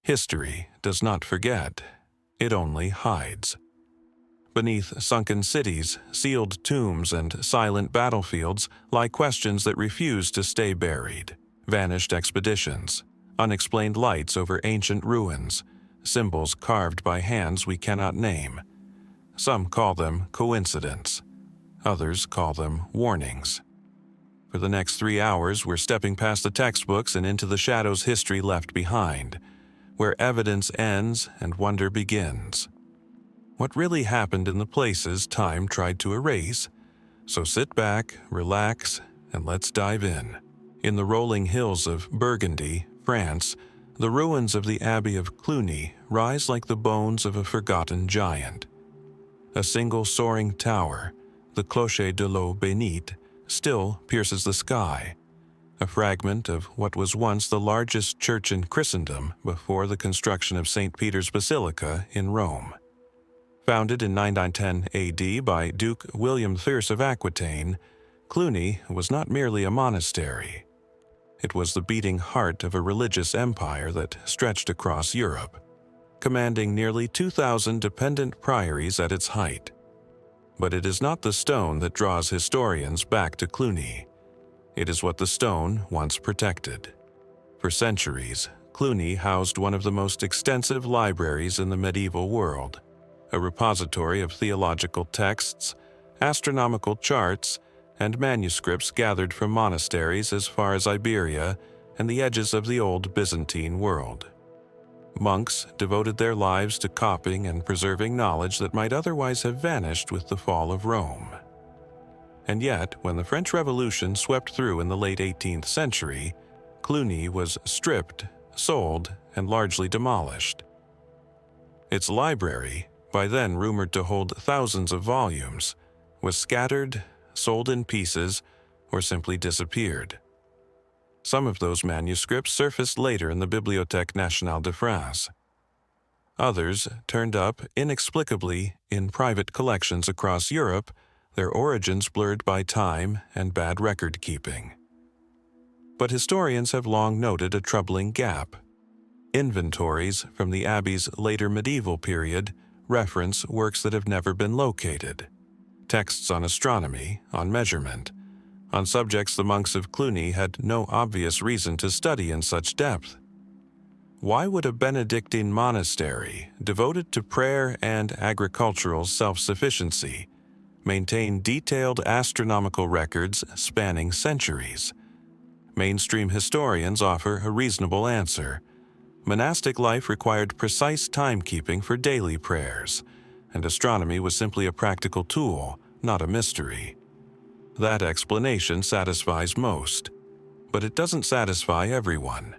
History does not forget, it only hides. Beneath sunken cities, sealed tombs, and silent battlefields lie questions that refuse to stay buried. Vanished expeditions, unexplained lights over ancient ruins, symbols carved by hands we cannot name. Some call them coincidence. Others call them warnings. For the next 3 hours, we're stepping past the textbooks and into the shadows history left behind, where evidence ends and wonder begins. What really happened in the places time tried to erase? So sit back, relax, and let's dive in. In the rolling hills of Burgundy, France, the ruins of the Abbey of Cluny rise like the bones of a forgotten giant. A single soaring tower, the Clocher de l'Eau Bénite, still pierces the sky, a fragment of what was once the largest church in Christendom before the construction of St. Peter's Basilica in Rome. Founded in 910 AD by Duke William Thyrse of Aquitaine, Cluny was not merely a monastery. It was the beating heart of a religious empire that stretched across Europe, commanding nearly 2,000 dependent priories at its height. But it is not the stone that draws historians back to Cluny. It is what the stone once protected. For centuries, Cluny housed one of the most extensive libraries in the medieval world, a repository of theological texts, astronomical charts, and manuscripts gathered from monasteries as far as Iberia and the edges of the old Byzantine world. Monks devoted their lives to copying and preserving knowledge that might otherwise have vanished with the fall of Rome. And yet, when the French Revolution swept through in the late 18th century, Cluny was stripped, sold, and largely demolished. Its library, by then rumored to hold thousands of volumes, was scattered, sold in pieces, or simply disappeared. Some of those manuscripts surfaced later in the Bibliothèque Nationale de France. Others turned up inexplicably in private collections across Europe, their origins blurred by time and bad record-keeping. But historians have long noted a troubling gap. Inventories from the Abbey's later medieval period reference works that have never been located. Texts on astronomy, on measurement, on subjects the monks of Cluny had no obvious reason to study in such depth. Why would a Benedictine monastery, devoted to prayer and agricultural self-sufficiency, maintain detailed astronomical records spanning centuries? Mainstream historians offer a reasonable answer. Monastic life required precise timekeeping for daily prayers, and astronomy was simply a practical tool, not a mystery. That explanation satisfies most, but it doesn't satisfy everyone.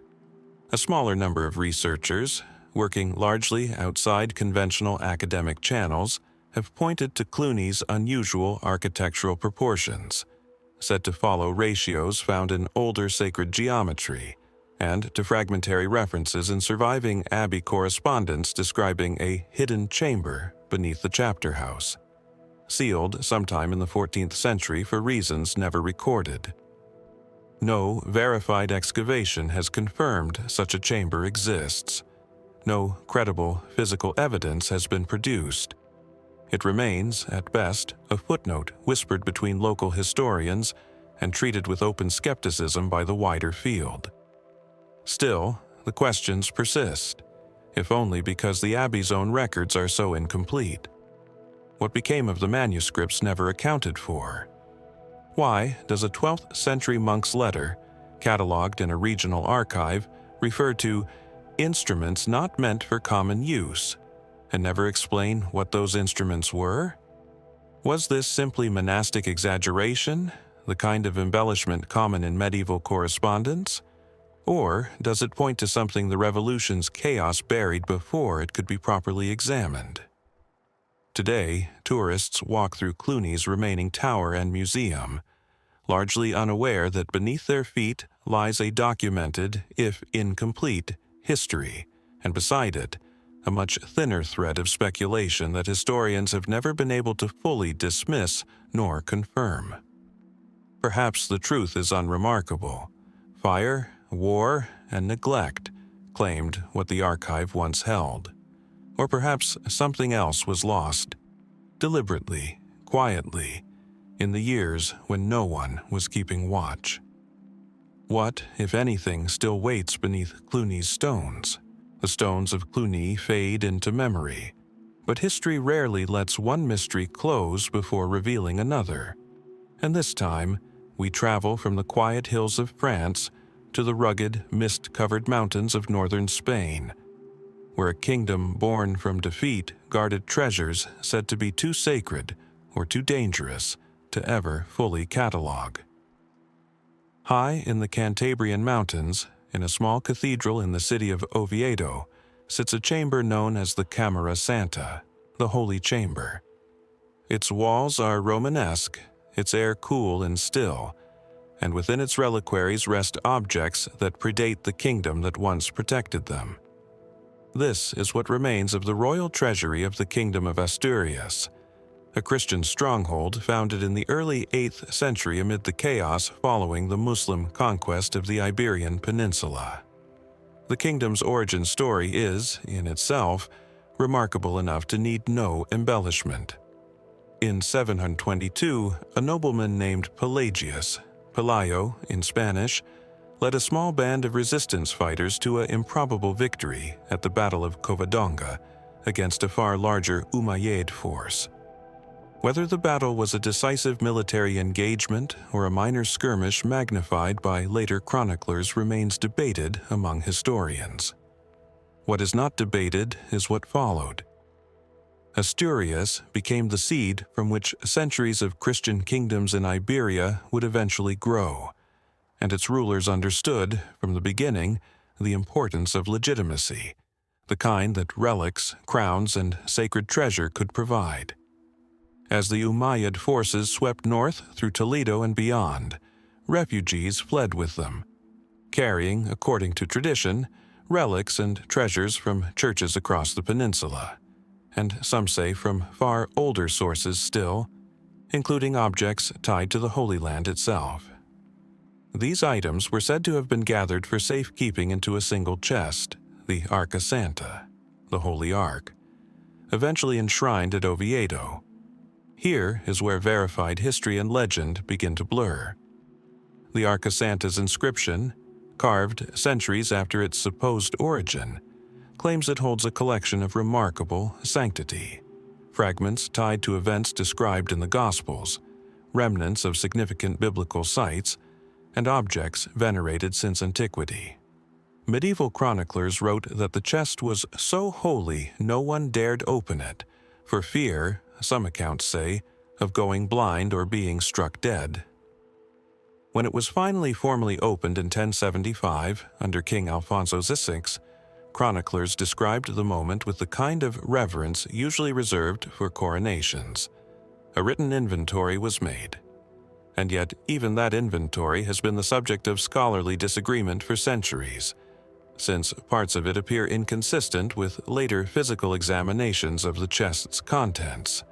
A smaller number of researchers, working largely outside conventional academic channels, have pointed to Cluny's unusual architectural proportions, said to follow ratios found in older sacred geometry, and to fragmentary references in surviving Abbey correspondence describing a hidden chamber beneath the chapter house, sealed sometime in the 14th century for reasons never recorded. No verified excavation has confirmed such a chamber exists. No credible physical evidence has been produced. It remains, at best, a footnote whispered between local historians and treated with open skepticism by the wider field. Still, the questions persist, if only because the Abbey's own records are so incomplete. What became of the manuscripts never accounted for? Why does a 12th century monk's letter, catalogued in a regional archive, refer to instruments not meant for common use, and never explain what those instruments were? Was this simply monastic exaggeration, the kind of embellishment common in medieval correspondence? Or does it point to something the Revolution's chaos buried before it could be properly examined? Today, tourists walk through Cluny's remaining tower and museum, largely unaware that beneath their feet lies a documented, if incomplete, history, and beside it, a much thinner thread of speculation that historians have never been able to fully dismiss nor confirm. Perhaps the truth is unremarkable. Fire, war, and neglect, claimed what the archive once held. Or perhaps something else was lost, deliberately, quietly, in the years when no one was keeping watch. What, if anything, still waits beneath Cluny's stones? The stones of Cluny fade into memory, but history rarely lets one mystery close before revealing another. And this time, we travel from the quiet hills of France to the rugged, mist-covered mountains of northern Spain, where a kingdom born from defeat guarded treasures said to be too sacred or too dangerous to ever fully catalogue. High in the Cantabrian mountains, in a small cathedral in the city of Oviedo, sits a chamber known as the Camera Santa, the Holy Chamber. Its walls are Romanesque, its air cool and still, and within its reliquaries rest objects that predate the kingdom that once protected them. This is what remains of the royal treasury of the Kingdom of Asturias, a Christian stronghold founded in the early 8th century amid the chaos following the Muslim conquest of the Iberian Peninsula. The kingdom's origin story is, in itself, remarkable enough to need no embellishment. In 722, a nobleman named Pelayo in Spanish, led a small band of resistance fighters to an improbable victory at the Battle of Covadonga against a far larger Umayyad force. Whether the battle was a decisive military engagement or a minor skirmish magnified by later chroniclers remains debated among historians. What is not debated is what followed. Asturias became the seed from which centuries of Christian kingdoms in Iberia would eventually grow, and its rulers understood, from the beginning, the importance of legitimacy, the kind that relics, crowns, and sacred treasure could provide. As the Umayyad forces swept north through Toledo and beyond, refugees fled with them, carrying, according to tradition, relics and treasures from churches across the peninsula, and some say from far older sources still, including objects tied to the Holy Land itself. These items were said to have been gathered for safekeeping into a single chest, the Arca Santa, the Holy Ark, eventually enshrined at Oviedo. Here is where verified history and legend begin to blur. The Arca Santa's inscription, carved centuries after its supposed origin, claims it holds a collection of remarkable sanctity, fragments tied to events described in the Gospels, remnants of significant biblical sites, and objects venerated since antiquity. Medieval chroniclers wrote that the chest was so holy no one dared open it, for fear, some accounts say, of going blind or being struck dead. When it was finally formally opened in 1075 under King Alfonso VI, chroniclers described the moment with the kind of reverence usually reserved for coronations. A written inventory was made. And yet, even that inventory has been the subject of scholarly disagreement for centuries, since parts of it appear inconsistent with later physical examinations of the chest's contents.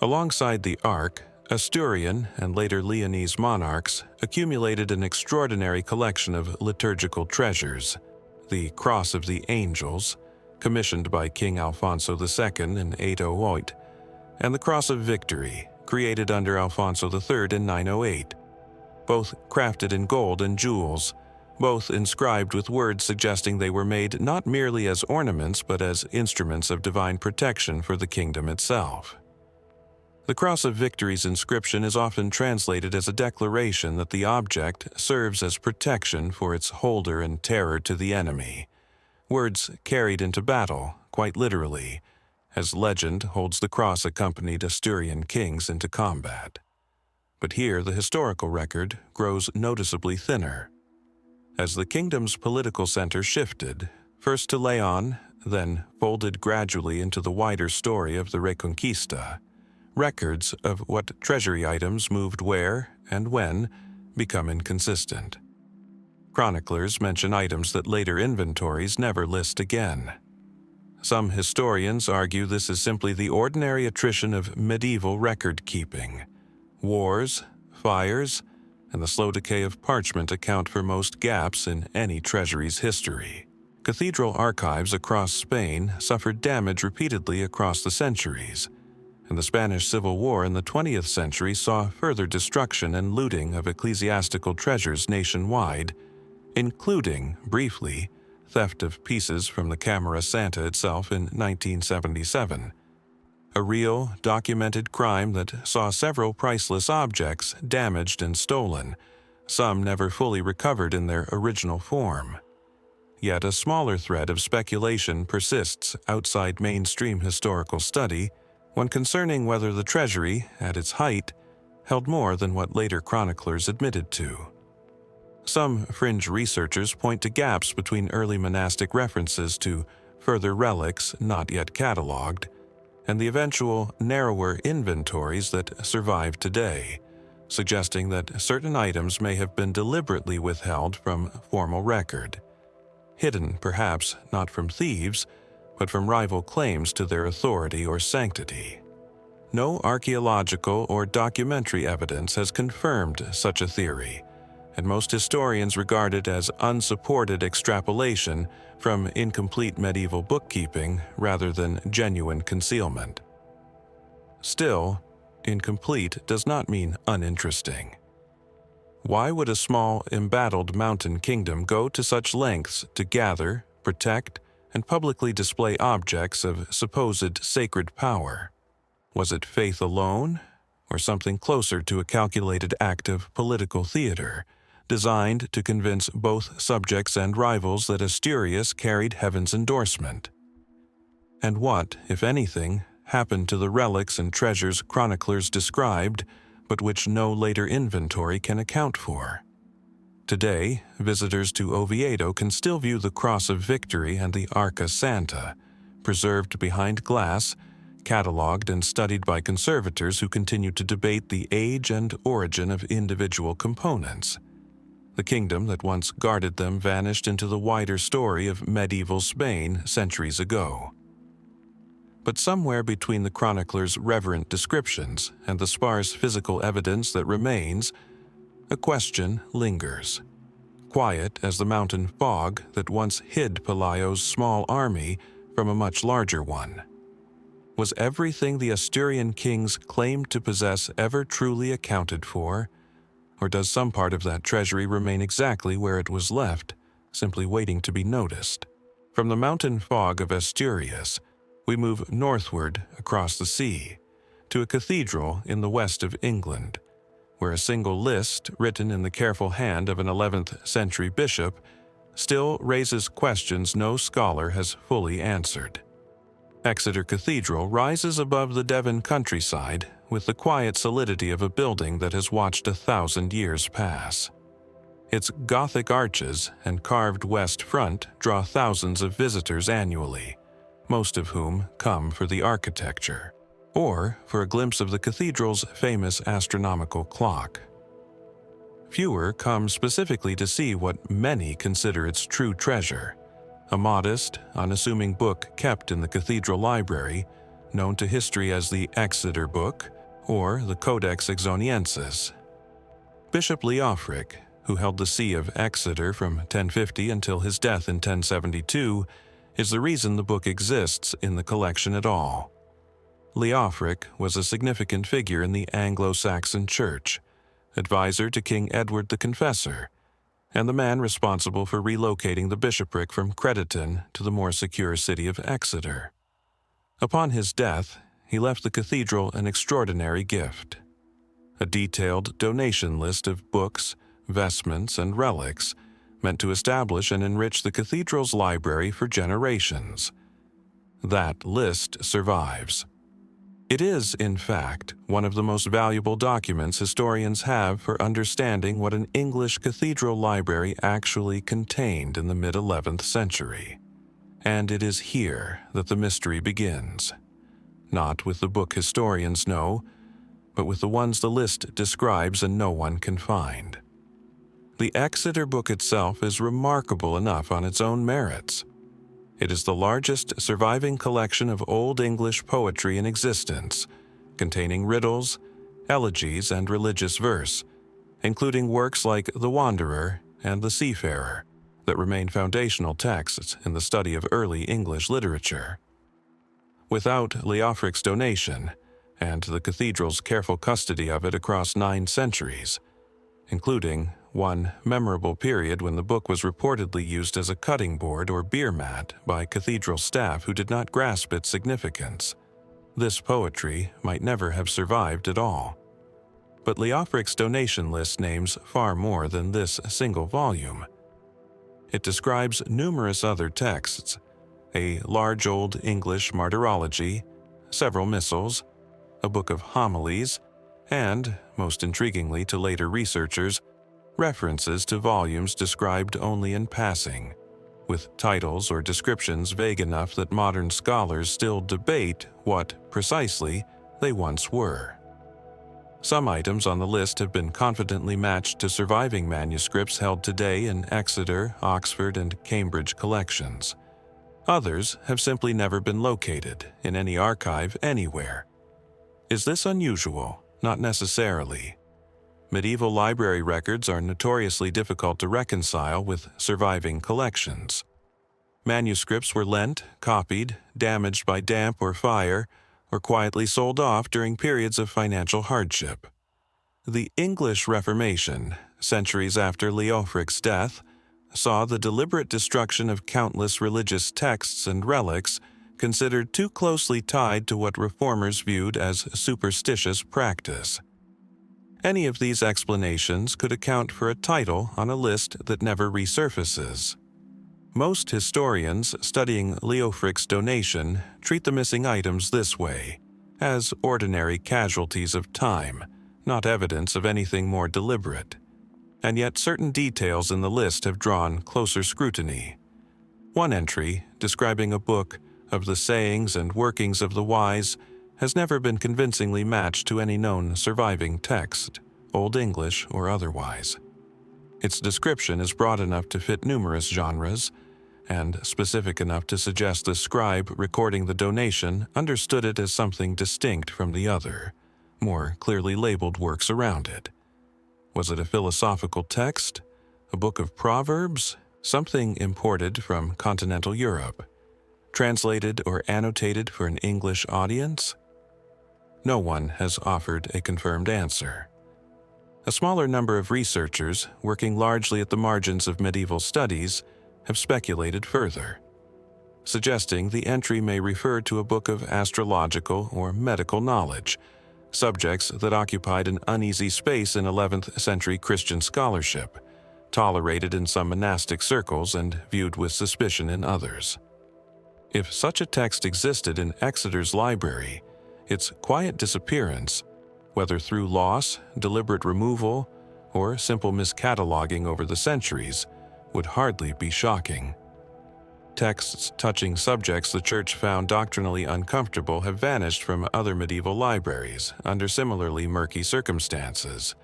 Alongside the Ark, Asturian and later Leonese monarchs accumulated an extraordinary collection of liturgical treasures: the Cross of the Angels, commissioned by King Alfonso II in 808, and the Cross of Victory, created under Alfonso III in 908, both crafted in gold and jewels, both inscribed with words suggesting they were made not merely as ornaments but as instruments of divine protection for the kingdom itself. The Cross of Victory's inscription is often translated as a declaration that the object serves as protection for its holder and terror to the enemy, words carried into battle, quite literally, as legend holds the cross accompanied Asturian kings into combat. But here the historical record grows noticeably thinner. As the kingdom's political center shifted, first to Leon, then folded gradually into the wider story of the Reconquista, records of what treasury items moved where and when become inconsistent. Chroniclers mention items that later inventories never list again. Some historians argue this is simply the ordinary attrition of medieval record-keeping. Wars, fires, and the slow decay of parchment account for most gaps in any treasury's history. cathedral archives across Spain suffered damage repeatedly across the centuries, and the Spanish Civil War in the 20th century saw further destruction and looting of ecclesiastical treasures nationwide, including, briefly, theft of pieces from the Camera Santa itself in 1977. A real, documented crime that saw several priceless objects damaged and stolen, some never fully recovered in their original form. Yet a smaller thread of speculation persists outside mainstream historical study, one concerning whether the Treasury, at its height, held more than what later chroniclers admitted to. Some fringe researchers point to gaps between early monastic references to further relics not yet catalogued, and the eventual narrower inventories that survive today, suggesting that certain items may have been deliberately withheld from formal record, hidden perhaps not from thieves, but from rival claims to their authority or sanctity. No archaeological or documentary evidence has confirmed such a theory, and most historians regard it as unsupported extrapolation from incomplete medieval bookkeeping rather than genuine concealment. Still, incomplete does not mean uninteresting. Why would a small, embattled mountain kingdom go to such lengths to gather, protect, and publicly display objects of supposed sacred power? Was it faith alone, or something closer to a calculated act of political theater, designed to convince both subjects and rivals that Asturias carried heaven's endorsement? And what, if anything, happened to the relics and treasures chroniclers described, but which no later inventory can account for? Today, visitors to Oviedo can still view the Cross of Victory and the Arca Santa, preserved behind glass, catalogued and studied by conservators who continue to debate the age and origin of individual components. The kingdom that once guarded them vanished into the wider story of medieval Spain centuries ago. But somewhere between the chronicler's reverent descriptions and the sparse physical evidence that remains, a question lingers. Quiet as the mountain fog that once hid Pelayo's small army from a much larger one. Was everything the Asturian kings claimed to possess ever truly accounted for? Or does some part of that treasury remain exactly where it was left, simply waiting to be noticed? From the mountain fog of Asturias, we move northward across the sea, to a cathedral in the west of England, where a single list written in the careful hand of an 11th century bishop still raises questions no scholar has fully answered. Exeter Cathedral rises above the Devon countryside with the quiet solidity of a building that has watched 1,000 years pass. Its Gothic arches and carved west front draw thousands of visitors annually, most of whom come for the architecture, or for a glimpse of the cathedral's famous astronomical clock. Fewer come specifically to see what many consider its true treasure, a modest, unassuming book kept in the cathedral library, known to history as the Exeter Book or the Codex Exoniensis. Bishop Leofric, who held the see of Exeter from 1050 until his death in 1072, is the reason the book exists in the collection at all. Leofric was a significant figure in the Anglo-Saxon Church, advisor to King Edward the Confessor, and the man responsible for relocating the bishopric from Crediton to the more secure city of Exeter. Upon his death, he left the cathedral an extraordinary gift: a detailed donation list of books, vestments, and relics meant to establish and enrich the cathedral's library for generations. That list survives. It is, in fact, one of the most valuable documents historians have for understanding what an English cathedral library actually contained in the mid-11th century. And it is here that the mystery begins. Not with the book historians know, but with the ones the list describes and no one can find. The Exeter Book itself is remarkable enough on its own merits. It is the largest surviving collection of Old English poetry in existence, containing riddles, elegies, and religious verse, including works like The Wanderer and The Seafarer, that remain foundational texts in the study of early English literature. Without Leofric's donation, and the cathedral's careful custody of it across 9 centuries, including one memorable period when the book was reportedly used as a cutting board or beer mat by cathedral staff who did not grasp its significance, this poetry might never have survived at all. But Leofric's donation list names far more than this single volume. It describes numerous other texts, a large Old English martyrology, several missals, a book of homilies, and, most intriguingly to later researchers, references to volumes described only in passing, with titles or descriptions vague enough that modern scholars still debate what, precisely, they once were. Some items on the list have been confidently matched to surviving manuscripts held today in Exeter, Oxford, and Cambridge collections. Others have simply never been located in any archive anywhere. Is this unusual? Not necessarily. Medieval library records are notoriously difficult to reconcile with surviving collections. Manuscripts were lent, copied, damaged by damp or fire, or quietly sold off during periods of financial hardship. The English Reformation, centuries after Leofric's death, saw the deliberate destruction of countless religious texts and relics considered too closely tied to what reformers viewed as superstitious practice. Any of these explanations could account for a title on a list that never resurfaces. Most historians studying Leofric's donation treat the missing items this way, as ordinary casualties of time, not evidence of anything more deliberate. And yet certain details in the list have drawn closer scrutiny. One entry, describing a book of the sayings and workings of the wise, has never been convincingly matched to any known surviving text, Old English or otherwise. Its description is broad enough to fit numerous genres, and specific enough to suggest the scribe recording the donation understood it as something distinct from the other, more clearly labeled works around it. Was it a philosophical text? A book of proverbs? Something imported from continental Europe? Translated or annotated for an English audience? No one has offered a confirmed answer. A smaller number of researchers, working largely at the margins of medieval studies, have speculated further, suggesting the entry may refer to a book of astrological or medical knowledge, subjects that occupied an uneasy space in 11th century Christian scholarship, tolerated in some monastic circles and viewed with suspicion in others. If such a text existed in Exeter's library, its quiet disappearance, whether through loss, deliberate removal, or simple miscataloguing over the centuries, would hardly be shocking. Texts touching subjects the Church found doctrinally uncomfortable have vanished from other medieval libraries under similarly murky circumstances.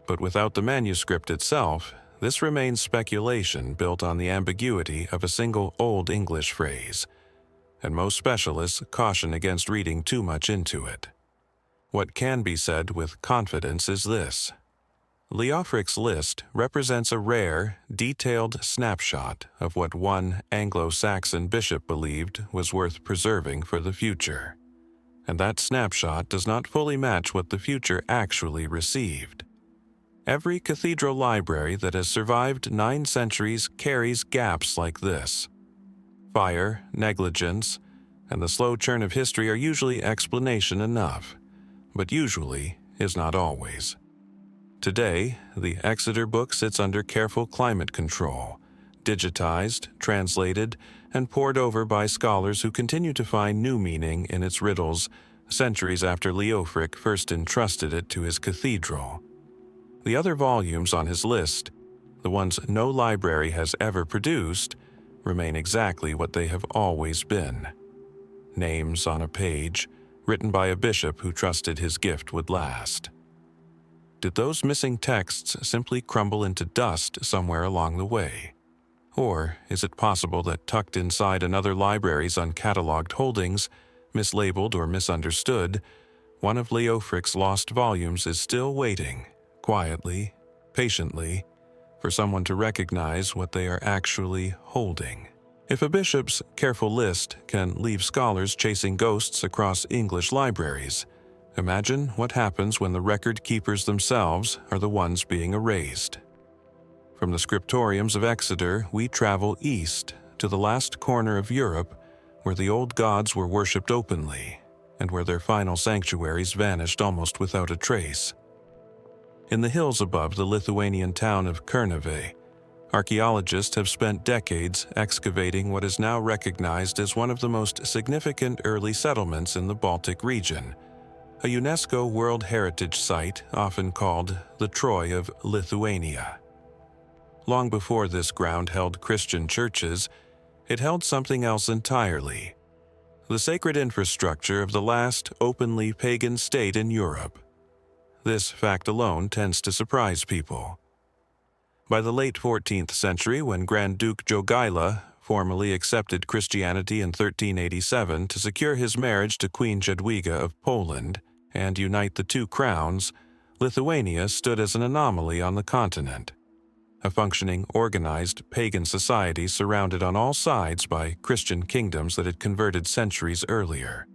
But without the manuscript itself, this remains speculation built on the ambiguity of a single Old English phrase, and most specialists caution against reading too much into it. What can be said with confidence is this: Leofric's list represents a rare, detailed snapshot of what one Anglo-Saxon bishop believed was worth preserving for the future. And that snapshot does not fully match what the future actually received. Every cathedral library that has survived 9 centuries carries gaps like this. Fire, negligence, and the slow churn of history are usually explanation enough, but usually is not always. Today, the Exeter book sits under careful climate control, digitized, translated, and pored over by scholars who continue to find new meaning in its riddles centuries after Leofric first entrusted it to his cathedral. The other volumes on his list, the ones no library has ever produced, remain exactly what they have always been. Names on a page, written by a bishop who trusted his gift would last. Did those missing texts simply crumble into dust somewhere along the way? Or is it possible that tucked inside another library's uncatalogued holdings, mislabeled or misunderstood, one of Leofric's lost volumes is still waiting, quietly, patiently, for someone to recognize what they are actually holding. If a bishop's careful list can leave scholars chasing ghosts across English libraries, imagine what happens when the record keepers themselves are the ones being erased. From the scriptoriums of Exeter, we travel east to the last corner of Europe, where the old gods were worshipped openly, and where their final sanctuaries vanished almost without a trace. In the hills above the Lithuanian town of Kernavė, archaeologists have spent decades excavating what is now recognized as one of the most significant early settlements in the Baltic region, a UNESCO World Heritage Site often called the Troy of Lithuania. Long before this ground held Christian churches, it held something else entirely: the sacred infrastructure of the last openly pagan state in Europe. This fact alone tends to surprise people. By the late 14th century, when Grand Duke Jogaila formally accepted Christianity in 1387 to secure his marriage to Queen Jadwiga of Poland and unite the two crowns, Lithuania stood as an anomaly on the continent. A functioning, organized pagan society surrounded on all sides by Christian kingdoms that had converted centuries earlier.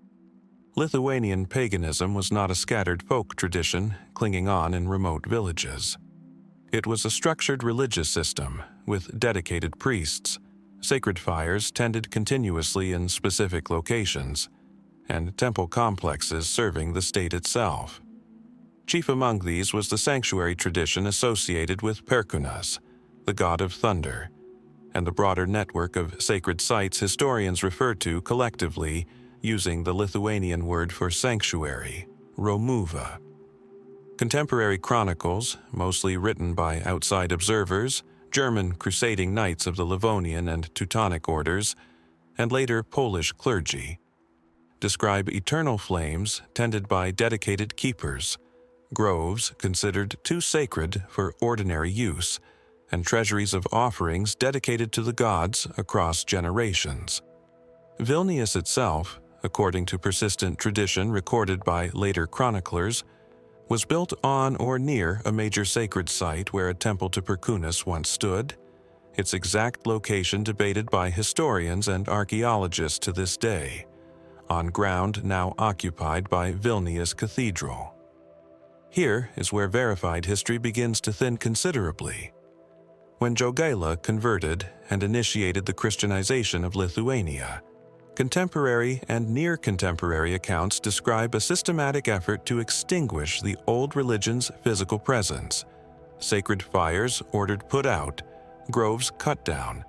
Lithuanian paganism was not a scattered folk tradition clinging on in remote villages. It was a structured religious system with dedicated priests, sacred fires tended continuously in specific locations, and temple complexes serving the state itself. Chief among these was the sanctuary tradition associated with Perkunas, the god of thunder, and the broader network of sacred sites historians refer to collectively using the Lithuanian word for sanctuary, Romuva. Contemporary chronicles, mostly written by outside observers, German crusading knights of the Livonian and Teutonic orders, and later Polish clergy, describe eternal flames tended by dedicated keepers, groves considered too sacred for ordinary use, and treasuries of offerings dedicated to the gods across generations. Vilnius itself, according to persistent tradition recorded by later chroniclers, was built on or near a major sacred site where a temple to Perkunas once stood, its exact location debated by historians and archaeologists to this day, on ground now occupied by Vilnius Cathedral. Here is where verified history begins to thin considerably. When Jogaila converted and initiated the Christianization of Lithuania, contemporary and near-contemporary accounts describe a systematic effort to extinguish the old religion's physical presence, sacred fires ordered put out, groves cut down,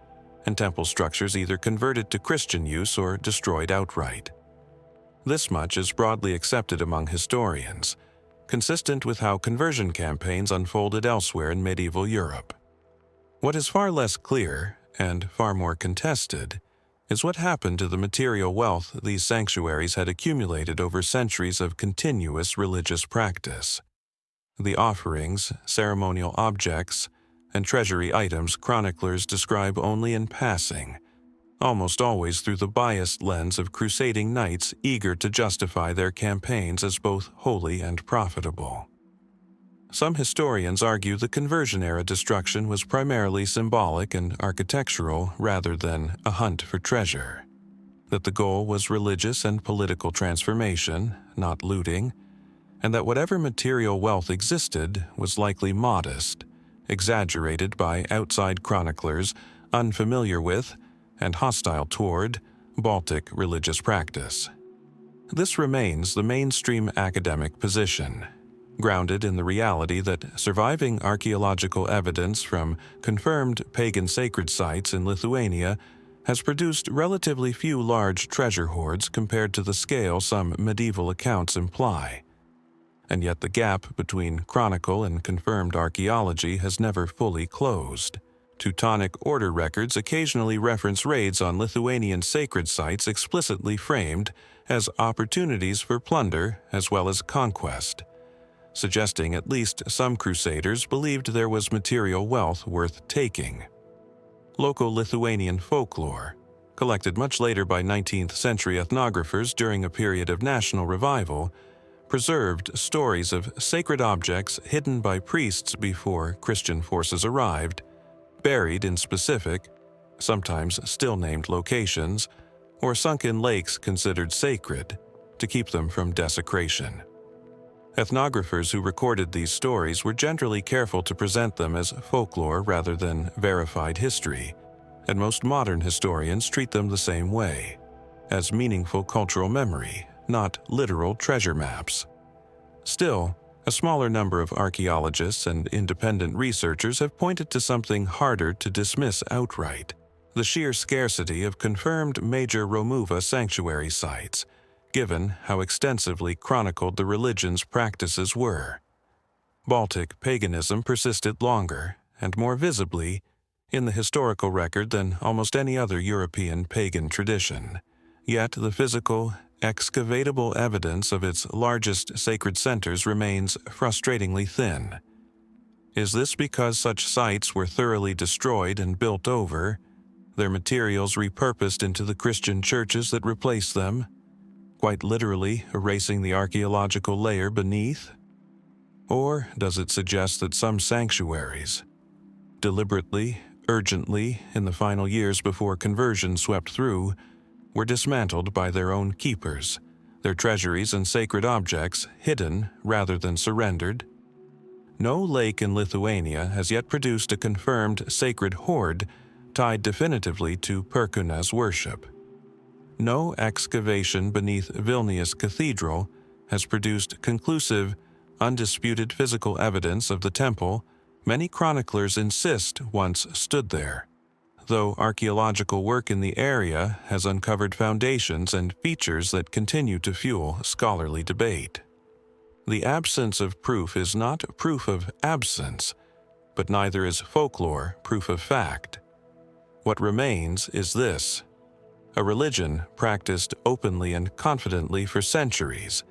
and temple structures either converted to Christian use or destroyed outright. This much is broadly accepted among historians, consistent with how conversion campaigns unfolded elsewhere in medieval Europe. What is far less clear, and far more contested, is what happened to the material wealth these sanctuaries had accumulated over centuries of continuous religious practice. The offerings, ceremonial objects, and treasury items chroniclers describe only in passing, almost always through the biased lens of crusading knights eager to justify their campaigns as both holy and profitable. Some historians argue the conversion-era destruction was primarily symbolic and architectural rather than a hunt for treasure, that the goal was religious and political transformation, not looting, and that whatever material wealth existed was likely modest, exaggerated by outside chroniclers unfamiliar with and hostile toward Baltic religious practice. This remains the mainstream academic position, grounded in the reality that surviving archaeological evidence from confirmed pagan sacred sites in Lithuania has produced relatively few large treasure hoards compared to the scale some medieval accounts imply. And yet the gap between chronicle and confirmed archaeology has never fully closed. Teutonic Order records occasionally reference raids on Lithuanian sacred sites explicitly framed as opportunities for plunder as well as conquest, suggesting at least some crusaders believed there was material wealth worth taking. Local Lithuanian folklore, collected much later by 19th-century ethnographers during a period of national revival, preserved stories of sacred objects hidden by priests before Christian forces arrived, buried in specific, sometimes still named locations, or sunk in lakes considered sacred to keep them from desecration. Ethnographers who recorded these stories were generally careful to present them as folklore rather than verified history, and most modern historians treat them the same way, as meaningful cultural memory, not literal treasure maps. Still, a smaller number of archaeologists and independent researchers have pointed to something harder to dismiss outright: the sheer scarcity of confirmed major Romuva sanctuary sites, given how extensively chronicled the religion's practices were. Baltic paganism persisted longer, and more visibly, in the historical record than almost any other European pagan tradition. Yet the physical, excavatable evidence of its largest sacred centers remains frustratingly thin. Is this because such sites were thoroughly destroyed and built over, their materials repurposed into the Christian churches that replaced them, quite literally erasing the archaeological layer beneath? Or does it suggest that some sanctuaries, deliberately, urgently, in the final years before conversion swept through, were dismantled by their own keepers, their treasuries and sacred objects hidden rather than surrendered? No lake in Lithuania has yet produced a confirmed sacred hoard tied definitively to Perkunas worship. No excavation beneath Vilnius Cathedral has produced conclusive, undisputed physical evidence of the temple many chroniclers insist once stood there, though archaeological work in the area has uncovered foundations and features that continue to fuel scholarly debate. The absence of proof is not proof of absence, but neither is folklore proof of fact. What remains is this: a religion practiced openly and confidently for centuries,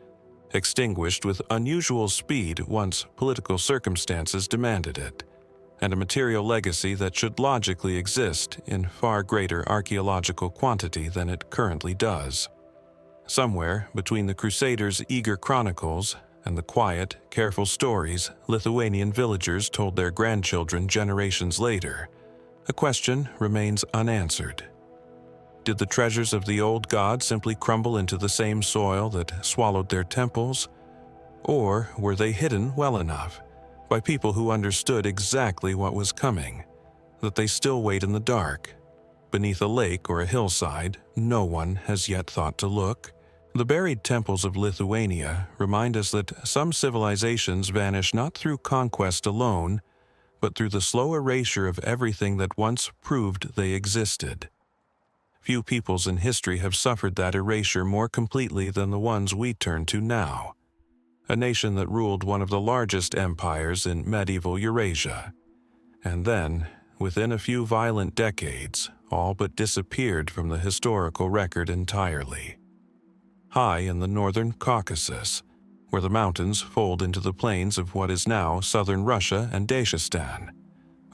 extinguished with unusual speed once political circumstances demanded it, and a material legacy that should logically exist in far greater archaeological quantity than it currently does. Somewhere between the Crusaders' eager chronicles and the quiet, careful stories Lithuanian villagers told their grandchildren generations later, a question remains unanswered. Did the treasures of the old god simply crumble into the same soil that swallowed their temples? Or were they hidden well enough by people who understood exactly what was coming, that they still wait in the dark, beneath a lake or a hillside no one has yet thought to look? The buried temples of Lithuania remind us that some civilizations vanish not through conquest alone, but through the slow erasure of everything that once proved they existed. Few peoples in history have suffered that erasure more completely than the ones we turn to now, a nation that ruled one of the largest empires in medieval Eurasia, and then, within a few violent decades, all but disappeared from the historical record entirely. High in the northern Caucasus, where the mountains fold into the plains of what is now southern Russia and Dagestan,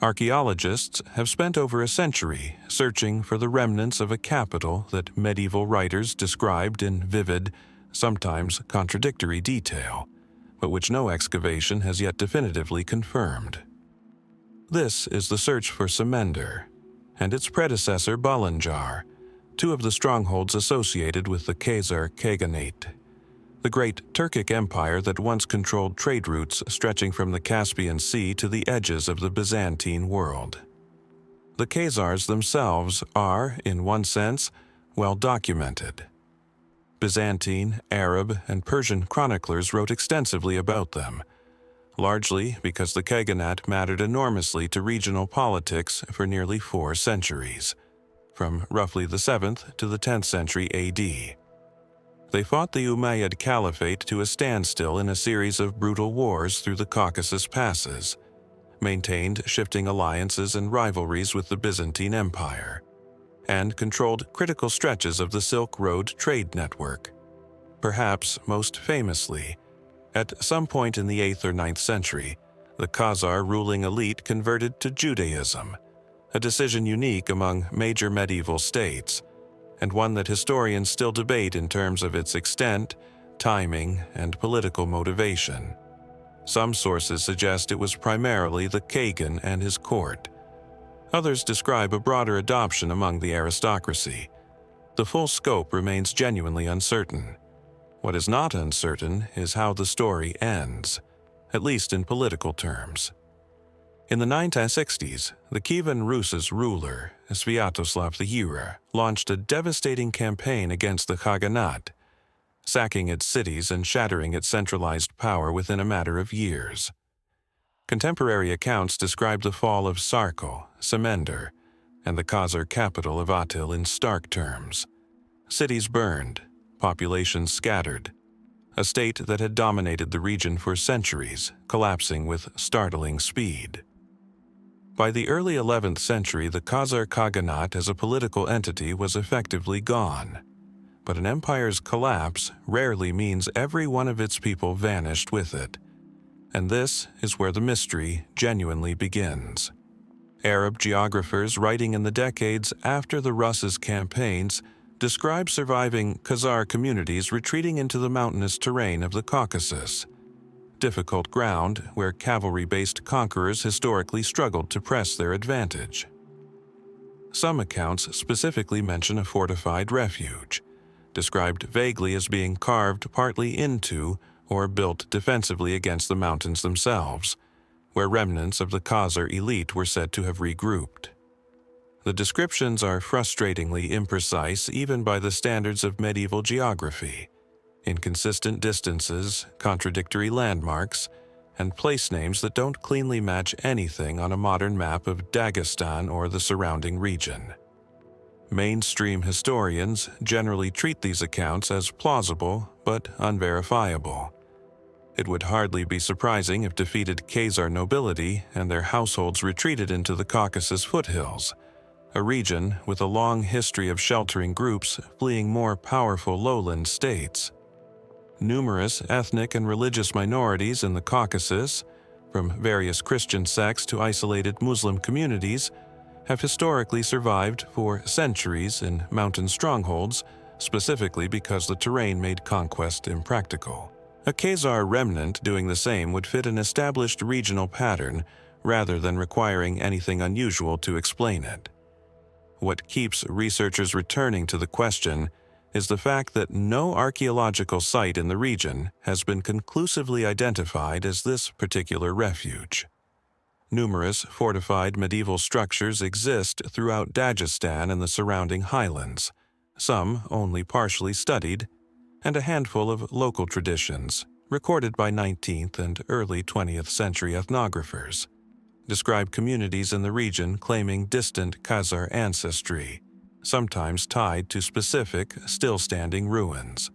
archaeologists have spent over a century searching for the remnants of a capital that medieval writers described in vivid, sometimes contradictory detail, but which no excavation has yet definitively confirmed. This is the search for Semender and its predecessor Balanjar, two of the strongholds associated with the Khazar Khaganate, the great Turkic empire that once controlled trade routes stretching from the Caspian Sea to the edges of the Byzantine world. The Khazars themselves are, in one sense, well documented. Byzantine, Arab, and Persian chroniclers wrote extensively about them, largely because the Khaganate mattered enormously to regional politics for nearly 4 centuries, from roughly the 7th to the 10th century AD. They fought the Umayyad Caliphate to a standstill in a series of brutal wars through the Caucasus passes, maintained shifting alliances and rivalries with the Byzantine Empire, and controlled critical stretches of the Silk Road trade network. Perhaps most famously, at some point in the 8th or 9th century, the Khazar ruling elite converted to Judaism, a decision unique among major medieval states, and one that historians still debate in terms of its extent, timing, and political motivation. Some sources suggest it was primarily the Kagan and his court, Others describe a broader adoption among the aristocracy. The full scope remains genuinely uncertain. What is not uncertain is how the story ends, at least in political terms. In the 960s, the Kievan Rus's ruler, Sviatoslav the Hero, launched a devastating campaign against the Khaganate, sacking its cities and shattering its centralized power within a matter of years. Contemporary accounts describe the fall of Sarko, Semender, and the Khazar capital of Atil in stark terms. Cities burned, populations scattered, a state that had dominated the region for centuries, collapsing with startling speed. By the early 11th century, the Khazar Khaganate as a political entity was effectively gone. But an empire's collapse rarely means every one of its people vanished with it. And this is where the mystery genuinely begins. Arab geographers writing in the decades after the Rus's campaigns describe surviving Khazar communities retreating into the mountainous terrain of the Caucasus, difficult ground where cavalry-based conquerors historically struggled to press their advantage. Some accounts specifically mention a fortified refuge, described vaguely as being carved partly into or built defensively against the mountains themselves, where remnants of the Khazar elite were said to have regrouped. The descriptions are frustratingly imprecise even by the standards of medieval geography. Inconsistent distances, contradictory landmarks, and place names that don't cleanly match anything on a modern map of Dagestan or the surrounding region. Mainstream historians generally treat these accounts as plausible but unverifiable. It would hardly be surprising if defeated Khazar nobility and their households retreated into the Caucasus foothills, a region with a long history of sheltering groups fleeing more powerful lowland states. Numerous ethnic and religious minorities in the Caucasus, from various Christian sects to isolated Muslim communities, have historically survived for centuries in mountain strongholds, specifically because the terrain made conquest impractical. A Khazar remnant doing the same would fit an established regional pattern rather than requiring anything unusual to explain it. What keeps researchers returning to the question is the fact that no archaeological site in the region has been conclusively identified as this particular refuge. Numerous fortified medieval structures exist throughout Dagestan and the surrounding highlands, some only partially studied, and a handful of local traditions, recorded by 19th and early 20th century ethnographers, describe communities in the region claiming distant Khazar ancestry, sometimes tied to specific, still-standing ruins.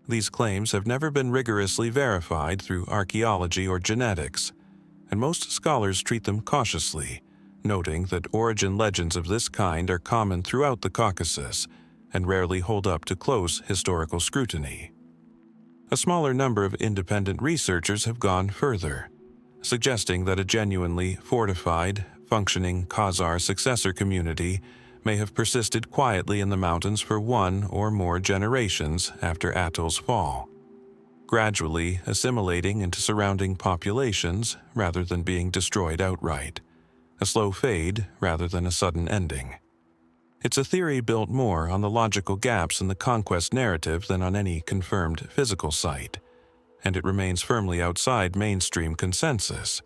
These claims have never been rigorously verified through archaeology or genetics, and most scholars treat them cautiously, noting that origin legends of this kind are common throughout the Caucasus and rarely hold up to close historical scrutiny. A smaller number of independent researchers have gone further, suggesting that a genuinely fortified, functioning Khazar successor community may have persisted quietly in the mountains for one or more generations after Atil's fall, gradually assimilating into surrounding populations rather than being destroyed outright, a slow fade rather than a sudden ending. It's a theory built more on the logical gaps in the conquest narrative than on any confirmed physical site, and it remains firmly outside mainstream consensus.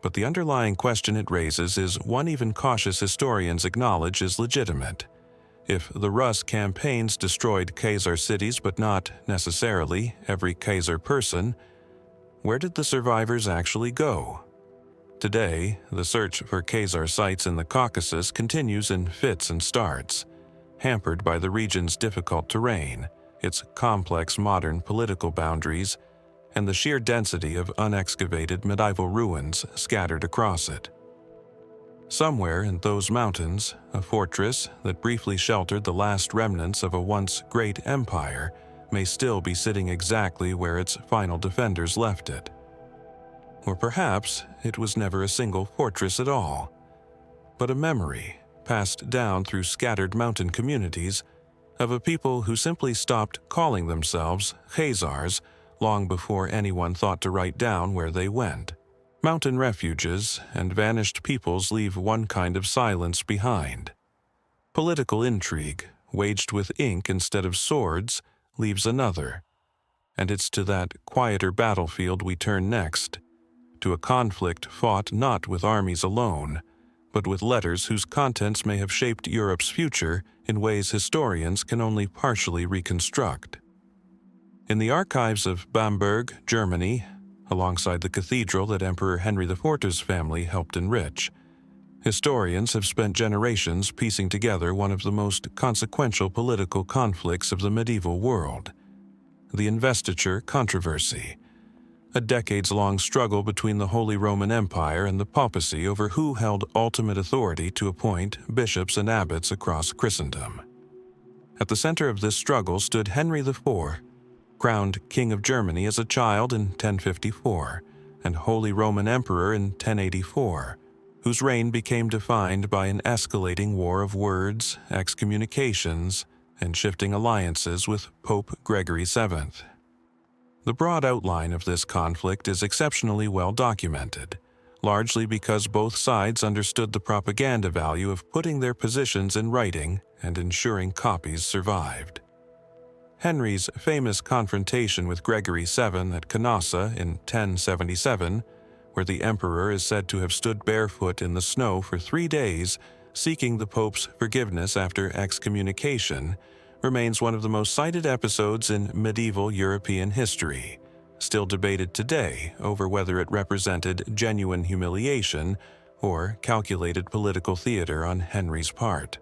But the underlying question it raises is one even cautious historians acknowledge is legitimate. If the Rus campaigns destroyed Khazar cities but not, necessarily, every Khazar person, where did the survivors actually go? Today, the search for Khazar sites in the Caucasus continues in fits and starts, hampered by the region's difficult terrain, its complex modern political boundaries, and the sheer density of unexcavated medieval ruins scattered across it. Somewhere in those mountains, a fortress that briefly sheltered the last remnants of a once great empire may still be sitting exactly where its final defenders left it. Or perhaps it was never a single fortress at all, but a memory passed down through scattered mountain communities of a people who simply stopped calling themselves Khazars long before anyone thought to write down where they went. Mountain refuges and vanished peoples leave one kind of silence behind. Political intrigue, waged with ink instead of swords, leaves another. And it's to that quieter battlefield we turn next, to a conflict fought not with armies alone, but with letters whose contents may have shaped Europe's future in ways historians can only partially reconstruct. In the archives of Bamberg, Germany, alongside the cathedral that Emperor Henry IV's family helped enrich, historians have spent generations piecing together one of the most consequential political conflicts of the medieval world, the investiture controversy, a decades-long struggle between the Holy Roman Empire and the papacy over who held ultimate authority to appoint bishops and abbots across Christendom. At the center of this struggle stood Henry IV, crowned King of Germany as a child in 1054 and Holy Roman Emperor in 1084, whose reign became defined by an escalating war of words, excommunications, and shifting alliances with Pope Gregory VII. The broad outline of this conflict is exceptionally well documented, largely because both sides understood the propaganda value of putting their positions in writing and ensuring copies survived. Henry's famous confrontation with Gregory VII at Caucasus in 1077, where the emperor is said to have stood barefoot in the snow for 3 days, seeking the Pope's forgiveness after excommunication, remains one of the most cited episodes in medieval European history, still debated today over whether it represented genuine humiliation or calculated political theater on Henry's part.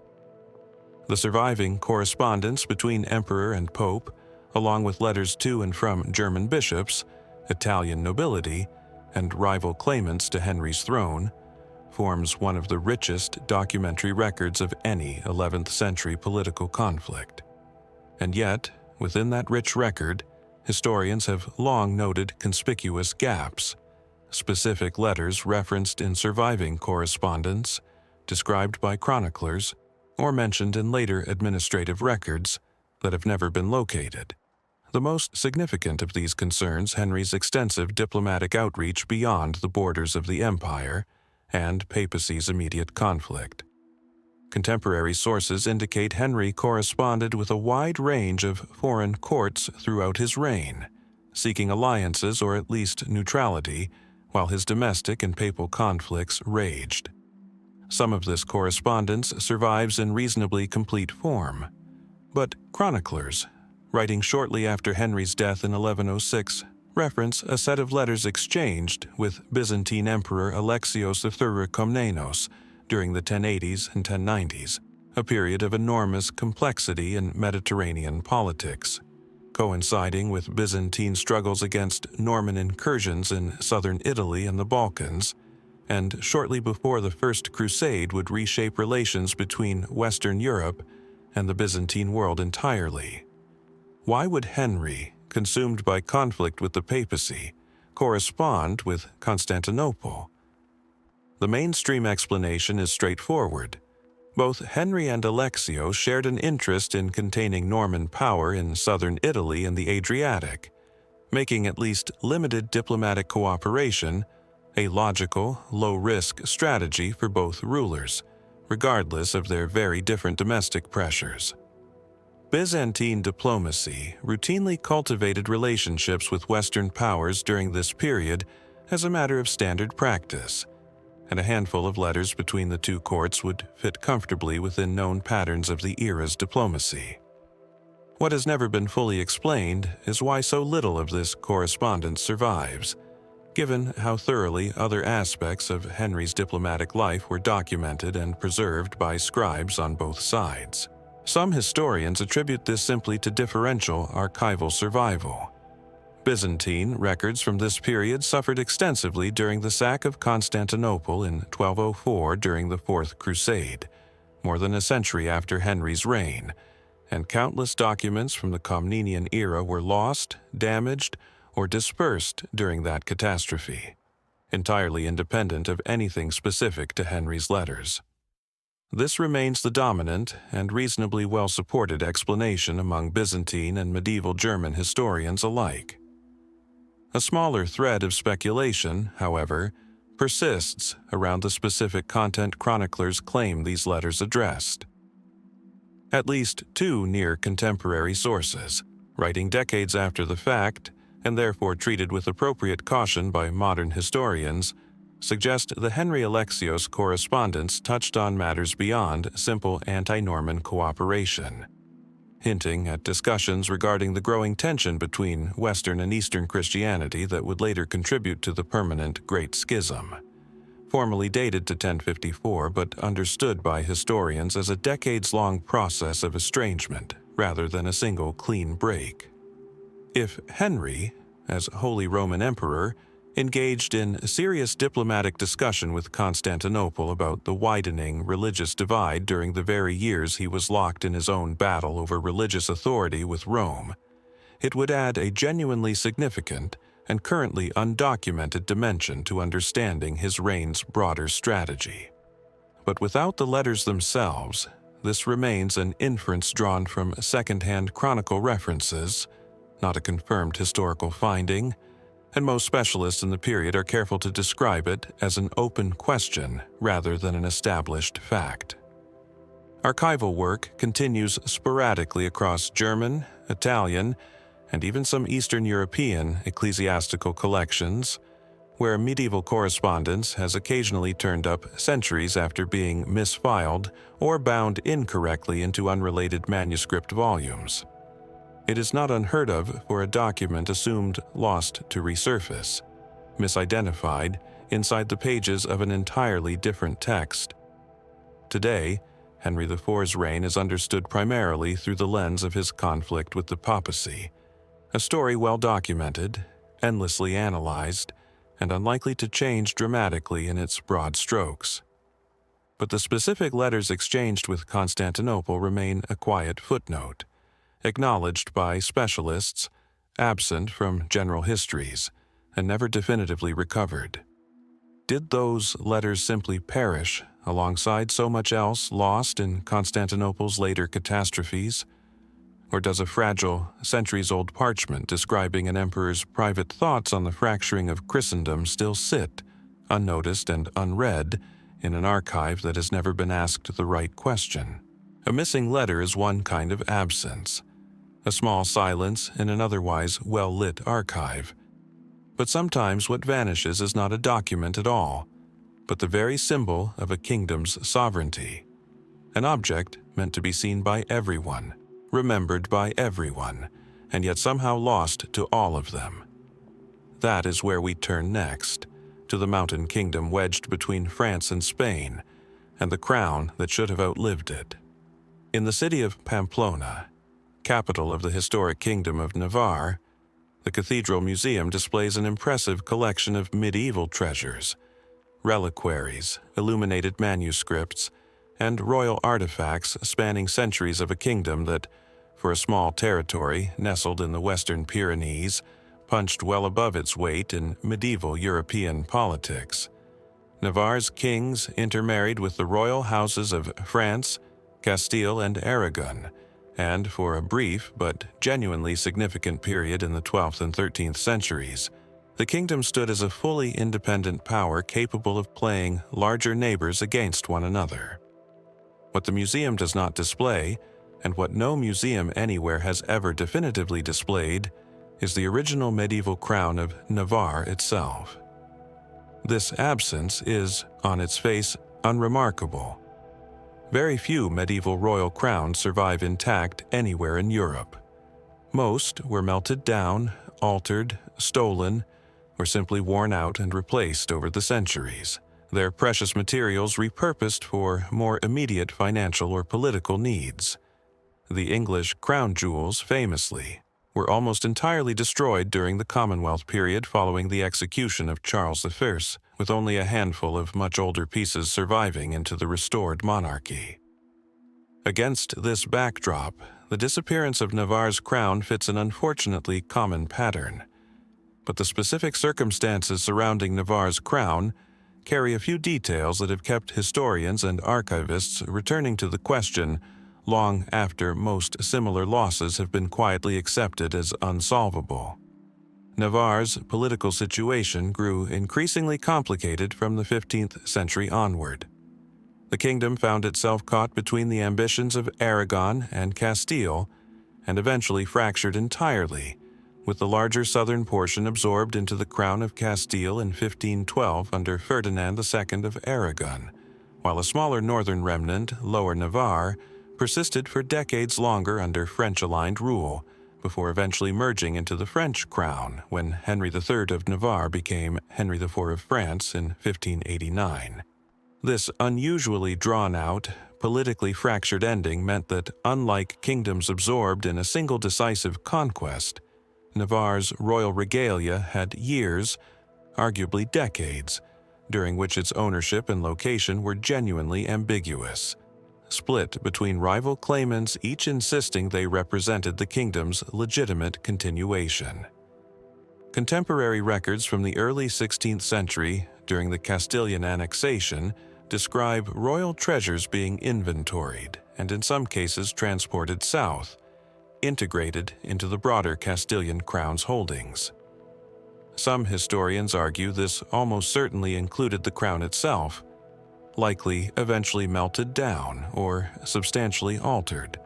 The surviving correspondence between emperor and pope, along with letters to and from German bishops, Italian nobility, and rival claimants to Henry's throne, forms one of the richest documentary records of any 11th century political conflict. And yet, within that rich record, historians have long noted conspicuous gaps, specific letters referenced in surviving correspondence, described by chroniclers, or mentioned in later administrative records that have never been located. The most significant of these concerns Henry's extensive diplomatic outreach beyond the borders of the empire and papacy's immediate conflict. Contemporary sources indicate Henry corresponded with a wide range of foreign courts throughout his reign, seeking alliances or at least neutrality, while his domestic and papal conflicts raged. Some of this correspondence survives in reasonably complete form, but chroniclers, writing shortly after Henry's death in 1106, reference a set of letters exchanged with Byzantine Emperor Alexios III Komnenos during the 1080s and 1090s, a period of enormous complexity in Mediterranean politics, coinciding with Byzantine struggles against Norman incursions in southern Italy and the Balkans, and shortly before the First Crusade would reshape relations between Western Europe and the Byzantine world entirely. Why would Henry, consumed by conflict with the papacy, correspond with Constantinople? The mainstream explanation is straightforward. Both Henry and Alexios shared an interest in containing Norman power in southern Italy and the Adriatic, making at least limited diplomatic cooperation a logical, low-risk strategy for both rulers, regardless of their very different domestic pressures. Byzantine diplomacy routinely cultivated relationships with Western powers during this period as a matter of standard practice, and a handful of letters between the two courts would fit comfortably within known patterns of the era's diplomacy. What has never been fully explained is why so little of this correspondence survives, given how thoroughly other aspects of Henry's diplomatic life were documented and preserved by scribes on both sides. Some historians attribute this simply to differential archival survival. Byzantine records from this period suffered extensively during the sack of Constantinople in 1204 during the Fourth Crusade, more than a century after Henry's reign, and countless documents from the Komnenian era were lost, damaged, or dispersed during that catastrophe, entirely independent of anything specific to Henry's letters. This remains the dominant and reasonably well-supported explanation among Byzantine and medieval German historians alike. A smaller thread of speculation, however, persists around the specific content chroniclers claim these letters addressed. At least two near-contemporary sources, writing decades after the fact, and therefore treated with appropriate caution by modern historians, suggest the Henry Alexios correspondence touched on matters beyond simple anti-Norman cooperation, hinting at discussions regarding the growing tension between Western and Eastern Christianity that would later contribute to the permanent Great Schism. Formally dated to 1054 but understood by historians as a decades-long process of estrangement rather than a single clean break. If Henry, as Holy Roman Emperor, engaged in serious diplomatic discussion with Constantinople about the widening religious divide during the very years he was locked in his own battle over religious authority with Rome, it would add a genuinely significant and currently undocumented dimension to understanding his reign's broader strategy. But without the letters themselves, this remains an inference drawn from second-hand chronicle references, not a confirmed historical finding, and most specialists in the period are careful to describe it as an open question rather than an established fact. Archival work continues sporadically across German, Italian, and even some Eastern European ecclesiastical collections, where medieval correspondence has occasionally turned up centuries after being misfiled or bound incorrectly into unrelated manuscript volumes. It is not unheard of for a document assumed lost to resurface, misidentified, inside the pages of an entirely different text. Today, Henry IV's reign is understood primarily through the lens of his conflict with the papacy, a story well documented, endlessly analyzed, and unlikely to change dramatically in its broad strokes. But the specific letters exchanged with Constantinople remain a quiet footnote, acknowledged by specialists, absent from general histories, and never definitively recovered. Did those letters simply perish alongside so much else lost in Constantinople's later catastrophes? Or does a fragile, centuries-old parchment describing an emperor's private thoughts on the fracturing of Christendom still sit, unnoticed and unread, in an archive that has never been asked the right question? A missing letter is one kind of absence, a small silence in an otherwise well-lit archive. But sometimes what vanishes is not a document at all, but the very symbol of a kingdom's sovereignty, an object meant to be seen by everyone, remembered by everyone, and yet somehow lost to all of them. That is where we turn next, to the mountain kingdom wedged between France and Spain, and the crown that should have outlived it. In the city of Pamplona, capital of the historic kingdom of Navarre, the Cathedral Museum displays an impressive collection of medieval treasures, reliquaries, illuminated manuscripts, and royal artifacts spanning centuries of a kingdom that, for a small territory nestled in the Western Pyrenees, punched well above its weight in medieval European politics. Navarre's kings intermarried with the royal houses of France, Castile, and Aragon, and for a brief but genuinely significant period in the 12th and 13th centuries, the kingdom stood as a fully independent power capable of playing larger neighbors against one another. What the museum does not display, and what no museum anywhere has ever definitively displayed, is the original medieval crown of Navarre itself. This absence is, on its face, unremarkable. Very few medieval royal crowns survive intact anywhere in Europe. Most were melted down, altered, stolen, or simply worn out and replaced over the centuries, their precious materials repurposed for more immediate financial or political needs. The English crown jewels, famously, were almost entirely destroyed during the Commonwealth period following the execution of Charles I, with only a handful of much older pieces surviving into the restored monarchy. Against this backdrop, the disappearance of Navarre's crown fits an unfortunately common pattern. But the specific circumstances surrounding Navarre's crown carry a few details that have kept historians and archivists returning to the question long after most similar losses have been quietly accepted as unsolvable. Navarre's political situation grew increasingly complicated from the 15th century onward. The kingdom found itself caught between the ambitions of Aragon and Castile, and eventually fractured entirely, with the larger southern portion absorbed into the crown of Castile in 1512 under Ferdinand II of Aragon, while a smaller northern remnant, Lower Navarre, persisted for decades longer under French-aligned rule, before eventually merging into the French crown when Henry III of Navarre became Henry IV of France in 1589. This unusually drawn-out, politically fractured ending meant that, unlike kingdoms absorbed in a single decisive conquest, Navarre's royal regalia had years, arguably decades, during which its ownership and location were genuinely ambiguous, split between rival claimants, each insisting they represented the kingdom's legitimate continuation. Contemporary records from the early 16th century, during the Castilian annexation, describe royal treasures being inventoried and in some cases transported south, integrated into the broader Castilian crown's holdings. Some historians argue this almost certainly included the crown itself, likely eventually melted down or substantially altered,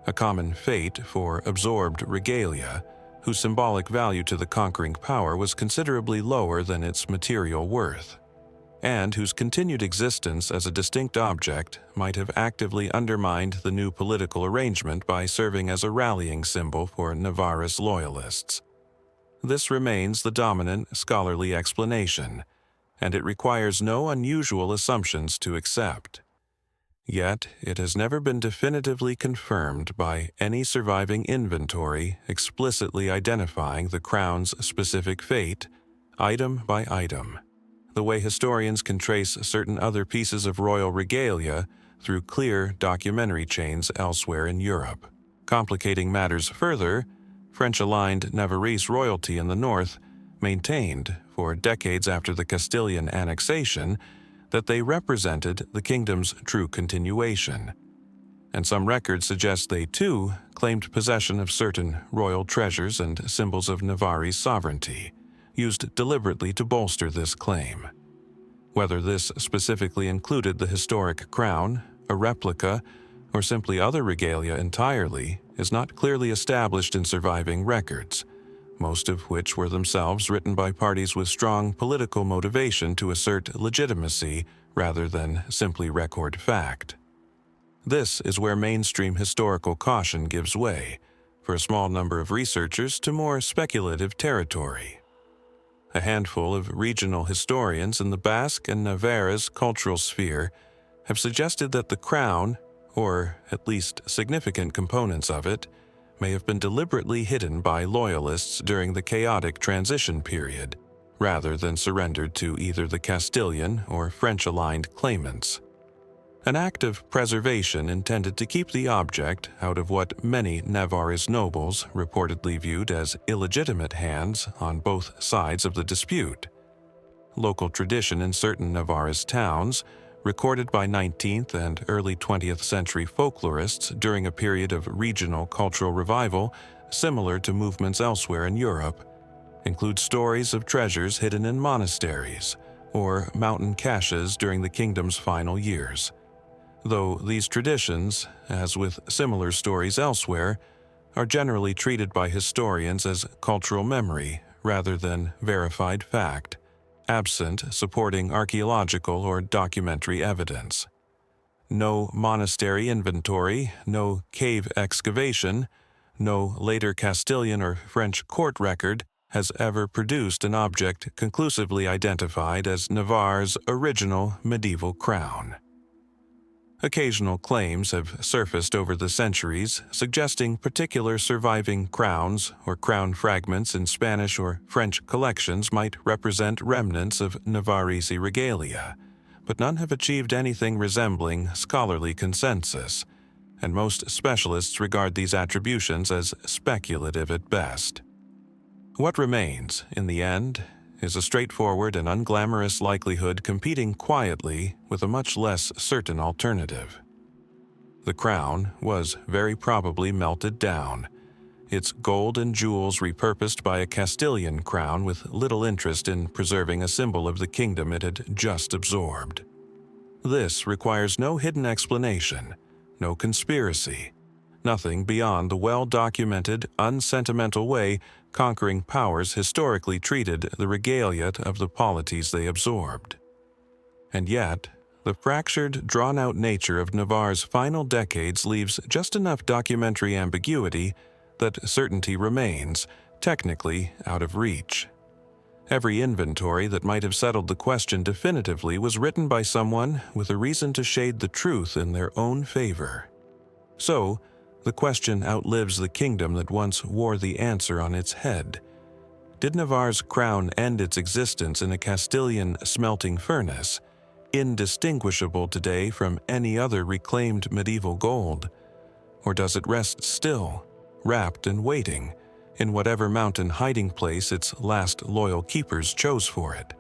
a common fate for absorbed regalia, whose symbolic value to the conquering power was considerably lower than its material worth, and whose continued existence as a distinct object might have actively undermined the new political arrangement by serving as a rallying symbol for Navarre's loyalists. This remains the dominant scholarly explanation, and it requires no unusual assumptions to accept. Yet, it has never been definitively confirmed by any surviving inventory explicitly identifying the crown's specific fate, item by item, the way historians can trace certain other pieces of royal regalia through clear documentary chains elsewhere in Europe. Complicating matters further, French-aligned Navarrese royalty in the north maintained, for decades after the Castilian annexation, that they represented the kingdom's true continuation, and some records suggest they too claimed possession of certain royal treasures and symbols of Navarre's sovereignty, used deliberately to bolster this claim. Whether this specifically included the historic crown, a replica, or simply other regalia entirely is not clearly established in surviving records, most of which were themselves written by parties with strong political motivation to assert legitimacy rather than simply record fact. This is where mainstream historical caution gives way, for a small number of researchers, to more speculative territory. A handful of regional historians in the Basque and Navarre's cultural sphere have suggested that the crown, or at least significant components of it, may have been deliberately hidden by loyalists during the chaotic transition period, rather than surrendered to either the Castilian or French-aligned claimants. An act of preservation intended to keep the object out of what many Navarrese nobles reportedly viewed as illegitimate hands on both sides of the dispute. Local tradition in certain Navarrese towns, recorded by 19th and early 20th century folklorists during a period of regional cultural revival similar to movements elsewhere in Europe, include stories of treasures hidden in monasteries or mountain caches during the kingdom's final years. Though these traditions, as with similar stories elsewhere, are generally treated by historians as cultural memory rather than verified fact, absent supporting archaeological or documentary evidence. No monastery inventory, no cave excavation, no later Castilian or French court record has ever produced an object conclusively identified as Navarre's original medieval crown. Occasional claims have surfaced over the centuries suggesting particular surviving crowns or crown fragments in Spanish or French collections might represent remnants of Navarrese regalia, but none have achieved anything resembling scholarly consensus, and most specialists regard these attributions as speculative at best. What remains, in the end, is a straightforward and unglamorous likelihood competing quietly with a much less certain alternative. The crown was very probably melted down, its gold and jewels repurposed by a Castilian crown with little interest in preserving a symbol of the kingdom it had just absorbed. This requires no hidden explanation, no conspiracy, nothing beyond the well-documented, unsentimental way conquering powers historically treated the regalia of the polities they absorbed. And yet, the fractured, drawn-out nature of Navarre's final decades leaves just enough documentary ambiguity that certainty remains, technically, out of reach. Every inventory that might have settled the question definitively was written by someone with a reason to shade the truth in their own favor. So, the question outlives the kingdom that once wore the answer on its head. Did Navarre's crown end its existence in a Castilian smelting furnace, indistinguishable today from any other reclaimed medieval gold? Or does it rest still, wrapped and waiting, in whatever mountain hiding place its last loyal keepers chose for it?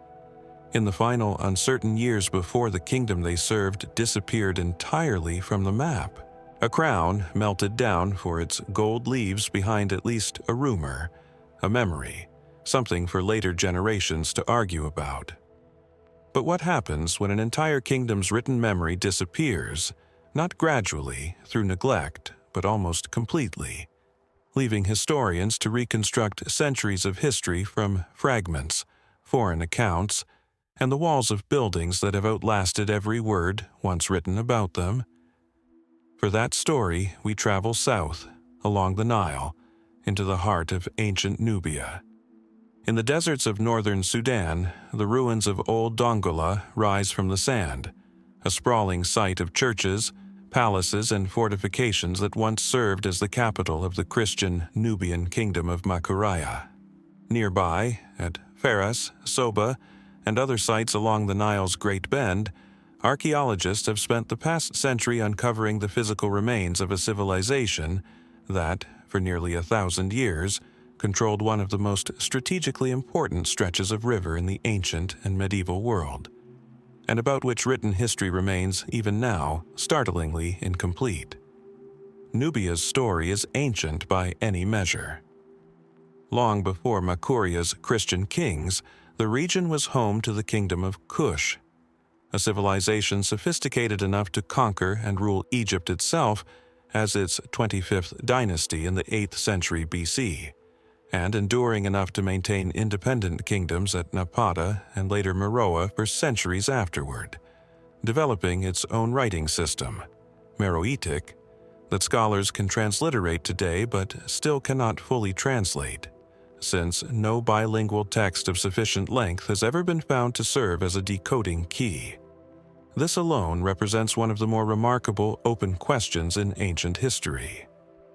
In the final uncertain years before the kingdom they served disappeared entirely from the map, a crown melted down for its gold leaves behind at least a rumor, a memory, something for later generations to argue about. But what happens when an entire kingdom's written memory disappears, not gradually, through neglect, but almost completely, leaving historians to reconstruct centuries of history from fragments, foreign accounts, and the walls of buildings that have outlasted every word once written about them? For that story, we travel south, along the Nile, into the heart of ancient Nubia. In the deserts of northern Sudan, the ruins of old Dongola rise from the sand, a sprawling site of churches, palaces, and fortifications that once served as the capital of the Christian Nubian kingdom of Makuria. Nearby, at Faras, Soba, and other sites along the Nile's Great Bend, archaeologists have spent the past century uncovering the physical remains of a civilization that, for nearly 1,000 years, controlled one of the most strategically important stretches of river in the ancient and medieval world, and about which written history remains, even now, startlingly incomplete. Nubia's story is ancient by any measure. Long before Makuria's Christian kings, the region was home to the kingdom of Kush, a civilization sophisticated enough to conquer and rule Egypt itself as its 25th dynasty in the 8th century BC, and enduring enough to maintain independent kingdoms at Napata and later Meroe for centuries afterward, developing its own writing system, Meroitic, that scholars can transliterate today but still cannot fully translate, since no bilingual text of sufficient length has ever been found to serve as a decoding key. This alone represents one of the more remarkable open questions in ancient history: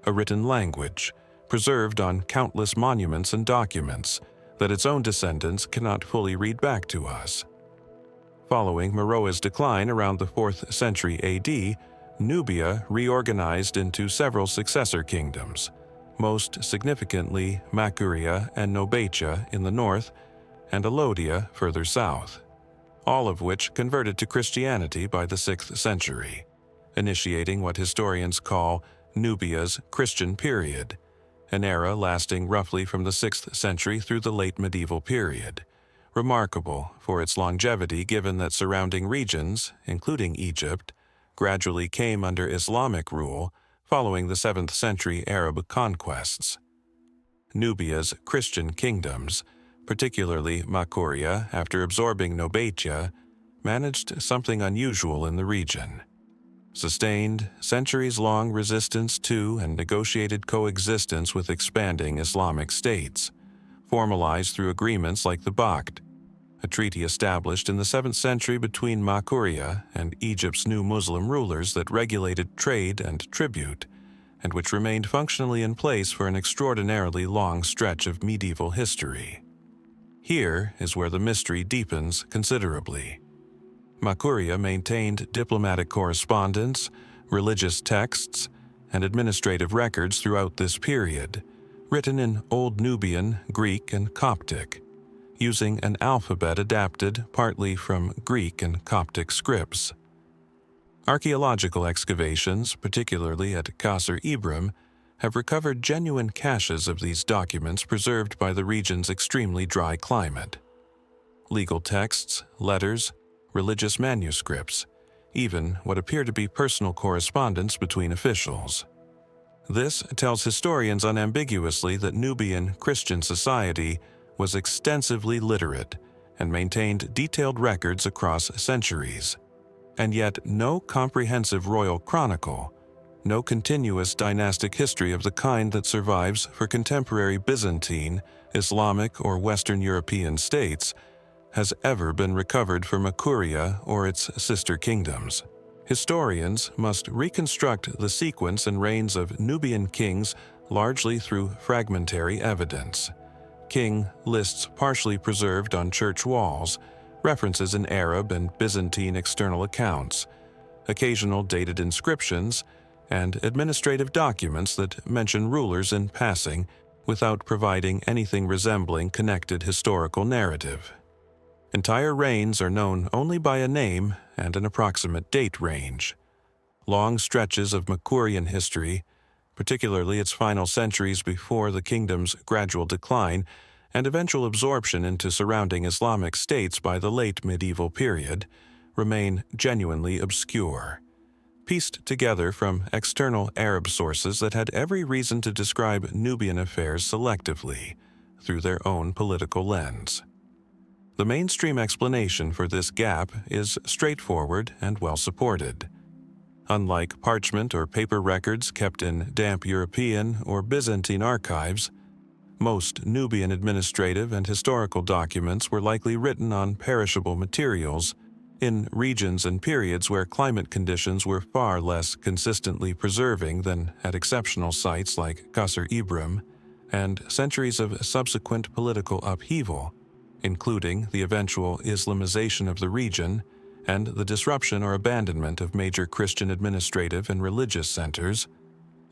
a written language, preserved on countless monuments and documents, that its own descendants cannot fully read back to us. Following Meroe's decline around the 4th century AD, Nubia reorganized into several successor kingdoms, most significantly Makuria and Nobatia in the north, and Alodia further south, all of which converted to Christianity by the 6th century, initiating what historians call Nubia's Christian period, an era lasting roughly from the 6th century through the late medieval period, remarkable for its longevity given that surrounding regions, including Egypt, gradually came under Islamic rule following the 7th century Arab conquests. Nubia's Christian kingdoms, particularly Makuria after absorbing Nobatia, managed something unusual in the region: sustained, centuries-long resistance to and negotiated coexistence with expanding Islamic states, formalized through agreements like the Bakht, a treaty established in the 7th century between Makuria and Egypt's new Muslim rulers that regulated trade and tribute, and which remained functionally in place for an extraordinarily long stretch of medieval history. Here is where the mystery deepens considerably. Makuria maintained diplomatic correspondence, religious texts, and administrative records throughout this period, written in Old Nubian, Greek, and Coptic, using an alphabet adapted partly from Greek and Coptic scripts. Archaeological excavations, particularly at Qasr Ibrim, have recovered genuine caches of these documents preserved by the region's extremely dry climate. Legal texts, letters, religious manuscripts, even what appear to be personal correspondence between officials. This tells historians unambiguously that Nubian Christian society was extensively literate and maintained detailed records across centuries. And yet no comprehensive royal chronicle, no continuous dynastic history of the kind that survives for contemporary Byzantine, Islamic, or Western European states has ever been recovered for Makuria or its sister kingdoms. Historians must reconstruct the sequence and reigns of Nubian kings largely through fragmentary evidence. King lists partially preserved on church walls, references in Arab and Byzantine external accounts, occasional dated inscriptions, and administrative documents that mention rulers in passing without providing anything resembling connected historical narrative. Entire reigns are known only by a name and an approximate date range. Long stretches of Makurian history, particularly its final centuries before the kingdom's gradual decline and eventual absorption into surrounding Islamic states by the late medieval period, remain genuinely obscure, pieced together from external Arab sources that had every reason to describe Nubian affairs selectively, through their own political lens. The mainstream explanation for this gap is straightforward and well supported. Unlike parchment or paper records kept in damp European or Byzantine archives, most Nubian administrative and historical documents were likely written on perishable materials in regions and periods where climate conditions were far less consistently preserving than at exceptional sites like Qasr Ibrim, and centuries of subsequent political upheaval, including the eventual Islamization of the region and the disruption or abandonment of major Christian administrative and religious centers,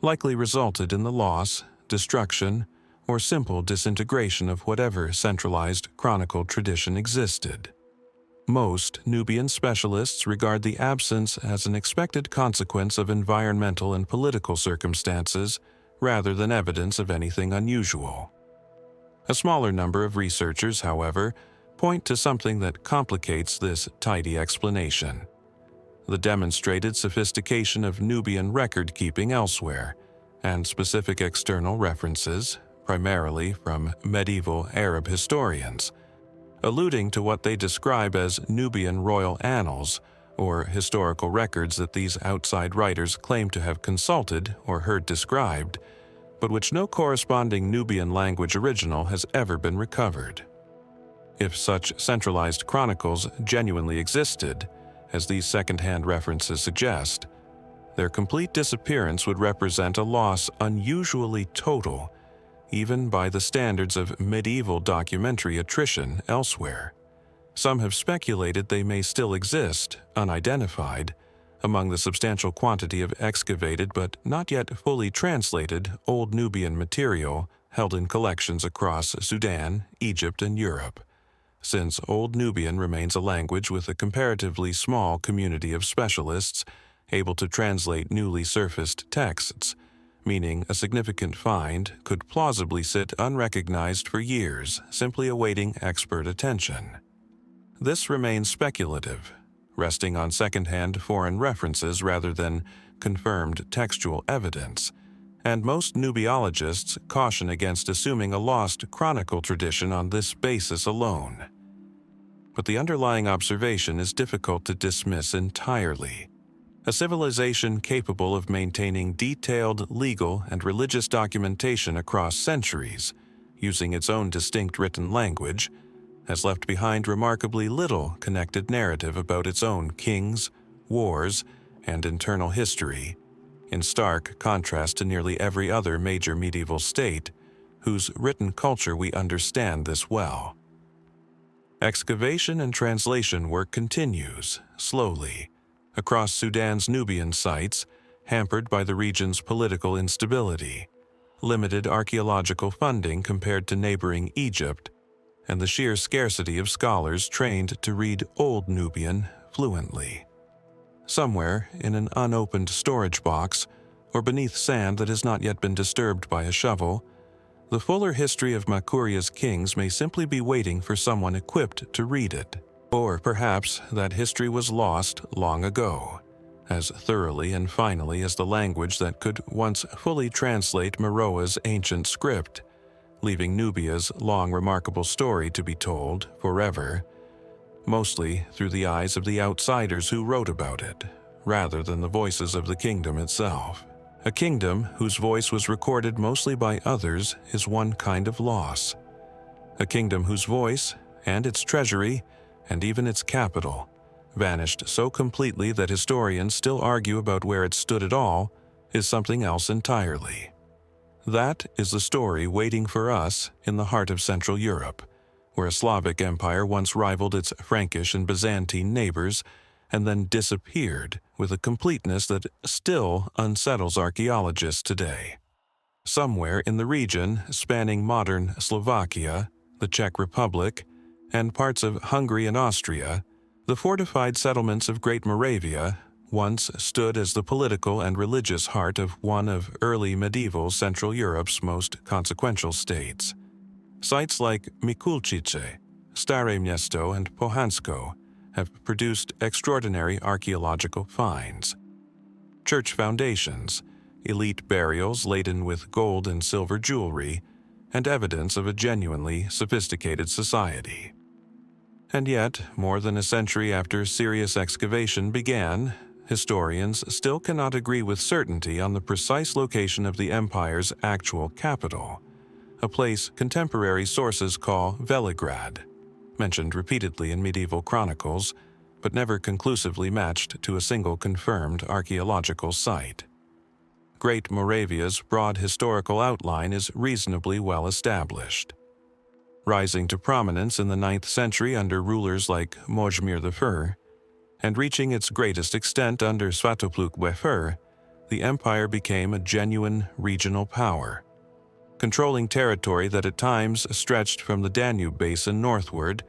likely resulted in the loss, destruction, or simple disintegration of whatever centralized chronicle tradition existed. Most Nubian specialists regard the absence as an expected consequence of environmental and political circumstances rather than evidence of anything unusual. A smaller number of researchers, however, point to something that complicates this tidy explanation: the demonstrated sophistication of Nubian record-keeping elsewhere, and specific external references, primarily from medieval Arab historians, alluding to what they describe as Nubian royal annals, or historical records that these outside writers claim to have consulted or heard described, but which no corresponding Nubian language original has ever been recovered. If such centralized chronicles genuinely existed, as these second-hand references suggest, their complete disappearance would represent a loss unusually total, even by the standards of medieval documentary attrition elsewhere. Some have speculated they may still exist, unidentified, among the substantial quantity of excavated but not yet fully translated Old Nubian material held in collections across Sudan, Egypt, and Europe, since Old Nubian remains a language with a comparatively small community of specialists able to translate newly surfaced texts, meaning a significant find could plausibly sit unrecognized for years, simply awaiting expert attention. This remains speculative, resting on second-hand foreign references rather than confirmed textual evidence, and most Nubiologists caution against assuming a lost chronicle tradition on this basis alone. But the underlying observation is difficult to dismiss entirely. A civilization capable of maintaining detailed legal and religious documentation across centuries, using its own distinct written language, has left behind remarkably little connected narrative about its own kings, wars, and internal history, in stark contrast to nearly every other major medieval state whose written culture we understand this well. Excavation and translation work continues, slowly, across Sudan's Nubian sites, hampered by the region's political instability, limited archaeological funding compared to neighboring Egypt, and the sheer scarcity of scholars trained to read Old Nubian fluently. Somewhere in an unopened storage box, or beneath sand that has not yet been disturbed by a shovel, the fuller history of Makuria's kings may simply be waiting for someone equipped to read it. Or perhaps that history was lost long ago, as thoroughly and finally as the language that could once fully translate Meroa's ancient script, leaving Nubia's long remarkable story to be told forever, mostly through the eyes of the outsiders who wrote about it, rather than the voices of the kingdom itself. A kingdom whose voice was recorded mostly by others is one kind of loss. A kingdom whose voice, and its treasury, and even its capital, vanished so completely that historians still argue about where it stood at all, is something else entirely. That is the story waiting for us in the heart of Central Europe, where a Slavic empire once rivaled its Frankish and Byzantine neighbors, and then disappeared with a completeness that still unsettles archaeologists today. Somewhere in the region spanning modern Slovakia, the Czech Republic, and parts of Hungary and Austria, the fortified settlements of Great Moravia once stood as the political and religious heart of one of early medieval Central Europe's most consequential states. Sites like Mikulčice, Stare Miesto, and Pohansko have produced extraordinary archaeological finds. Church foundations, elite burials laden with gold and silver jewelry, and evidence of a genuinely sophisticated society. And yet, more than a century after serious excavation began, historians still cannot agree with certainty on the precise location of the empire's actual capital, a place contemporary sources call Velegrad, mentioned repeatedly in medieval chronicles, but never conclusively matched to a single confirmed archaeological site. Great Moravia's broad historical outline is reasonably well established. Rising to prominence in the 9th century under rulers like Mojmir I, and reaching its greatest extent under Svatopluk I, the empire became a genuine regional power, controlling territory that at times stretched from the Danube basin northward,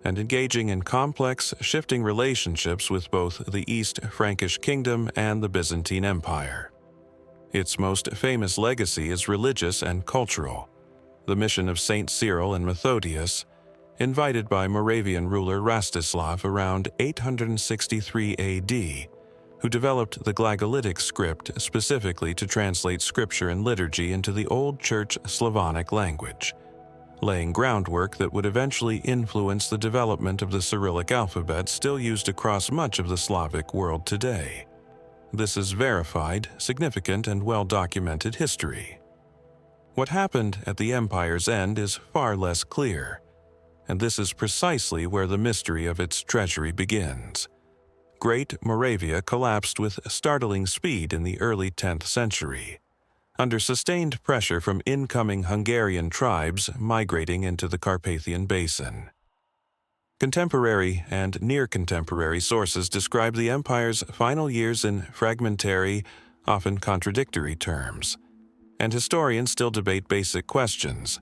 and engaging in complex, shifting relationships with both the East Frankish Kingdom and the Byzantine Empire. Its most famous legacy is religious and cultural. The mission of Saint Cyril and Methodius, invited by Moravian ruler Rastislav around 863 AD, who developed the Glagolitic script specifically to translate scripture and liturgy into the Old Church Slavonic language, laying groundwork that would eventually influence the development of the Cyrillic alphabet still used across much of the Slavic world today. This is verified, significant, and well-documented history. What happened at the empire's end is far less clear, and this is precisely where the mystery of its treasury begins. Great Moravia collapsed with startling speed in the early 10th century, under sustained pressure from incoming Hungarian tribes migrating into the Carpathian Basin. Contemporary and near-contemporary sources describe the empire's final years in fragmentary, often contradictory terms, and historians still debate basic questions,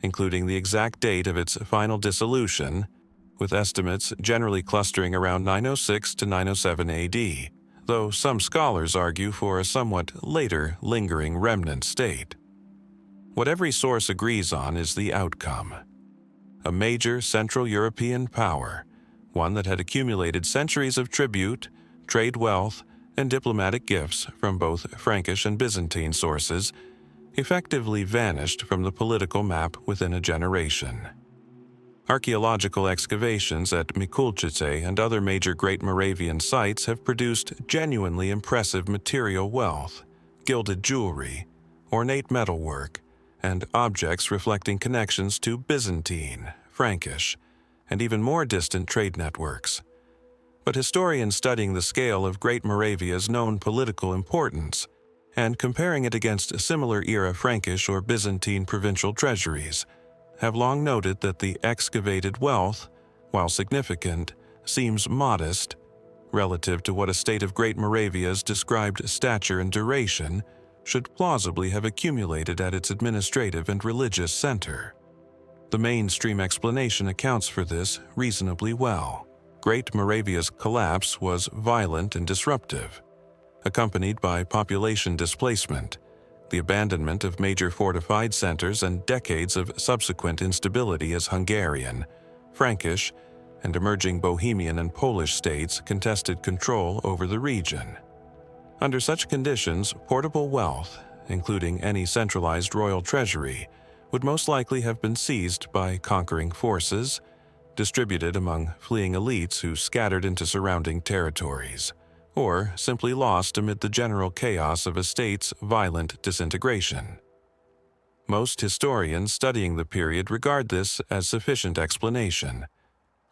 including the exact date of its final dissolution, with estimates generally clustering around 906 to 907 AD, though some scholars argue for a somewhat later, lingering remnant state. What every source agrees on is the outcome. A major Central European power, one that had accumulated centuries of tribute, trade wealth, and diplomatic gifts from both Frankish and Byzantine sources, effectively vanished from the political map within a generation. Archaeological excavations at Mikulčice and other major Great Moravian sites have produced genuinely impressive material wealth, gilded jewelry, ornate metalwork, and objects reflecting connections to Byzantine, Frankish, and even more distant trade networks. But historians studying the scale of Great Moravia's known political importance and comparing it against similar-era Frankish or Byzantine provincial treasuries have long noted that the excavated wealth, while significant, seems modest relative to what a state of Great Moravia's described stature and duration should plausibly have accumulated at its administrative and religious center. The mainstream explanation accounts for this reasonably well. Great Moravia's collapse was violent and disruptive. accompanied by population displacement, the abandonment of major fortified centers, and decades of subsequent instability as Hungarian, Frankish, and emerging Bohemian and Polish states contested control over the region. Under such conditions, portable wealth, including any centralized royal treasury, would most likely have been seized by conquering forces, distributed among fleeing elites who scattered into surrounding territories, or simply lost amid the general chaos of a state's violent disintegration. Most historians studying the period regard this as sufficient explanation,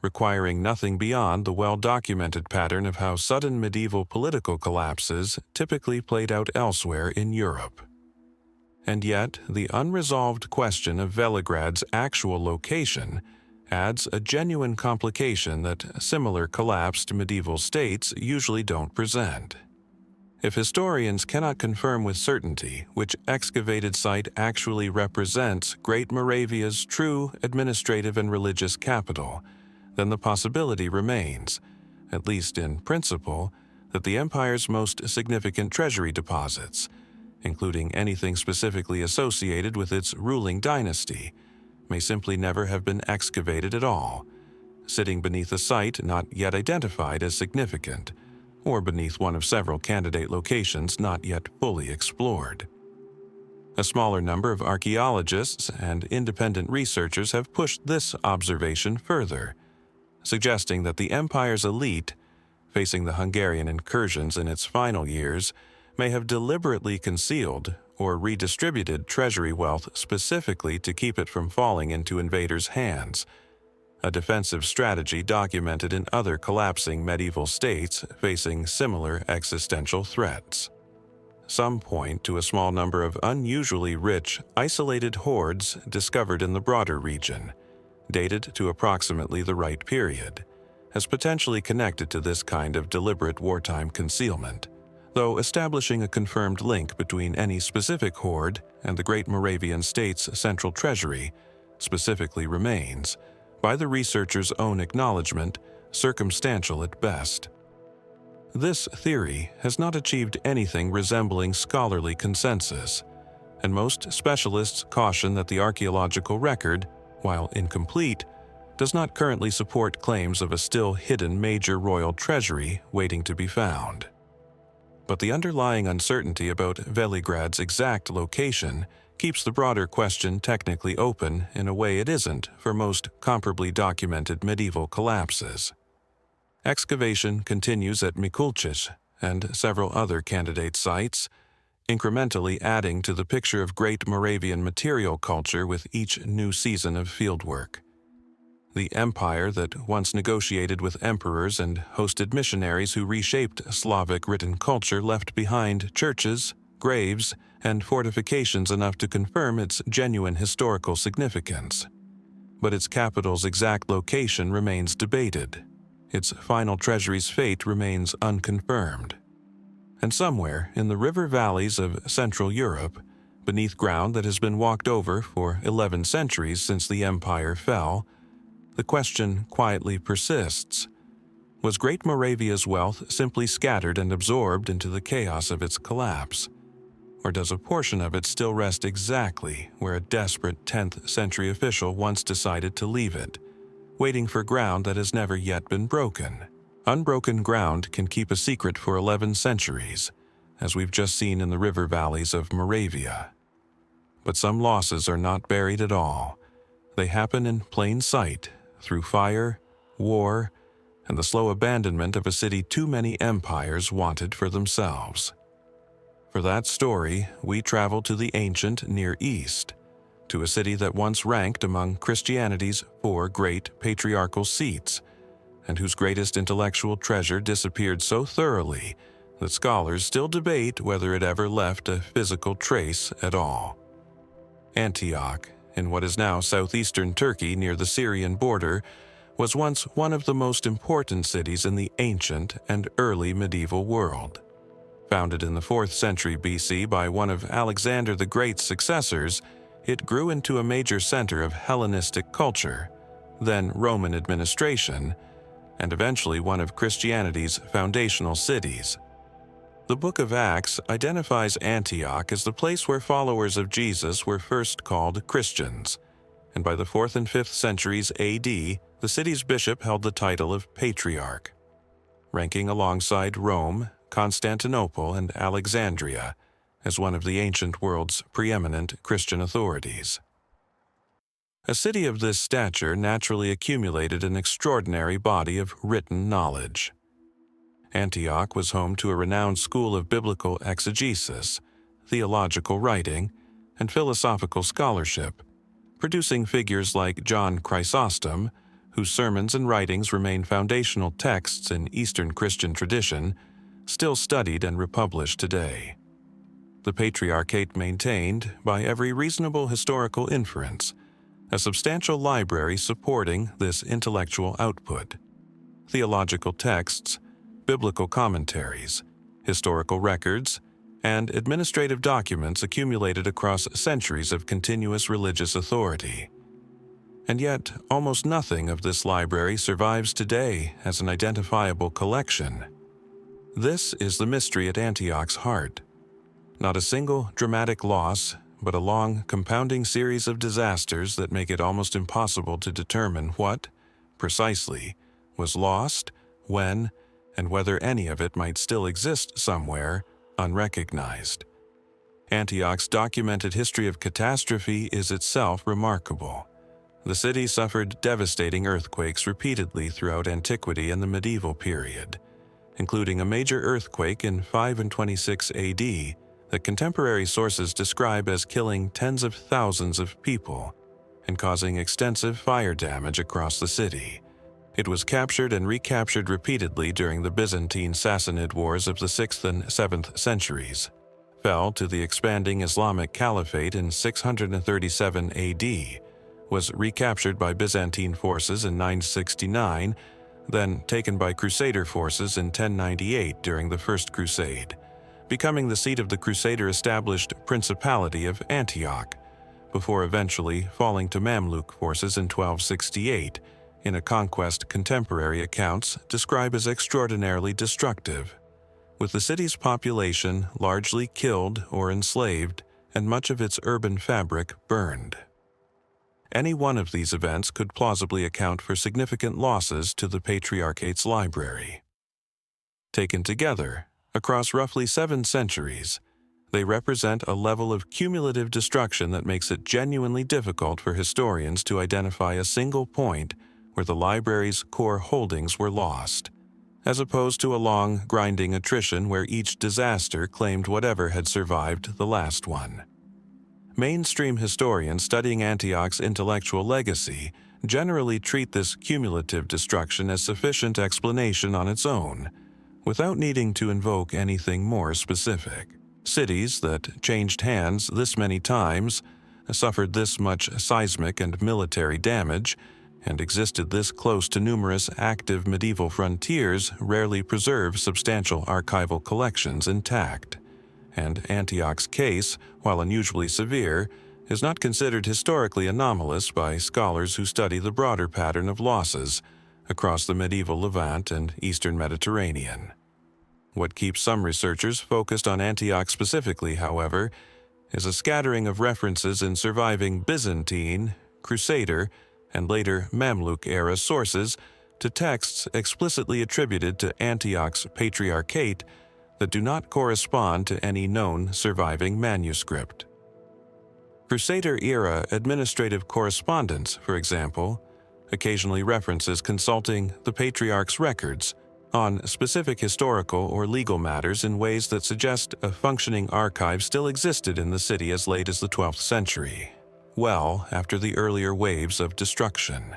requiring nothing beyond the well-documented pattern of how sudden medieval political collapses typically played out elsewhere in Europe. And yet, the unresolved question of Veligrad's actual location adds a genuine complication that similar collapsed medieval states usually don't present. If historians cannot confirm with certainty which excavated site actually represents Great Moravia's true administrative and religious capital, then the possibility remains, at least in principle, that the empire's most significant treasury deposits, including anything specifically associated with its ruling dynasty, may simply never have been excavated at all, sitting beneath a site not yet identified as significant, or beneath one of several candidate locations not yet fully explored. A smaller number of archaeologists and independent researchers have pushed this observation further, suggesting that the empire's elite, facing the Hungarian incursions in its final years, may have deliberately concealed or redistributed treasury wealth specifically to keep it from falling into invaders' hands, a defensive strategy documented in other collapsing medieval states facing similar existential threats. Some point to a small number of unusually rich, isolated hoards discovered in the broader region, dated to approximately the right period, as potentially connected to this kind of deliberate wartime concealment, though establishing a confirmed link between any specific hoard and the Great Moravian state's central treasury specifically remains, by the researchers' own acknowledgement, circumstantial at best. This theory has not achieved anything resembling scholarly consensus, and most specialists caution that the archaeological record, while incomplete, does not currently support claims of a still hidden major royal treasury waiting to be found. But the underlying uncertainty about Veligrad's exact location keeps the broader question technically open in a way it isn't for most comparably documented medieval collapses. Excavation continues at Mikulčić and several other candidate sites, incrementally adding to the picture of Great Moravian material culture with each new season of fieldwork. The empire that once negotiated with emperors and hosted missionaries who reshaped Slavic written culture left behind churches, graves, and fortifications enough to confirm its genuine historical significance. But its capital's exact location remains debated. Its final treasury's fate remains unconfirmed. And somewhere in the river valleys of Central Europe, beneath ground that has been walked over for 11 centuries since the empire fell, the question quietly persists. Was Great Moravia's wealth simply scattered and absorbed into the chaos of its collapse? Or does a portion of it still rest exactly where a desperate 10th century official once decided to leave it, waiting for ground that has never yet been broken? Unbroken ground can keep a secret for 11 centuries, as we've just seen in the river valleys of Moravia. But some losses are not buried at all. They happen in plain sight, through fire, war, and the slow abandonment of a city too many empires wanted for themselves. For that story, we travel to the ancient Near East, to a city that once ranked among Christianity's 4 great patriarchal seats, and whose greatest intellectual treasure disappeared so thoroughly that scholars still debate whether it ever left a physical trace at all. Antioch, in what is now southeastern Turkey near the Syrian border, was once one of the most important cities in the ancient and early medieval world. Founded in the 4th century BC by one of Alexander the Great's successors, it grew into a major center of Hellenistic culture, then Roman administration, and eventually one of Christianity's foundational cities. The Book of Acts identifies Antioch as the place where followers of Jesus were first called Christians, and by the 4th and 5th centuries AD, the city's bishop held the title of Patriarch, ranking alongside Rome, Constantinople, and Alexandria as one of the ancient world's preeminent Christian authorities. A city of this stature naturally accumulated an extraordinary body of written knowledge. Antioch was home to a renowned school of biblical exegesis, theological writing, and philosophical scholarship, producing figures like John Chrysostom, whose sermons and writings remain foundational texts in Eastern Christian tradition, still studied and republished today. The Patriarchate maintained, by every reasonable historical inference, a substantial library supporting this intellectual output. Theological texts, biblical commentaries, historical records, and administrative documents accumulated across centuries of continuous religious authority. And yet, almost nothing of this library survives today as an identifiable collection. This is the mystery at Antioch's heart. Not a single dramatic loss, but a long, compounding series of disasters that make it almost impossible to determine what, precisely, was lost, when, and whether any of it might still exist somewhere, unrecognized. Antioch's documented history of catastrophe is itself remarkable. The city suffered devastating earthquakes repeatedly throughout antiquity and the medieval period, including a major earthquake in 526 AD that contemporary sources describe as killing tens of thousands of people and causing extensive fire damage across the city. It was captured and recaptured repeatedly during the Byzantine-Sassanid wars of the 6th and 7th centuries, fell to the expanding Islamic Caliphate in 637 AD, was recaptured by Byzantine forces in 969, then taken by Crusader forces in 1098 during the First Crusade, becoming the seat of the Crusader-established Principality of Antioch, before eventually falling to Mamluk forces in 1268, in a conquest contemporary accounts describe as extraordinarily destructive, with the city's population largely killed or enslaved and much of its urban fabric burned. Any one of these events could plausibly account for significant losses to the Patriarchate's library. Taken together, across roughly 7 centuries, they represent a level of cumulative destruction that makes it genuinely difficult for historians to identify a single point where the library's core holdings were lost, as opposed to a long, grinding attrition where each disaster claimed whatever had survived the last one. Mainstream historians studying Antioch's intellectual legacy generally treat this cumulative destruction as sufficient explanation on its own, without needing to invoke anything more specific. Cities that changed hands this many times, suffered this much seismic and military damage, and existed this close to numerous active medieval frontiers rarely preserve substantial archival collections intact. And Antioch's case, while unusually severe, is not considered historically anomalous by scholars who study the broader pattern of losses across the medieval Levant and Eastern Mediterranean. What keeps some researchers focused on Antioch specifically, however, is a scattering of references in surviving Byzantine, Crusader, and later Mamluk-era sources to texts explicitly attributed to Antioch's Patriarchate that do not correspond to any known surviving manuscript. Crusader-era administrative correspondence, for example, occasionally references consulting the Patriarch's records on specific historical or legal matters in ways that suggest a functioning archive still existed in the city as late as the 12th century, well after the earlier waves of destruction.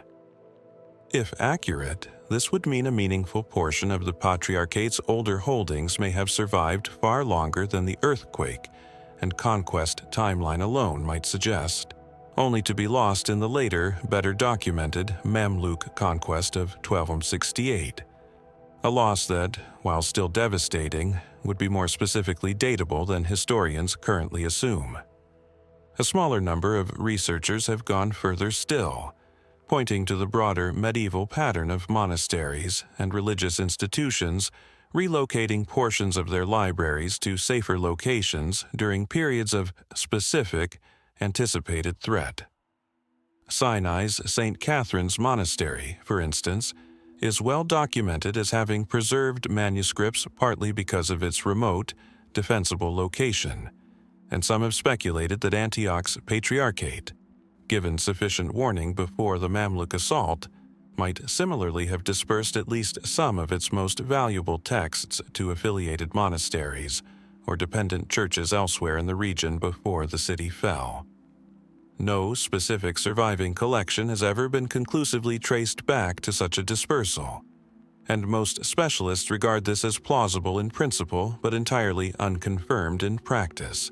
If accurate, this would mean a meaningful portion of the Patriarchate's older holdings may have survived far longer than the earthquake and conquest timeline alone might suggest, only to be lost in the later, better documented Mamluk conquest of 1268. A loss that, while still devastating, would be more specifically datable than historians currently assume. A smaller number of researchers have gone further still, pointing to the broader medieval pattern of monasteries and religious institutions relocating portions of their libraries to safer locations during periods of specific, anticipated threat. Sinai's St. Catherine's Monastery, for instance, is well documented as having preserved manuscripts partly because of its remote, defensible location, and some have speculated that Antioch's Patriarchate, given sufficient warning before the Mamluk assault, might similarly have dispersed at least some of its most valuable texts to affiliated monasteries or dependent churches elsewhere in the region before the city fell. No specific surviving collection has ever been conclusively traced back to such a dispersal, and most specialists regard this as plausible in principle but entirely unconfirmed in practice,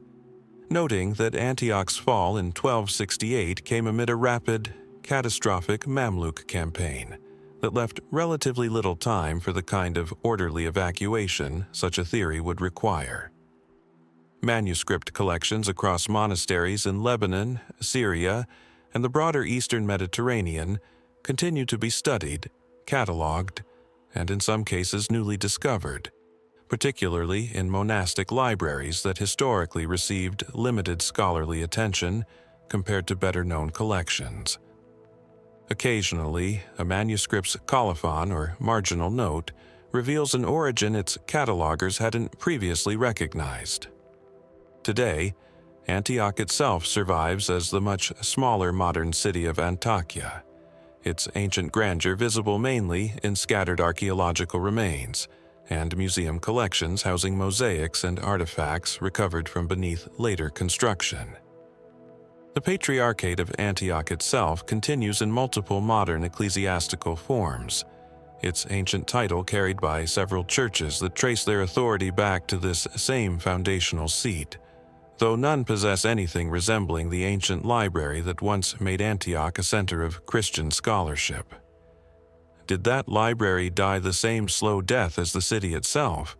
noting that Antioch's fall in 1268 came amid a rapid, catastrophic Mamluk campaign that left relatively little time for the kind of orderly evacuation such a theory would require. Manuscript collections across monasteries in Lebanon, Syria, and the broader Eastern Mediterranean continue to be studied, catalogued, and in some cases newly discovered, particularly in monastic libraries that historically received limited scholarly attention compared to better-known collections. Occasionally, a manuscript's colophon or marginal note reveals an origin its catalogers hadn't previously recognized. Today, Antioch itself survives as the much smaller modern city of Antakya, its ancient grandeur visible mainly in scattered archaeological remains and museum collections housing mosaics and artifacts recovered from beneath later construction. The Patriarchate of Antioch itself continues in multiple modern ecclesiastical forms, its ancient title carried by several churches that trace their authority back to this same foundational seat, though none possess anything resembling the ancient library that once made Antioch a center of Christian scholarship. Did that library die the same slow death as the city itself,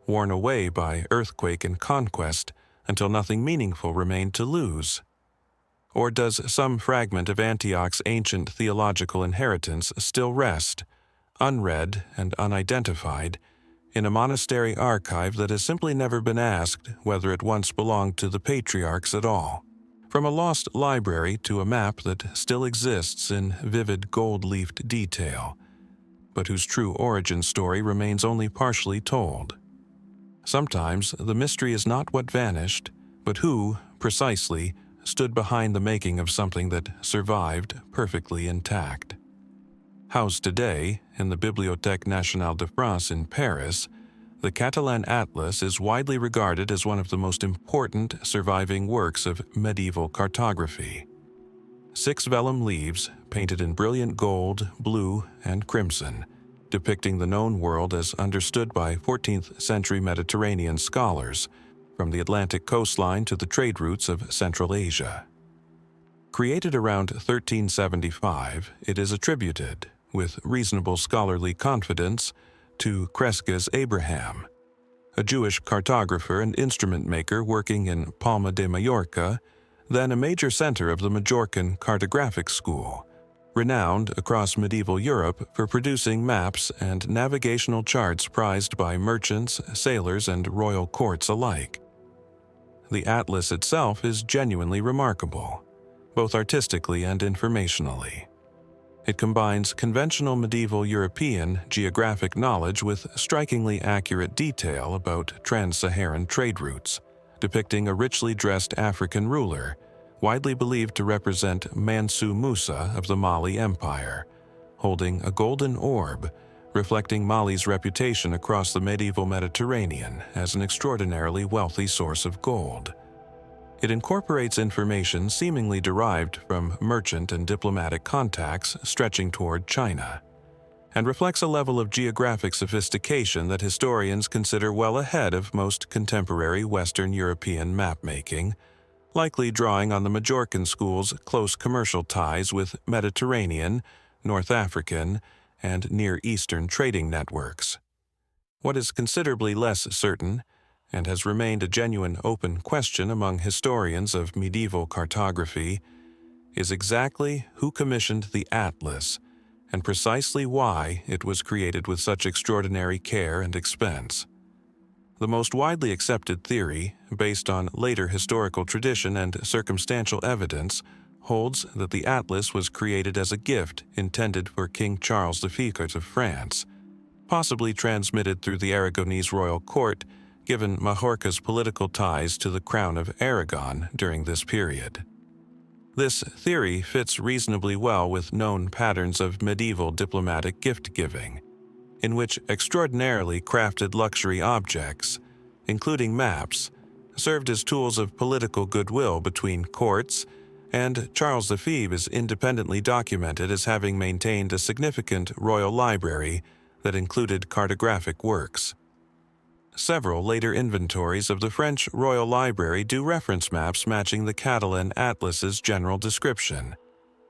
worn away by earthquake and conquest until nothing meaningful remained to lose? Or does some fragment of Antioch's ancient theological inheritance still rest, unread and unidentified, in a monastery archive that has simply never been asked whether it once belonged to the Patriarchs at all? From a lost library to a map that still exists in vivid gold-leafed detail, but whose true origin story remains only partially told. Sometimes the mystery is not what vanished, but who, precisely, stood behind the making of something that survived perfectly intact. Housed today in the Bibliothèque Nationale de France in Paris, the Catalan Atlas is widely regarded as one of the most important surviving works of medieval cartography. 6 vellum leaves, painted in brilliant gold, blue, and crimson, depicting the known world as understood by 14th century Mediterranean scholars, from the Atlantic coastline to the trade routes of Central Asia. Created around 1375, it is attributed, with reasonable scholarly confidence, to Cresques Abraham, a Jewish cartographer and instrument maker working in Palma de Mallorca, then a major center of the Majorcan cartographic school, renowned across medieval Europe for producing maps and navigational charts prized by merchants, sailors, and royal courts alike. The atlas itself is genuinely remarkable, both artistically and informationally. It combines conventional medieval European geographic knowledge with strikingly accurate detail about trans-Saharan trade routes, depicting a richly dressed African ruler, widely believed to represent Mansu Musa of the Mali Empire, holding a golden orb, reflecting Mali's reputation across the medieval Mediterranean as an extraordinarily wealthy source of gold. It incorporates information seemingly derived from merchant and diplomatic contacts stretching toward China, and reflects a level of geographic sophistication that historians consider well ahead of most contemporary Western European mapmaking, likely drawing on the Majorcan school's close commercial ties with Mediterranean, North African, and Near Eastern trading networks. What is considerably less certain, and has remained a genuine open question among historians of medieval cartography, is exactly who commissioned the atlas and precisely why it was created with such extraordinary care and expense. The most widely accepted theory, based on later historical tradition and circumstantial evidence, holds that the atlas was created as a gift intended for King Charles V of France, possibly transmitted through the Aragonese royal court, given Majorca's political ties to the crown of Aragon during this period. This theory fits reasonably well with known patterns of medieval diplomatic gift-giving, in which extraordinarily crafted luxury objects, including maps, served as tools of political goodwill between courts, and Charles V is independently documented as having maintained a significant royal library that included cartographic works. Several later inventories of the French Royal Library do reference maps matching the Catalan atlas's general description,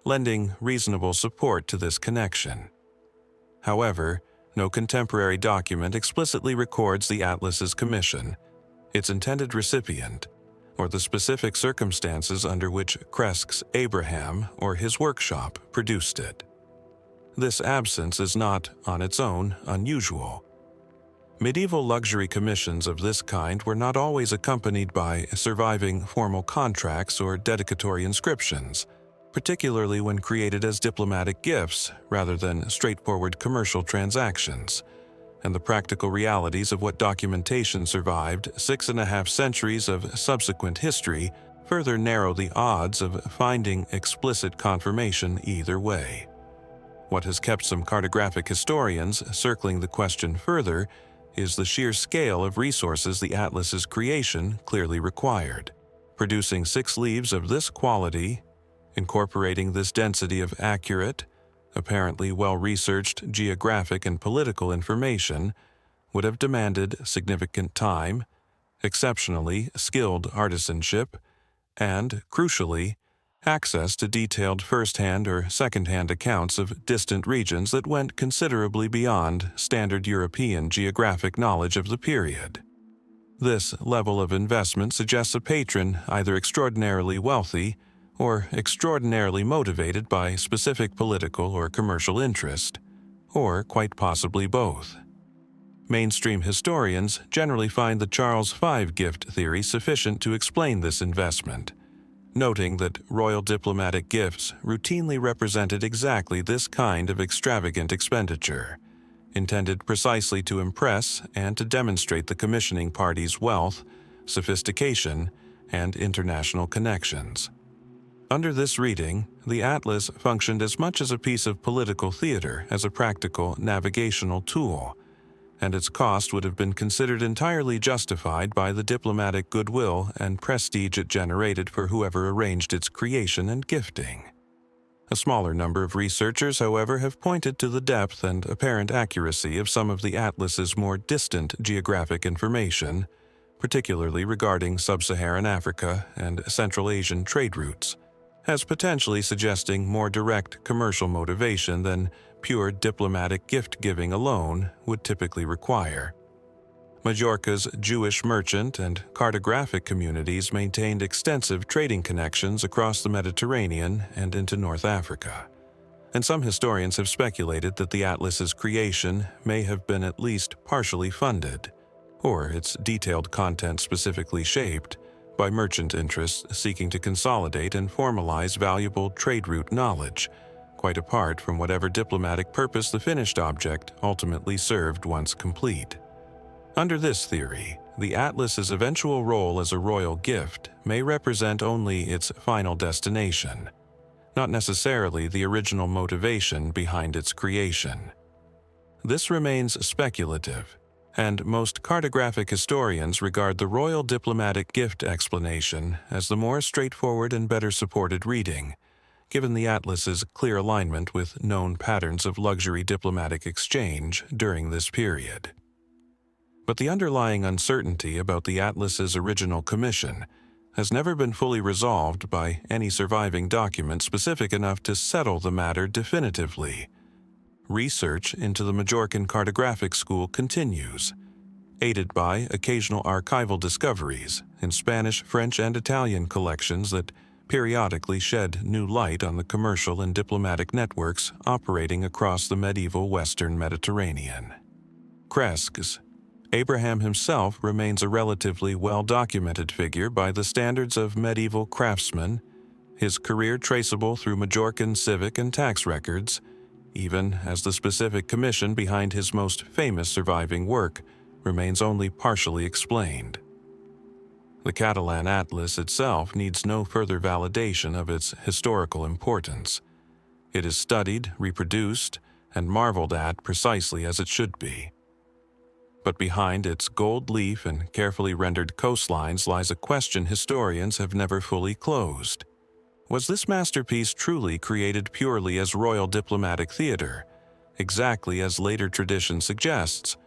lending reasonable support to this connection. However, no contemporary document explicitly records the atlas's commission, its intended recipient, or the specific circumstances under which Cresques Abraham or his workshop produced it. This absence is not, on its own, unusual. Medieval luxury commissions of this kind were not always accompanied by surviving formal contracts or dedicatory inscriptions, particularly when created as diplomatic gifts rather than straightforward commercial transactions, and the practical realities of what documentation survived 6.5 centuries of subsequent history further narrow the odds of finding explicit confirmation either way. What has kept some cartographic historians circling the question further is the sheer scale of resources the atlas's creation clearly required. Producing 6 leaves of this quality, incorporating this density of accurate, apparently well-researched geographic and political information, would have demanded significant time, exceptionally skilled artisanship, and, crucially, access to detailed first-hand or second-hand accounts of distant regions that went considerably beyond standard European geographic knowledge of the period. This level of investment suggests a patron either extraordinarily wealthy or extraordinarily motivated by specific political or commercial interest, or quite possibly both. Mainstream historians generally find the Charles V gift theory sufficient to explain this investment, noting that royal diplomatic gifts routinely represented exactly this kind of extravagant expenditure, intended precisely to impress and to demonstrate the commissioning party's wealth, sophistication, and international connections. Under this reading, the atlas functioned as much as a piece of political theater as a practical navigational tool, and its cost would have been considered entirely justified by the diplomatic goodwill and prestige it generated for whoever arranged its creation and gifting. A smaller number of researchers, however, have pointed to the depth and apparent accuracy of some of the atlas's more distant geographic information, particularly regarding sub-Saharan Africa and Central Asian trade routes, as potentially suggesting more direct commercial motivation than pure diplomatic gift-giving alone would typically require. Majorca's Jewish merchant and cartographic communities maintained extensive trading connections across the Mediterranean and into North Africa, and some historians have speculated that the atlas's creation may have been at least partially funded, or its detailed content specifically shaped, by merchant interests seeking to consolidate and formalize valuable trade route knowledge, quite apart from whatever diplomatic purpose the finished object ultimately served once complete. Under this theory, the atlas's eventual role as a royal gift may represent only its final destination, not necessarily the original motivation behind its creation. This remains speculative, and most cartographic historians regard the royal diplomatic gift explanation as the more straightforward and better supported reading, given the atlas's clear alignment with known patterns of luxury diplomatic exchange during this period. But the underlying uncertainty about the atlas's original commission has never been fully resolved by any surviving document specific enough to settle the matter definitively. Research into the Majorcan cartographic school continues, aided by occasional archival discoveries in Spanish, French, and Italian collections that periodically shed new light on the commercial and diplomatic networks operating across the medieval Western Mediterranean. Cresques. Abraham himself remains a relatively well-documented figure by the standards of medieval craftsmen, his career traceable through Majorcan civic and tax records, even as the specific commission behind his most famous surviving work remains only partially explained. The Catalan Atlas itself needs no further validation of its historical importance. It is studied, reproduced, and marveled at precisely as it should be. But behind its gold leaf and carefully rendered coastlines lies a question historians have never fully closed. Was this masterpiece truly created purely as royal diplomatic theater, exactly as later tradition suggests,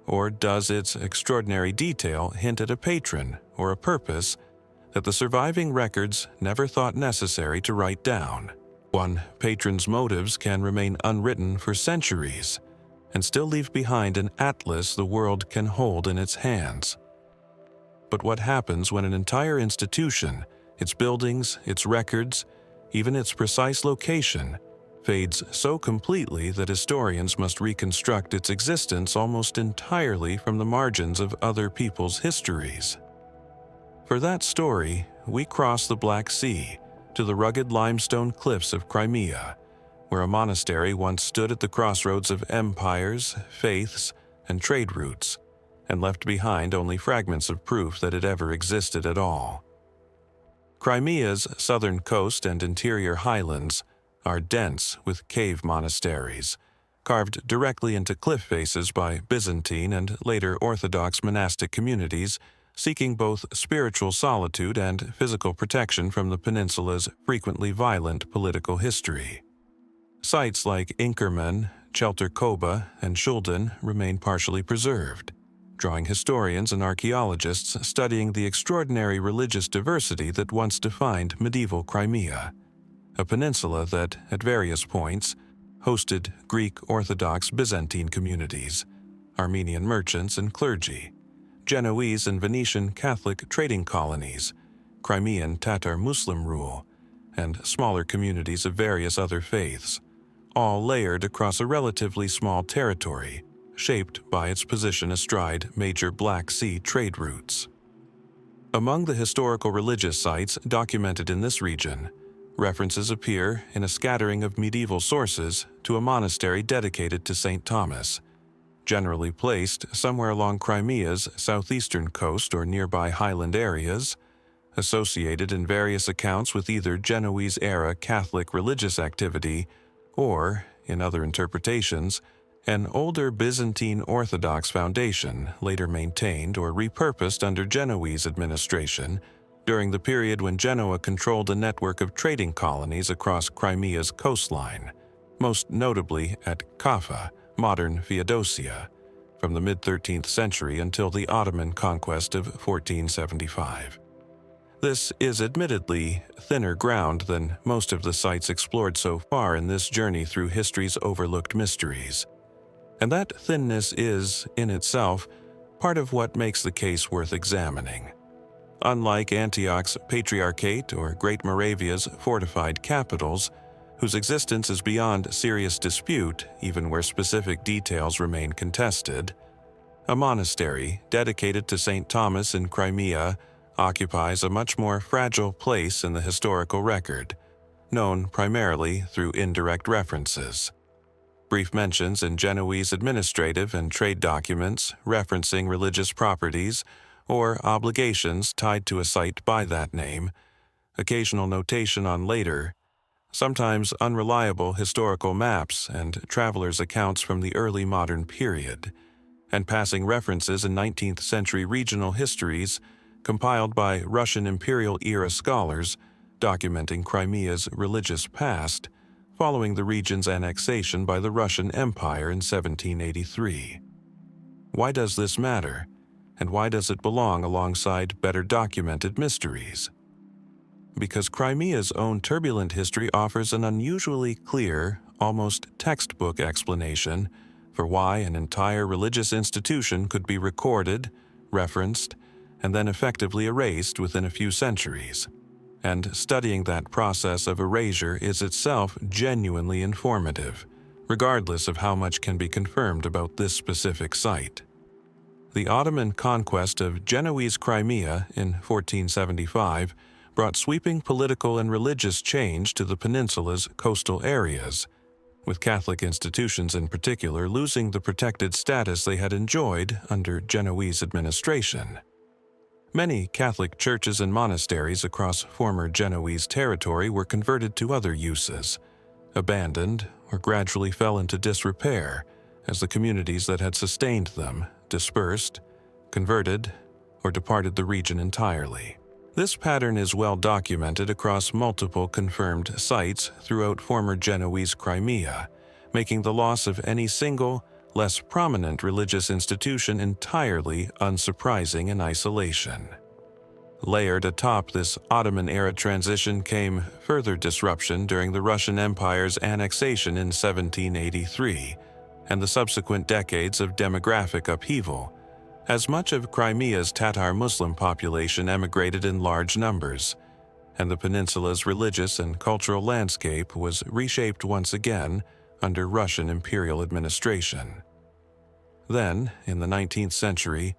or does its extraordinary detail hint at a patron or a purpose that the surviving records never thought necessary to write down? One patron's motives can remain unwritten for centuries, and still leave behind an atlas the world can hold in its hands. But what happens when an entire institution, its buildings, its records, even its precise location, fades so completely that historians must reconstruct its existence almost entirely from the margins of other people's histories? For that story, we cross the Black Sea to the rugged limestone cliffs of Crimea, where a monastery once stood at the crossroads of empires, faiths, and trade routes, and left behind only fragments of proof that it ever existed at all. Crimea's southern coast and interior highlands are dense with cave monasteries, carved directly into cliff faces by Byzantine and later Orthodox monastic communities seeking both spiritual solitude and physical protection from the peninsula's frequently violent political history. Sites like Inkerman, Chelterkoba, and Schulden remain partially preserved, drawing historians and archaeologists studying the extraordinary religious diversity that once defined medieval Crimea, a peninsula that, at various points, hosted Greek Orthodox Byzantine communities, Armenian merchants and clergy, Genoese and Venetian Catholic trading colonies, Crimean Tatar Muslim rule, and smaller communities of various other faiths, all layered across a relatively small territory, shaped by its position astride major Black Sea trade routes. Among the historical religious sites documented in this region, references appear in a scattering of medieval sources to a monastery dedicated to St. Thomas, generally placed somewhere along Crimea's southeastern coast or nearby highland areas, associated in various accounts with either Genoese-era Catholic religious activity or, in other interpretations, an older Byzantine Orthodox foundation later maintained or repurposed under Genoese administration during the period when Genoa controlled a network of trading colonies across Crimea's coastline, most notably at Kaffa, modern Theodosia, from the mid-13th century until the Ottoman conquest of 1475. This is admittedly thinner ground than most of the sites explored so far in this journey through history's overlooked mysteries. And that thinness is, in itself, part of what makes the case worth examining. Unlike Antioch's Patriarchate or Great Moravia's fortified capitals, whose existence is beyond serious dispute even where specific details remain contested, a monastery dedicated to St. Thomas in Crimea occupies a much more fragile place in the historical record, known primarily through indirect references. Brief mentions in Genoese administrative and trade documents referencing religious properties or obligations tied to a site by that name, occasional notation on later, sometimes unreliable historical maps and travelers' accounts from the early modern period, and passing references in 19th century regional histories compiled by Russian imperial-era scholars documenting Crimea's religious past following the region's annexation by the Russian Empire in 1783. Why does this matter, and why does it belong alongside better documented mysteries? Because Crimea's own turbulent history offers an unusually clear, almost textbook explanation for why an entire religious institution could be recorded, referenced, and then effectively erased within a few centuries. and studying that process of erasure is itself genuinely informative, regardless of how much can be confirmed about this specific site. The Ottoman conquest of Genoese Crimea in 1475 brought sweeping political and religious change to the peninsula's coastal areas, with Catholic institutions in particular losing the protected status they had enjoyed under Genoese administration. Many Catholic churches and monasteries across former Genoese territory were converted to other uses, abandoned, or gradually fell into disrepair as the communities that had sustained them dispersed, converted, or departed the region entirely. This pattern is well documented across multiple confirmed sites throughout former Genoese Crimea, making the loss of any single, less prominent religious institution entirely unsurprising in isolation. Layered atop this Ottoman-era transition came further disruption during the Russian Empire's annexation in 1783 and the subsequent decades of demographic upheaval, as much of Crimea's Tatar Muslim population emigrated in large numbers, and the peninsula's religious and cultural landscape was reshaped once again under Russian imperial administration. Then, in the 19th century,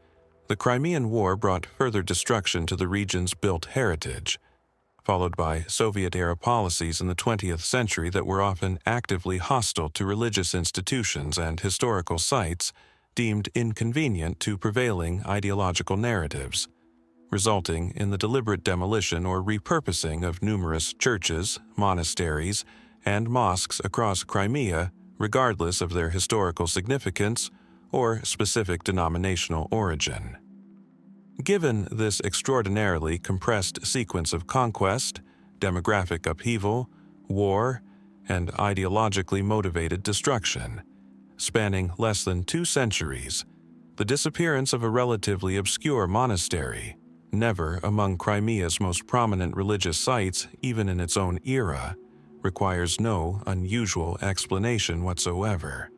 the Crimean War brought further destruction to the region's built heritage, followed by Soviet-era policies in the 20th century that were often actively hostile to religious institutions and historical sites deemed inconvenient to prevailing ideological narratives, resulting in the deliberate demolition or repurposing of numerous churches, monasteries, and mosques across Crimea, regardless of their historical significance or specific denominational origin. Given this extraordinarily compressed sequence of conquest, demographic upheaval, war, and ideologically motivated destruction, spanning less than 2 centuries, the disappearance of a relatively obscure monastery, never among Crimea's most prominent religious sites even in its own era, requires no unusual explanation whatsoever.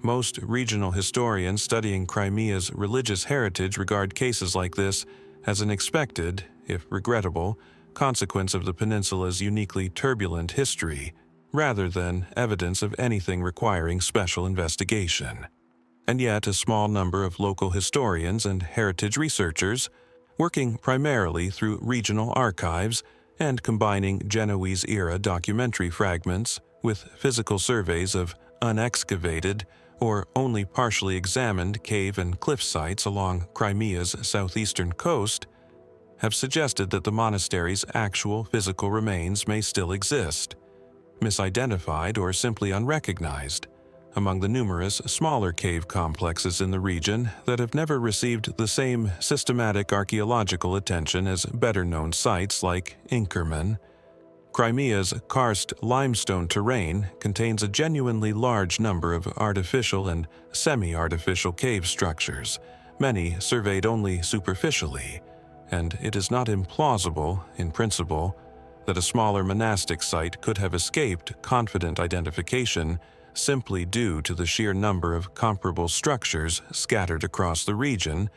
Most regional historians studying Crimea's religious heritage regard cases like this as an expected, if regrettable, consequence of the peninsula's uniquely turbulent history, rather than evidence of anything requiring special investigation. And yet a small number of local historians and heritage researchers, working primarily through regional archives and combining Genoese-era documentary fragments with physical surveys of unexcavated or only partially examined cave and cliff sites along Crimea's southeastern coast, have suggested that the monastery's actual physical remains may still exist, misidentified or simply unrecognized, among the numerous smaller cave complexes in the region that have never received the same systematic archaeological attention as better-known sites like Inkerman. Crimea's karst limestone terrain contains a genuinely large number of artificial and semi-artificial cave structures, many surveyed only superficially, and it is not implausible, in principle, that a smaller monastic site could have escaped confident identification simply due to the sheer number of comparable structures scattered across the region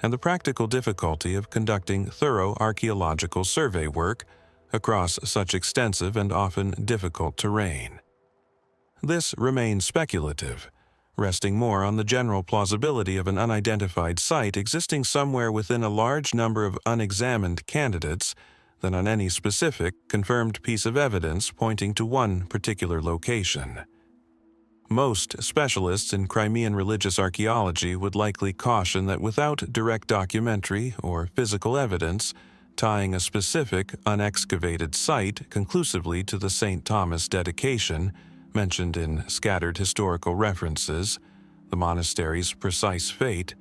and the practical difficulty of conducting thorough archaeological survey work across such extensive and often difficult terrain. This remains speculative, resting more on the general plausibility of an unidentified site existing somewhere within a large number of unexamined candidates than on any specific, confirmed piece of evidence pointing to one particular location. Most specialists in Crimean religious archaeology would likely caution that without direct documentary or physical evidence tying a specific unexcavated site conclusively to the St. Thomas dedication mentioned in scattered historical references, the monastery's precise fate,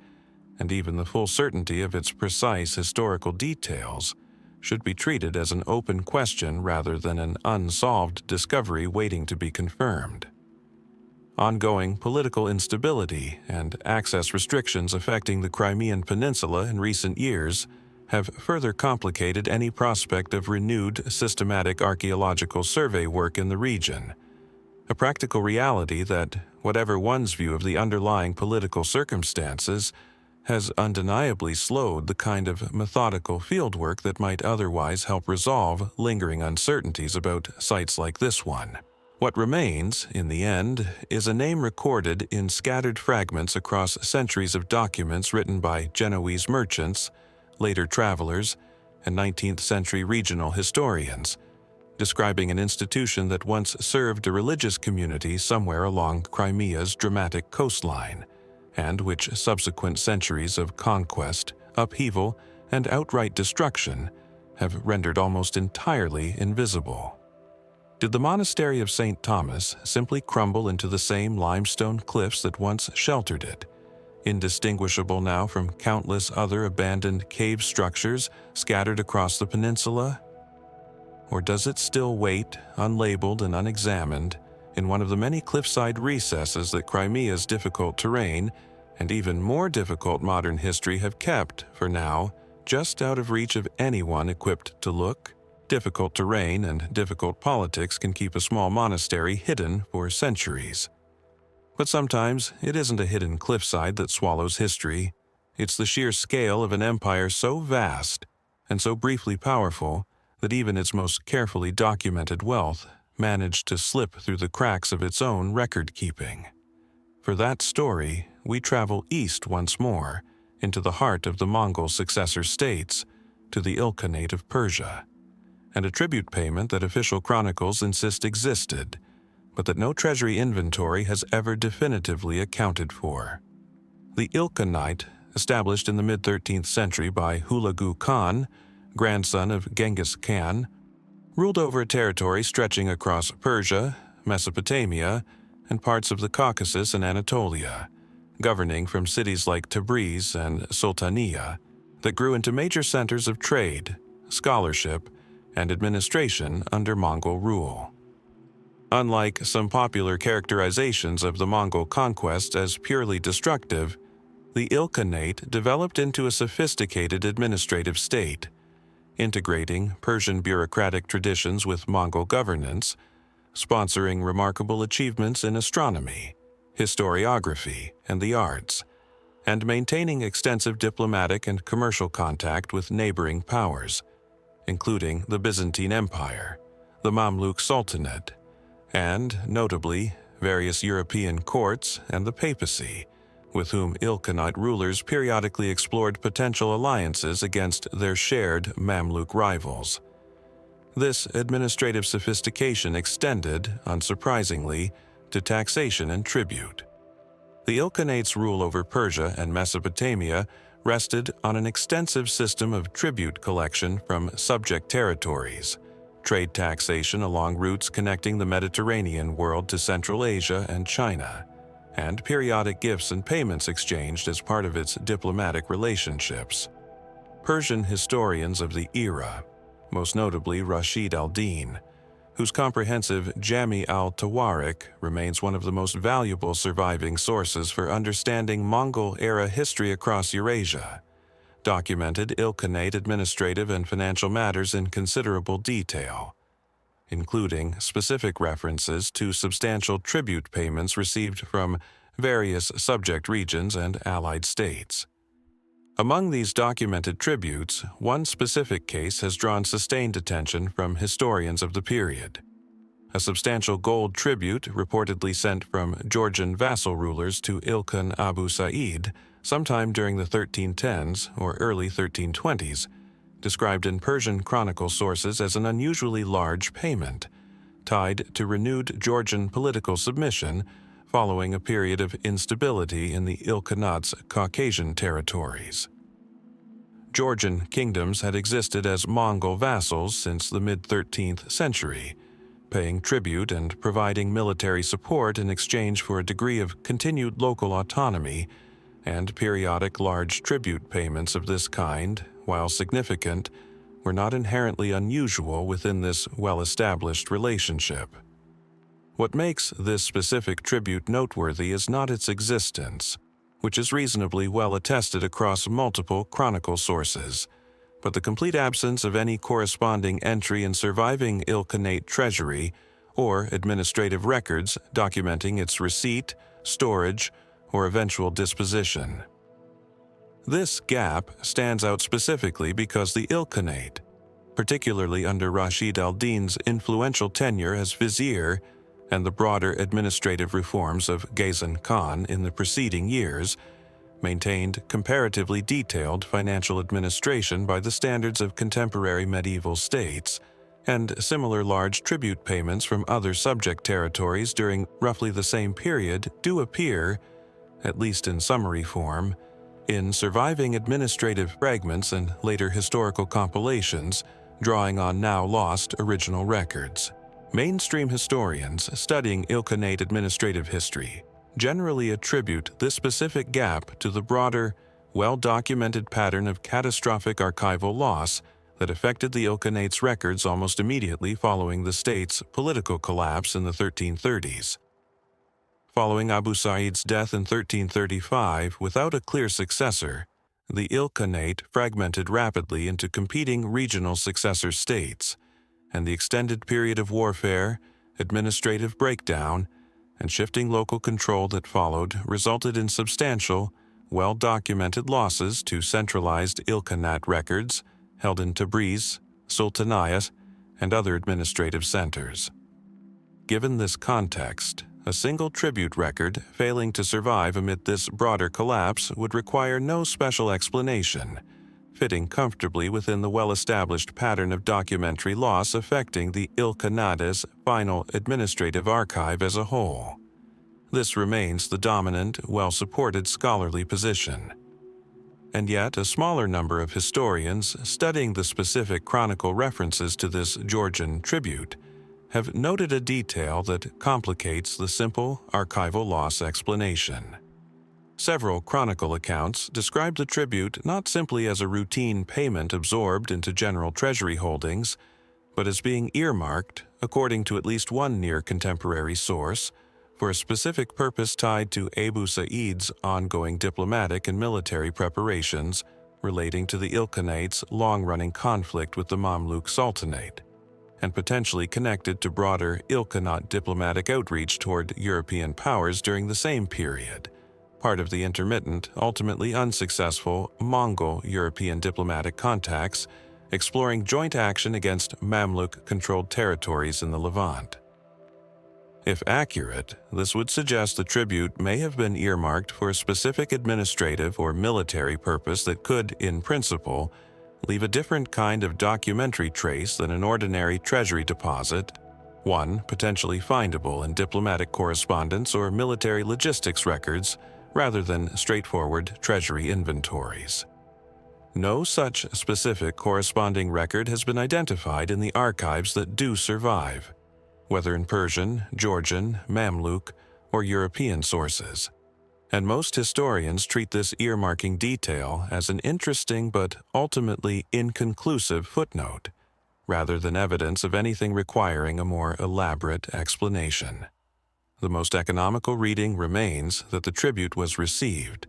and even the full certainty of its precise historical details, should be treated as an open question rather than an unsolved discovery waiting to be confirmed. Ongoing political instability and access restrictions affecting the Crimean Peninsula in recent years have further complicated any prospect of renewed systematic archaeological survey work in the region, a practical reality that, whatever one's view of the underlying political circumstances, has undeniably slowed the kind of methodical fieldwork that might otherwise help resolve lingering uncertainties about sites like this one. What remains, in the end, is a name recorded in scattered fragments across centuries of documents written by Genoese merchants, later travelers, and 19th century regional historians, describing an institution that once served a religious community somewhere along Crimea's dramatic coastline, and which subsequent centuries of conquest, upheaval, and outright destruction have rendered almost entirely invisible. Did the monastery of St. Thomas simply crumble into the same limestone cliffs that once sheltered it, indistinguishable now from countless other abandoned cave structures scattered across the peninsula? Or does it still wait, unlabeled and unexamined, in one of the many cliffside recesses that Crimea's difficult terrain and even more difficult modern history have kept, for now, just out of reach of anyone equipped to look? Difficult terrain and difficult politics can keep a small monastery hidden for centuries. But sometimes it isn't a hidden cliffside that swallows history. It's the sheer scale of an empire so vast and so briefly powerful that even its most carefully documented wealth managed to slip through the cracks of its own record-keeping. For that story, we travel east once more, into the heart of the Mongol successor states, to the Ilkhanate of Persia, and a tribute payment that official chronicles insist existed, but that no treasury inventory has ever definitively accounted for. The Ilkhanate, established in the mid-13th century by Hulagu Khan, grandson of Genghis Khan, ruled over a territory stretching across Persia, Mesopotamia, and parts of the Caucasus and Anatolia, governing from cities like Tabriz and Sultaniya that grew into major centers of trade, scholarship, and administration under Mongol rule. Unlike some popular characterizations of the Mongol conquest as purely destructive, the Ilkhanate developed into a sophisticated administrative state, integrating Persian bureaucratic traditions with Mongol governance, sponsoring remarkable achievements in astronomy, historiography, and the arts, and maintaining extensive diplomatic and commercial contact with neighboring powers, including the Byzantine Empire, the Mamluk Sultanate, and, notably, various European courts and the papacy, with whom Ilkhanate rulers periodically explored potential alliances against their shared Mamluk rivals. This administrative sophistication extended, unsurprisingly, to taxation and tribute. The Ilkhanate's rule over Persia and Mesopotamia rested on an extensive system of tribute collection from subject territories, trade taxation along routes connecting the Mediterranean world to Central Asia and China, and periodic gifts and payments exchanged as part of its diplomatic relationships. Persian historians of the era, most notably Rashid al-Din, whose comprehensive Jami al-Tawarik remains one of the most valuable surviving sources for understanding Mongol-era history across Eurasia, documented Ilkhanate administrative and financial matters in considerable detail, including specific references to substantial tribute payments received from various subject regions and allied states. Among these documented tributes, one specific case has drawn sustained attention from historians of the period. A substantial gold tribute reportedly sent from Georgian vassal rulers to Ilkhan Abu Sa'id sometime during the 1310s or early 1320s, described in Persian chronicle sources as an unusually large payment, tied to renewed Georgian political submission following a period of instability in the Ilkhanate's Caucasian territories. Georgian kingdoms had existed as Mongol vassals since the mid-13th century, paying tribute and providing military support in exchange for a degree of continued local autonomy, and periodic large tribute payments of this kind, while significant, were not inherently unusual within this well-established relationship. What makes this specific tribute noteworthy is not its existence, which is reasonably well attested across multiple chronicle sources, but the complete absence of any corresponding entry in surviving Ilkhanate treasury or administrative records documenting its receipt, storage, or eventual disposition. This gap stands out specifically because the Ilkhanate, particularly under Rashid al-Din's influential tenure as vizier and the broader administrative reforms of Ghazan Khan in the preceding years, maintained comparatively detailed financial administration by the standards of contemporary medieval states, and similar large tribute payments from other subject territories during roughly the same period do appear, at least in summary form, in surviving administrative fragments and later historical compilations, drawing on now lost original records. Mainstream historians studying Ilkhanate administrative history generally attribute this specific gap to the broader, well-documented pattern of catastrophic archival loss that affected the Ilkhanate's records almost immediately following the state's political collapse in the 1330s. Following Abu Sa'id's death in 1335 without a clear successor, the Ilkhanate fragmented rapidly into competing regional successor states, and the extended period of warfare, administrative breakdown, and shifting local control that followed resulted in substantial, well-documented losses to centralized Ilkhanate records held in Tabriz, Sultaniyat, and other administrative centers. Given this context, a single tribute record failing to survive amid this broader collapse would require no special explanation, fitting comfortably within the well-established pattern of documentary loss affecting the Ilkhanate's final administrative archive as a whole. This remains the dominant, well-supported scholarly position. And yet, a smaller number of historians studying the specific chronicle references to this Georgian tribute have noted a detail that complicates the simple archival loss explanation. Several chronicle accounts describe the tribute not simply as a routine payment absorbed into general treasury holdings, but as being earmarked, according to at least one near-contemporary source, for a specific purpose tied to Abu Sa'id's ongoing diplomatic and military preparations relating to the Ilkhanate's long-running conflict with the Mamluk Sultanate, and potentially connected to broader Ilkhanate diplomatic outreach toward European powers during the same period, part of the intermittent, ultimately unsuccessful Mongol-European diplomatic contacts exploring joint action against Mamluk-controlled territories in the Levant. If accurate, this would suggest the tribute may have been earmarked for a specific administrative or military purpose that could, in principle, leave a different kind of documentary trace than an ordinary treasury deposit, one potentially findable in diplomatic correspondence or military logistics records rather than straightforward treasury inventories. No such specific corresponding record has been identified in the archives that do survive, whether in Persian, Georgian, Mamluk, or European sources. And most historians treat this earmarking detail as an interesting but ultimately inconclusive footnote, rather than evidence of anything requiring a more elaborate explanation. The most economical reading remains that the tribute was received,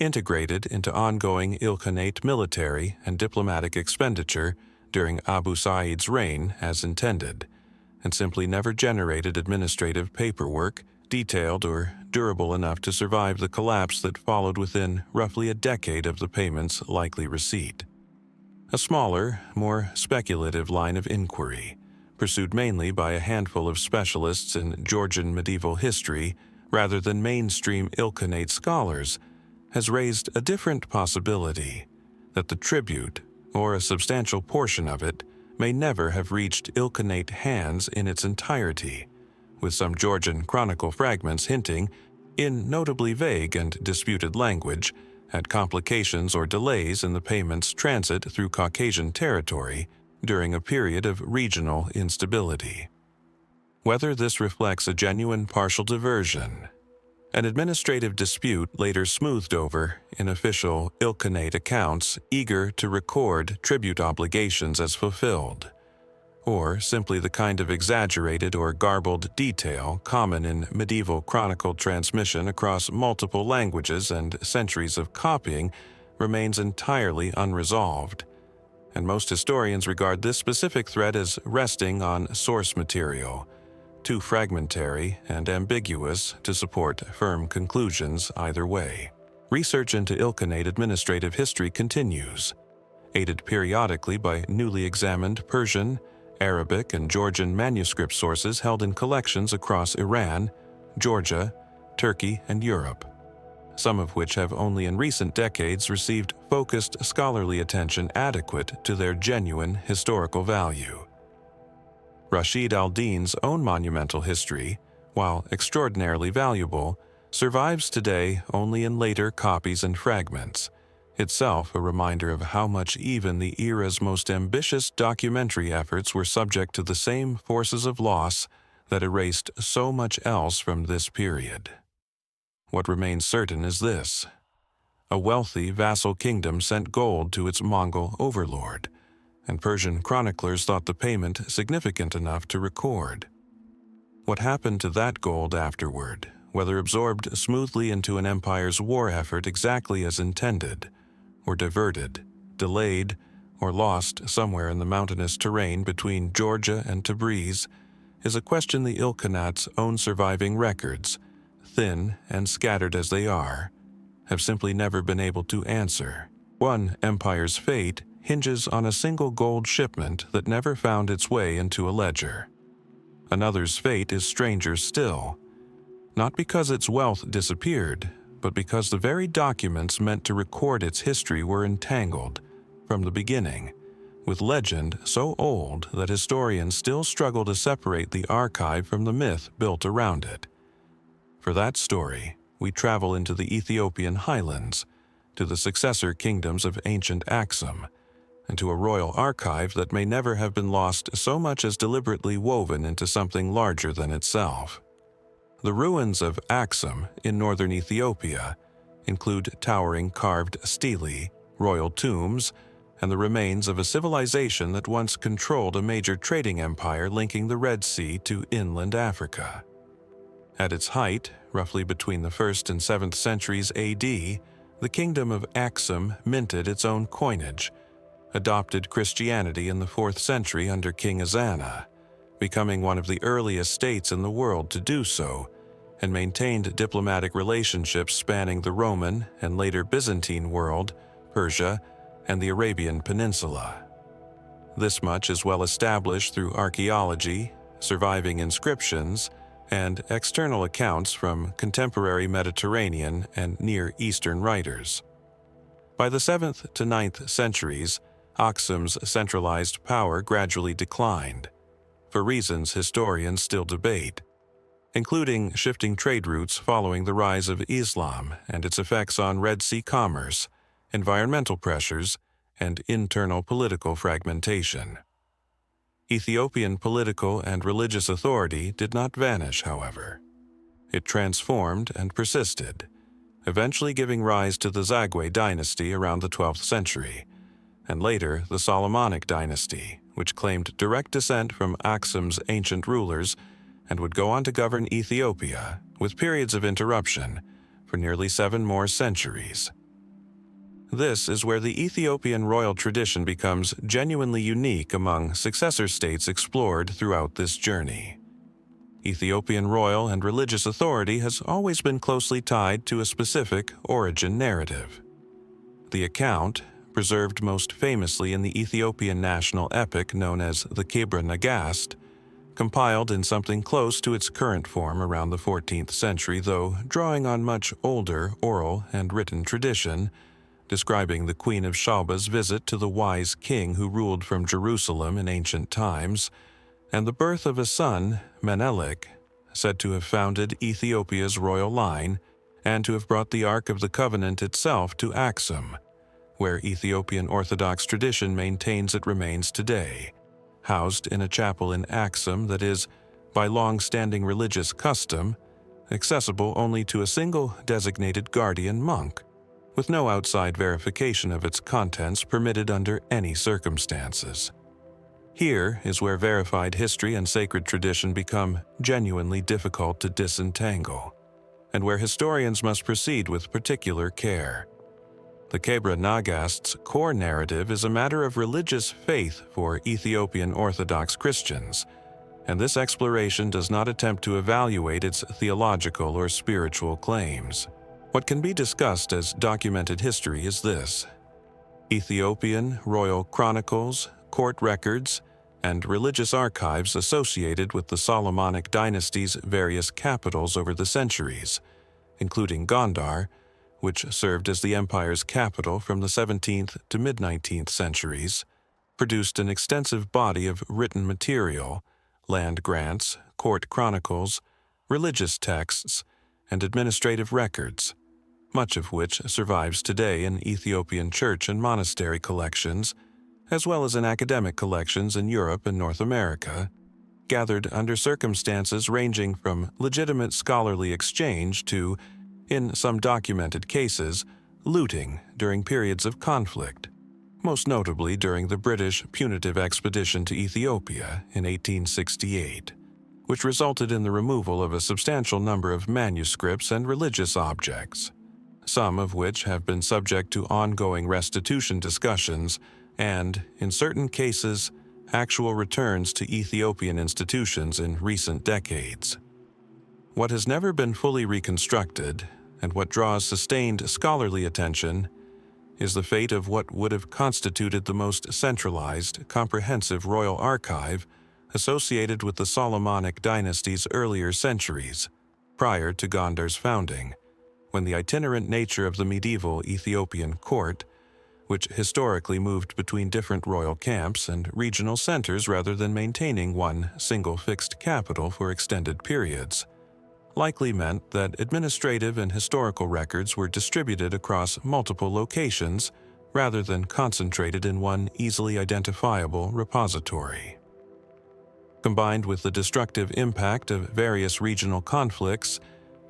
integrated into ongoing Ilkhanate military and diplomatic expenditure during Abu Sa'id's reign as intended, and simply never generated administrative paperwork detailed or durable enough to survive the collapse that followed within roughly a decade of the payment's likely receipt. A smaller, more speculative line of inquiry, pursued mainly by a handful of specialists in Georgian medieval history rather than mainstream Ilkhanate scholars, has raised a different possibility that the tribute, or a substantial portion of it, may never have reached Ilkhanate hands in its entirety, with some Georgian chronicle fragments hinting, in notably vague and disputed language, at complications or delays in the payment's transit through Caucasian territory during a period of regional instability. Whether this reflects a genuine partial diversion, an administrative dispute later smoothed over in official Ilkhanate accounts eager to record tribute obligations as fulfilled, or simply the kind of exaggerated or garbled detail common in medieval chronicle transmission across multiple languages and centuries of copying, remains entirely unresolved, and most historians regard this specific thread as resting on source material, too fragmentary and ambiguous to support firm conclusions either way. Research into Ilkhanate administrative history continues, aided periodically by newly examined Persian, Arabic, and Georgian manuscript sources held in collections across Iran, Georgia, Turkey, and Europe, some of which have only in recent decades received focused scholarly attention adequate to their genuine historical value. Rashid al-Din's own monumental history, while extraordinarily valuable, survives today only in later copies and fragments, itself a reminder of how much even the era's most ambitious documentary efforts were subject to the same forces of loss that erased so much else from this period. What remains certain is this: a wealthy vassal kingdom sent gold to its Mongol overlord, and Persian chroniclers thought the payment significant enough to record. What happened to that gold afterward, whether absorbed smoothly into an empire's war effort exactly as intended, or diverted, delayed, or lost somewhere in the mountainous terrain between Georgia and Tabriz, is a question the Ilkhanate's own surviving records, thin and scattered as they are, have simply never been able to answer. One empire's fate hinges on a single gold shipment that never found its way into a ledger. Another's fate is stranger still, not because its wealth disappeared, but because the very documents meant to record its history were entangled, from the beginning, with legend so old that historians still struggle to separate the archive from the myth built around it. For that story, we travel into the Ethiopian highlands, to the successor kingdoms of ancient Aksum, and to a royal archive that may never have been lost so much as deliberately woven into something larger than itself. The ruins of Aksum in northern Ethiopia include towering carved stelae, royal tombs, and the remains of a civilization that once controlled a major trading empire linking the Red Sea to inland Africa. At its height, roughly between the 1st and 7th centuries AD, the kingdom of Aksum minted its own coinage, adopted Christianity in the 4th century under King Azana, becoming one of the earliest states in the world to do so, and maintained diplomatic relationships spanning the Roman and later Byzantine world, Persia, and the Arabian Peninsula. This much is well established through archaeology, surviving inscriptions, and external accounts from contemporary Mediterranean and Near Eastern writers. By the 7th to 9th centuries, Aksum's centralized power gradually declined, for reasons historians still debate, including shifting trade routes following the rise of Islam and its effects on Red Sea commerce, environmental pressures, and internal political fragmentation. Ethiopian political and religious authority did not vanish, however. It transformed and persisted, eventually giving rise to the Zagwe dynasty around the 12th century, and later the Solomonic dynasty, which claimed direct descent from Aksum's ancient rulers and would go on to govern Ethiopia, with periods of interruption, for nearly 7 more centuries. This is where the Ethiopian royal tradition becomes genuinely unique among successor states explored throughout this journey. Ethiopian royal and religious authority has always been closely tied to a specific origin narrative. The account, preserved most famously in the Ethiopian national epic known as the Kebra Nagast, compiled in something close to its current form around the 14th century, though drawing on much older oral and written tradition, describing the Queen of Shaba's visit to the wise king who ruled from Jerusalem in ancient times, and the birth of a son, Menelik, said to have founded Ethiopia's royal line and to have brought the Ark of the Covenant itself to Aksum, where Ethiopian Orthodox tradition maintains it remains today, housed in a chapel in Aksum that is, by long-standing religious custom, accessible only to a single designated guardian monk, with no outside verification of its contents permitted under any circumstances. Here is where verified history and sacred tradition become genuinely difficult to disentangle, and where historians must proceed with particular care. The Kebra Nagast's core narrative is a matter of religious faith for Ethiopian Orthodox Christians, and this exploration does not attempt to evaluate its theological or spiritual claims. What can be discussed as documented history is this: Ethiopian royal chronicles, court records, and religious archives associated with the Solomonic dynasty's various capitals over the centuries, including Gondar, which served as the empire's capital from the 17th to mid-19th centuries, produced an extensive body of written material, land grants, court chronicles, religious texts, and administrative records, much of which survives today in Ethiopian church and monastery collections, as well as in academic collections in Europe and North America, gathered under circumstances ranging from legitimate scholarly exchange to, in some documented cases, looting during periods of conflict, most notably during the British punitive expedition to Ethiopia in 1868, which resulted in the removal of a substantial number of manuscripts and religious objects, some of which have been subject to ongoing restitution discussions and, in certain cases, actual returns to Ethiopian institutions in recent decades. What has never been fully reconstructed, and what draws sustained scholarly attention, is the fate of what would have constituted the most centralized, comprehensive royal archive associated with the Solomonic dynasty's earlier centuries, prior to Gondar's founding, when the itinerant nature of the medieval Ethiopian court, which historically moved between different royal camps and regional centers rather than maintaining one single fixed capital for extended periods, likely meant that administrative and historical records were distributed across multiple locations rather than concentrated in one easily identifiable repository. Combined with the destructive impact of various regional conflicts,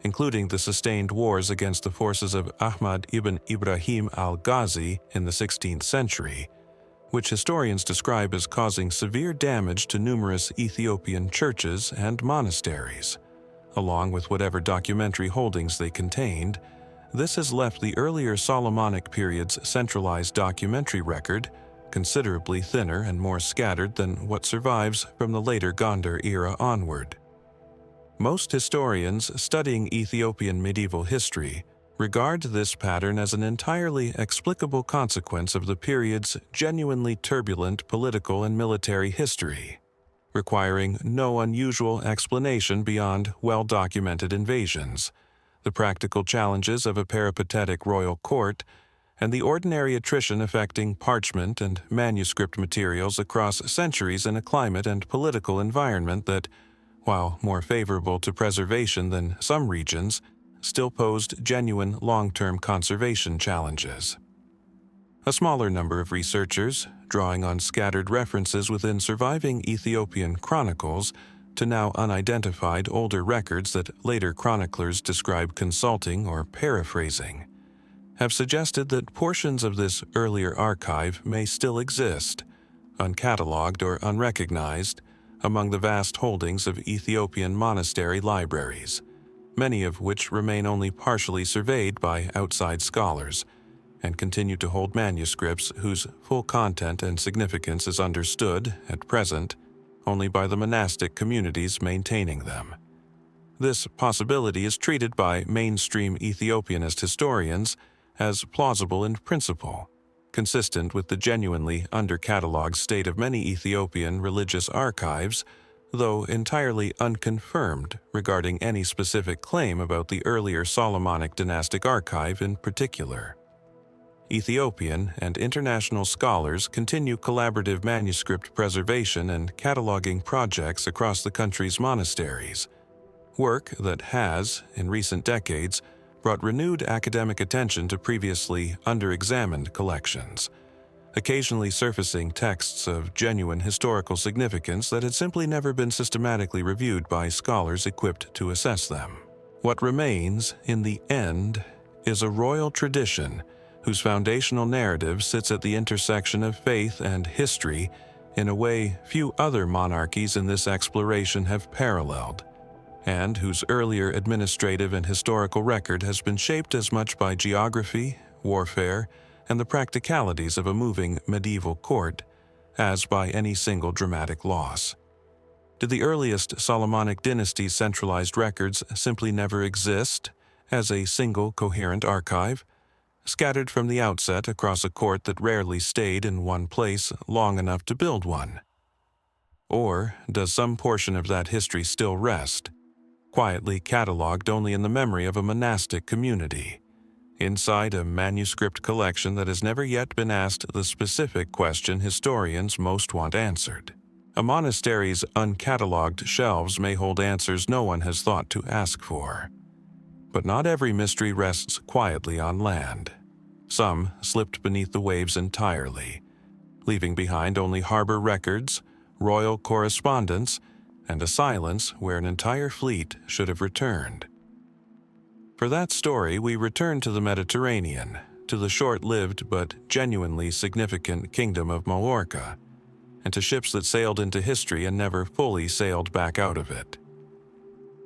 including the sustained wars against the forces of Ahmad ibn Ibrahim al-Ghazi in the 16th century, which historians describe as causing severe damage to numerous Ethiopian churches and monasteries, along with whatever documentary holdings they contained, this has left the earlier Solomonic period's centralized documentary record considerably thinner and more scattered than what survives from the later Gondar era onward. Most historians studying Ethiopian medieval history regard this pattern as an entirely explicable consequence of the period's genuinely turbulent political and military history, requiring no unusual explanation beyond well-documented invasions, the practical challenges of a peripatetic royal court, and the ordinary attrition affecting parchment and manuscript materials across centuries in a climate and political environment that, while more favorable to preservation than some regions, still posed genuine long-term conservation challenges. A smaller number of researchers, drawing on scattered references within surviving Ethiopian chronicles to now unidentified older records that later chroniclers describe consulting or paraphrasing, have suggested that portions of this earlier archive may still exist, uncatalogued or unrecognized, among the vast holdings of Ethiopian monastery libraries, many of which remain only partially surveyed by outside scholars, and continue to hold manuscripts whose full content and significance is understood, at present, only by the monastic communities maintaining them. This possibility is treated by mainstream Ethiopianist historians as plausible in principle, consistent with the genuinely under-catalogued state of many Ethiopian religious archives, though entirely unconfirmed regarding any specific claim about the earlier Solomonic dynastic archive in particular. Ethiopian and international scholars continue collaborative manuscript preservation and cataloging projects across the country's monasteries, work that has, in recent decades, brought renewed academic attention to previously under-examined collections, occasionally surfacing texts of genuine historical significance that had simply never been systematically reviewed by scholars equipped to assess them. What remains, in the end, is a royal tradition whose foundational narrative sits at the intersection of faith and history in a way few other monarchies in this exploration have paralleled, and whose earlier administrative and historical record has been shaped as much by geography, warfare, and the practicalities of a moving medieval court as by any single dramatic loss. Did the earliest Solomonic dynasty's centralized records simply never exist, as a single coherent archive, scattered from the outset across a court that rarely stayed in one place long enough to build one? Or does some portion of that history still rest, quietly catalogued only in the memory of a monastic community, inside a manuscript collection that has never yet been asked the specific question historians most want answered? A monastery's uncatalogued shelves may hold answers no one has thought to ask for. But not every mystery rests quietly on land. Some slipped beneath the waves entirely, leaving behind only harbor records, royal correspondence, and a silence where an entire fleet should have returned. For that story, we return to the Mediterranean, to the short-lived but genuinely significant Kingdom of Majorca, and to ships that sailed into history and never fully sailed back out of it.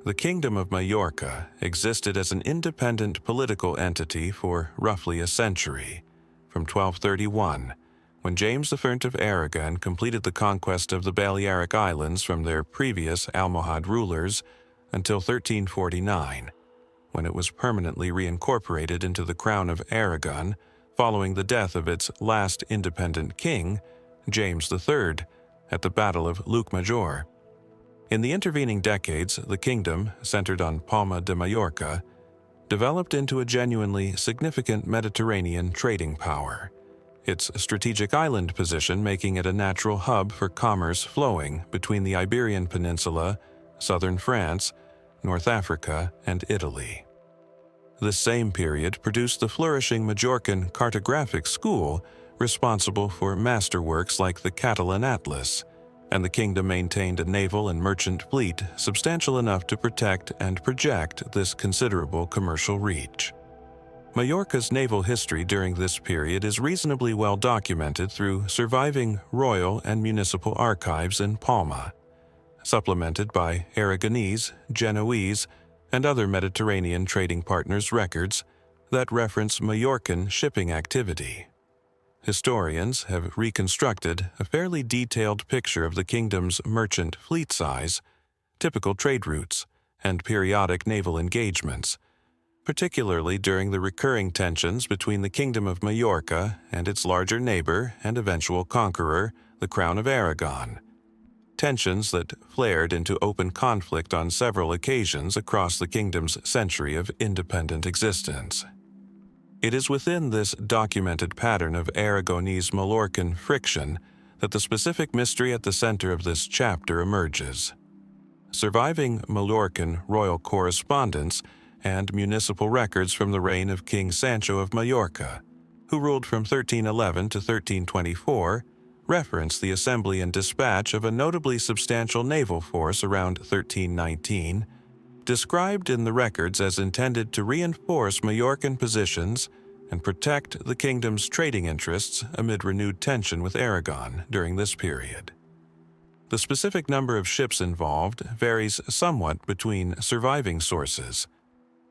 The Kingdom of Majorca existed as an independent political entity for roughly a century, from 1231, when James I of Aragon completed the conquest of the Balearic Islands from their previous Almohad rulers, until 1349, when it was permanently reincorporated into the Crown of Aragon following the death of its last independent king, James III, at the Battle of Llucmajor. In the intervening decades, the kingdom, centered on Palma de Mallorca, developed into a genuinely significant Mediterranean trading power, its strategic island position making it a natural hub for commerce flowing between the Iberian Peninsula, southern France, North Africa, and Italy. This same period produced the flourishing Majorcan cartographic school responsible for masterworks like the Catalan Atlas, and the kingdom maintained a naval and merchant fleet substantial enough to protect and project this considerable commercial reach. Majorca's naval history during this period is reasonably well documented through surviving royal and municipal archives in Palma, supplemented by Aragonese, Genoese, and other Mediterranean trading partners' records that reference Majorcan shipping activity. Historians have reconstructed a fairly detailed picture of the kingdom's merchant fleet size, typical trade routes, and periodic naval engagements, particularly during the recurring tensions between the Kingdom of Majorca and its larger neighbor and eventual conqueror, the Crown of Aragon. Tensions that flared into open conflict on several occasions across the kingdom's century of independent existence. It is within this documented pattern of Aragonese-Mallorcan friction that the specific mystery at the center of this chapter emerges. Surviving Mallorcan royal correspondence and municipal records from the reign of King Sancho of Majorca, who ruled from 1311 to 1324, reference the assembly and dispatch of a notably substantial naval force around 1319, described in the records as intended to reinforce Majorcan positions and protect the kingdom's trading interests amid renewed tension with Aragon during this period. The specific number of ships involved varies somewhat between surviving sources,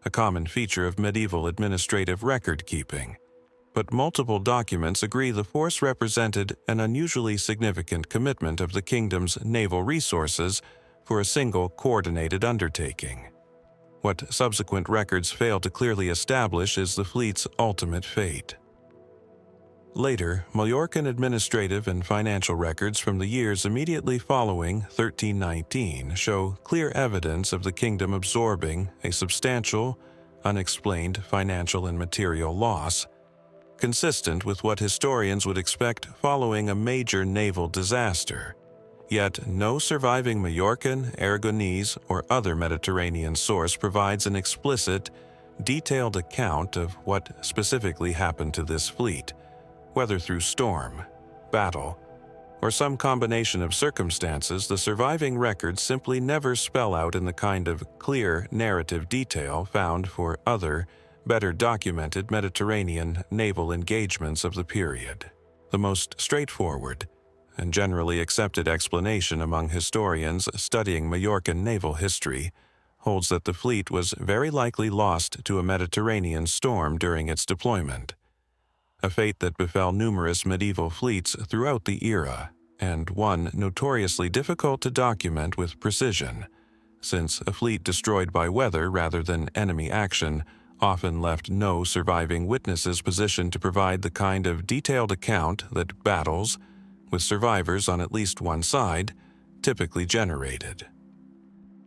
a common feature of medieval administrative record-keeping, but multiple documents agree the force represented an unusually significant commitment of the kingdom's naval resources for a single coordinated undertaking. What subsequent records fail to clearly establish is the fleet's ultimate fate. Later, Mallorcan administrative and financial records from the years immediately following 1319 show clear evidence of the kingdom absorbing a substantial, unexplained financial and material loss, consistent with what historians would expect following a major naval disaster. Yet no surviving Majorcan, Aragonese, or other Mediterranean source provides an explicit, detailed account of what specifically happened to this fleet, whether through storm, battle, or some combination of circumstances. The surviving records simply never spell out in the kind of clear narrative detail found for other, better documented Mediterranean naval engagements of the period. The most straightforward and generally accepted explanation among historians studying Majorcan naval history holds that the fleet was very likely lost to a Mediterranean storm during its deployment, a fate that befell numerous medieval fleets throughout the era, and one notoriously difficult to document with precision, since a fleet destroyed by weather rather than enemy action often left no surviving witnesses positioned to provide the kind of detailed account that battles, with survivors on at least one side, typically generated.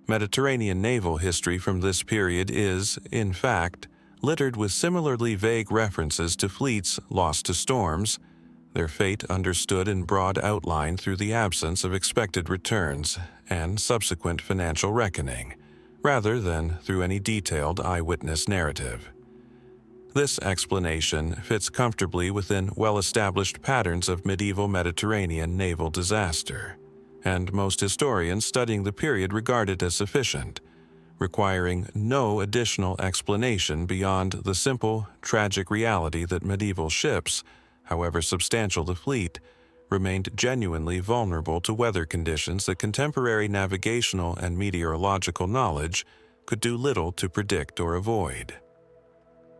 Mediterranean naval history from this period is, in fact, littered with similarly vague references to fleets lost to storms, their fate understood in broad outline through the absence of expected returns and subsequent financial reckoning, rather than through any detailed eyewitness narrative. This explanation fits comfortably within well-established patterns of medieval Mediterranean naval disaster, and most historians studying the period regard it as sufficient, requiring no additional explanation beyond the simple, tragic reality that medieval ships, however substantial the fleet, remained genuinely vulnerable to weather conditions that contemporary navigational and meteorological knowledge could do little to predict or avoid.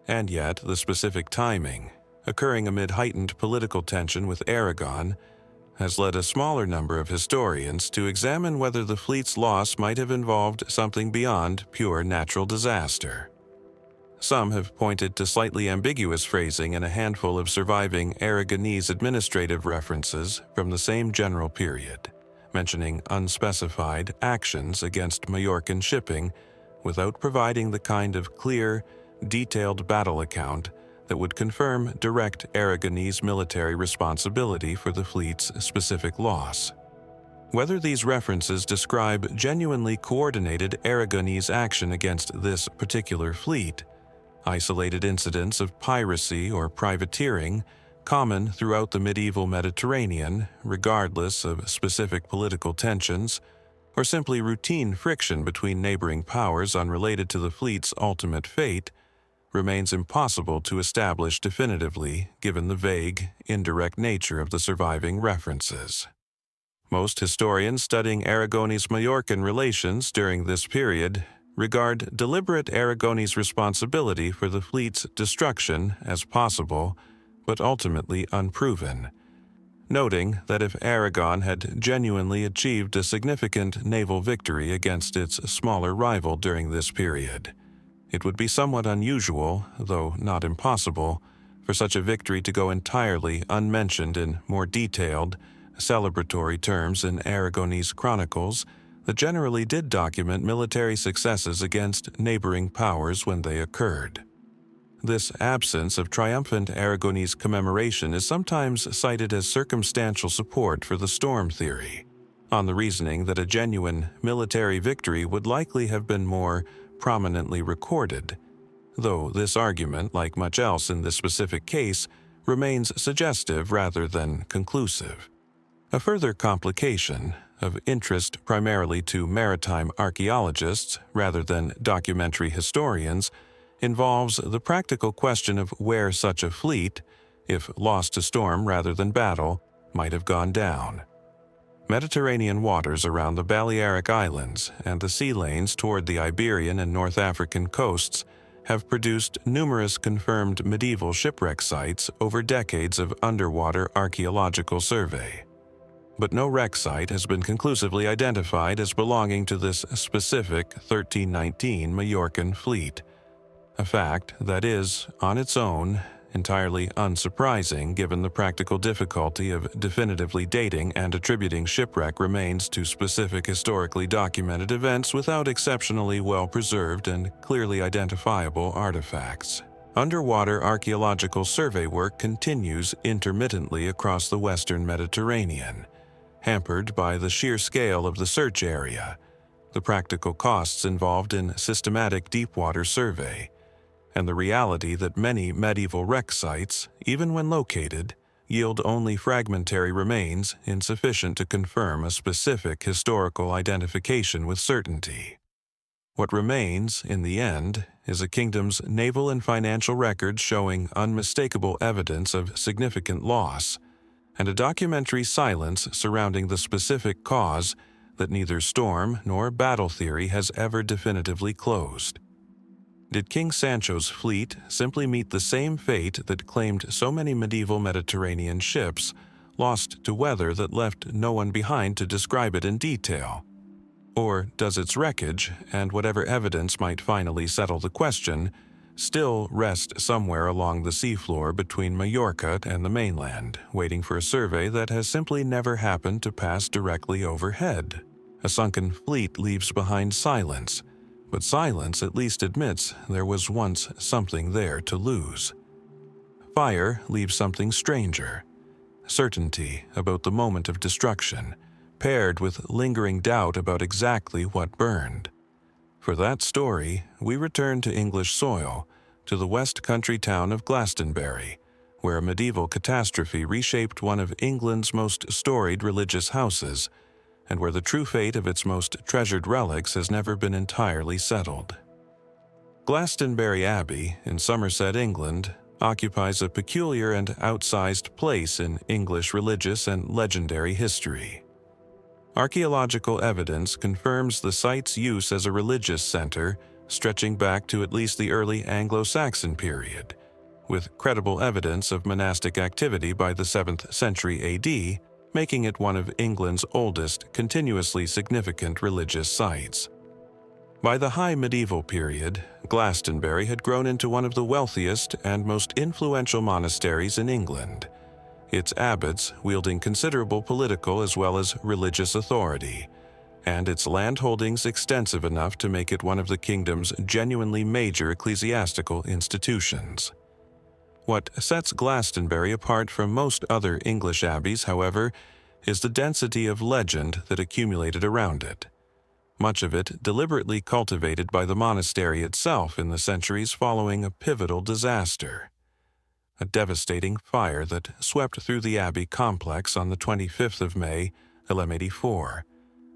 And yet, the specific timing, occurring amid heightened political tension with Aragon, has led a smaller number of historians to examine whether the fleet's loss might have involved something beyond pure natural disaster. Some have pointed to slightly ambiguous phrasing in a handful of surviving Aragonese administrative references from the same general period, mentioning unspecified actions against Majorcan shipping without providing the kind of clear, detailed battle account that would confirm direct Aragonese military responsibility for the fleet's specific loss. Whether these references describe genuinely coordinated Aragonese action against this particular fleet, isolated incidents of piracy or privateering common throughout the medieval Mediterranean, regardless of specific political tensions, or simply routine friction between neighboring powers unrelated to the fleet's ultimate fate, remains impossible to establish definitively given the vague, indirect nature of the surviving references. Most historians studying Aragonese-Majorcan relations during this period regard deliberate Aragonese responsibility for the fleet's destruction as possible, but ultimately unproven, noting that if Aragon had genuinely achieved a significant naval victory against its smaller rival during this period, it would be somewhat unusual, though not impossible, for such a victory to go entirely unmentioned in more detailed, celebratory terms in Aragonese chronicles that generally did document military successes against neighboring powers when they occurred. This absence of triumphant Aragonese commemoration is sometimes cited as circumstantial support for the storm theory, on the reasoning that a genuine military victory would likely have been more prominently recorded, though this argument, like much else in this specific case, remains suggestive rather than conclusive. A further complication, of interest primarily to maritime archaeologists rather than documentary historians, involves the practical question of where such a fleet, if lost to storm rather than battle, might have gone down. Mediterranean waters around the Balearic Islands and the sea lanes toward the Iberian and North African coasts have produced numerous confirmed medieval shipwreck sites over decades of underwater archaeological survey. But no wreck site has been conclusively identified as belonging to this specific 1319 Majorcan fleet, a fact that is, on its own, entirely unsurprising given the practical difficulty of definitively dating and attributing shipwreck remains to specific historically documented events without exceptionally well-preserved and clearly identifiable artifacts. Underwater archaeological survey work continues intermittently across the Western Mediterranean, hampered by the sheer scale of the search area, the practical costs involved in systematic deepwater survey, and the reality that many medieval wreck sites, even when located, yield only fragmentary remains insufficient to confirm a specific historical identification with certainty. What remains, in the end, is a kingdom's naval and financial records showing unmistakable evidence of significant loss, and a documentary silence surrounding the specific cause that neither storm nor battle theory has ever definitively closed. Did King Sancho's fleet simply meet the same fate that claimed so many medieval Mediterranean ships, lost to weather that left no one behind to describe it in detail? Or does its wreckage, and whatever evidence might finally settle the question, still rest somewhere along the seafloor between Majorca and the mainland, waiting for a survey that has simply never happened to pass directly overhead. A sunken fleet leaves behind silence, but silence at least admits there was once something there to lose. Fire leaves something stranger, certainty about the moment of destruction, paired with lingering doubt about exactly what burned. For that story, we return to English soil, to the west country town of Glastonbury, where a medieval catastrophe reshaped one of England's most storied religious houses, and where the true fate of its most treasured relics has never been entirely settled. Glastonbury Abbey in Somerset, England, occupies a peculiar and outsized place in English religious and legendary history. Archaeological evidence confirms the site's use as a religious center stretching back to at least the early Anglo-Saxon period, with credible evidence of monastic activity by the 7th century AD, making it one of England's oldest continuously significant religious sites. By the High Medieval period, Glastonbury had grown into one of the wealthiest and most influential monasteries in England, its abbots wielding considerable political as well as religious authority, and its land holdings extensive enough to make it one of the kingdom's genuinely major ecclesiastical institutions. What sets Glastonbury apart from most other English abbeys, however, is the density of legend that accumulated around it, much of it deliberately cultivated by the monastery itself in the centuries following a pivotal disaster. A devastating fire that swept through the Abbey complex on the 25th of May, 1184,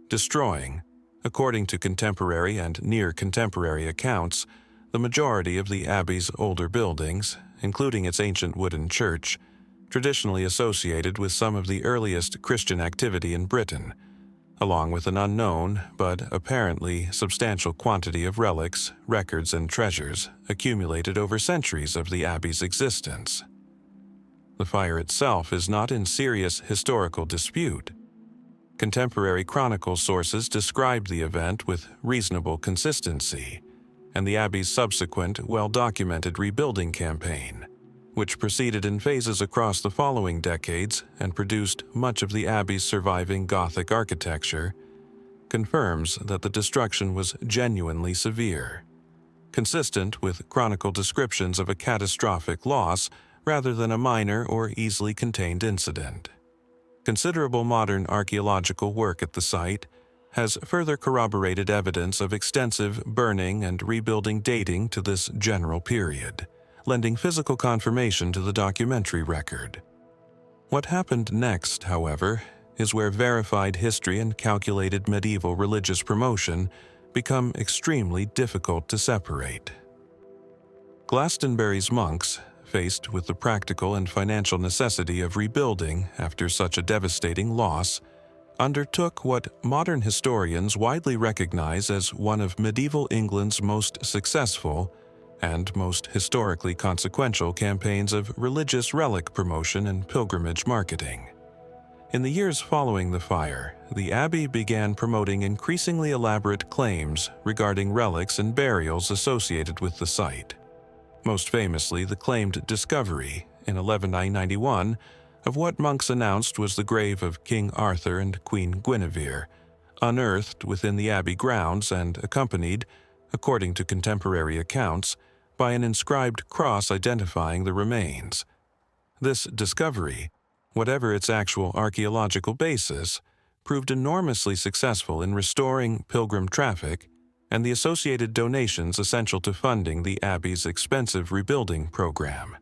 destroying, according to contemporary and near-contemporary accounts, the majority of the Abbey's older buildings, including its ancient wooden church, traditionally associated with some of the earliest Christian activity in Britain, along with an unknown but apparently substantial quantity of relics, records, and treasures accumulated over centuries of the Abbey's existence. The fire itself is not in serious historical dispute. Contemporary Chronicle sources describe the event with reasonable consistency, and the Abbey's subsequent, well-documented rebuilding campaign, which proceeded in phases across the following decades and produced much of the Abbey's surviving Gothic architecture, confirms that the destruction was genuinely severe, consistent with chronicle descriptions of a catastrophic loss rather than a minor or easily contained incident. Considerable modern archaeological work at the site has further corroborated evidence of extensive burning and rebuilding dating to this general period, lending physical confirmation to the documentary record. What happened next, however, is where verified history and calculated medieval religious promotion become extremely difficult to separate. Glastonbury's monks, faced with the practical and financial necessity of rebuilding after such a devastating loss, undertook what modern historians widely recognize as one of medieval England's most successful and most historically consequential campaigns of religious relic promotion and pilgrimage marketing. In the years following the fire, the Abbey began promoting increasingly elaborate claims regarding relics and burials associated with the site. Most famously, the claimed discovery, in 1191, of what monks announced was the grave of King Arthur and Queen Guinevere, unearthed within the Abbey grounds and accompanied, according to contemporary accounts, by an inscribed cross identifying the remains. This discovery, whatever its actual archaeological basis, proved enormously successful in restoring pilgrim traffic and the associated donations essential to funding the Abbey's expensive rebuilding program.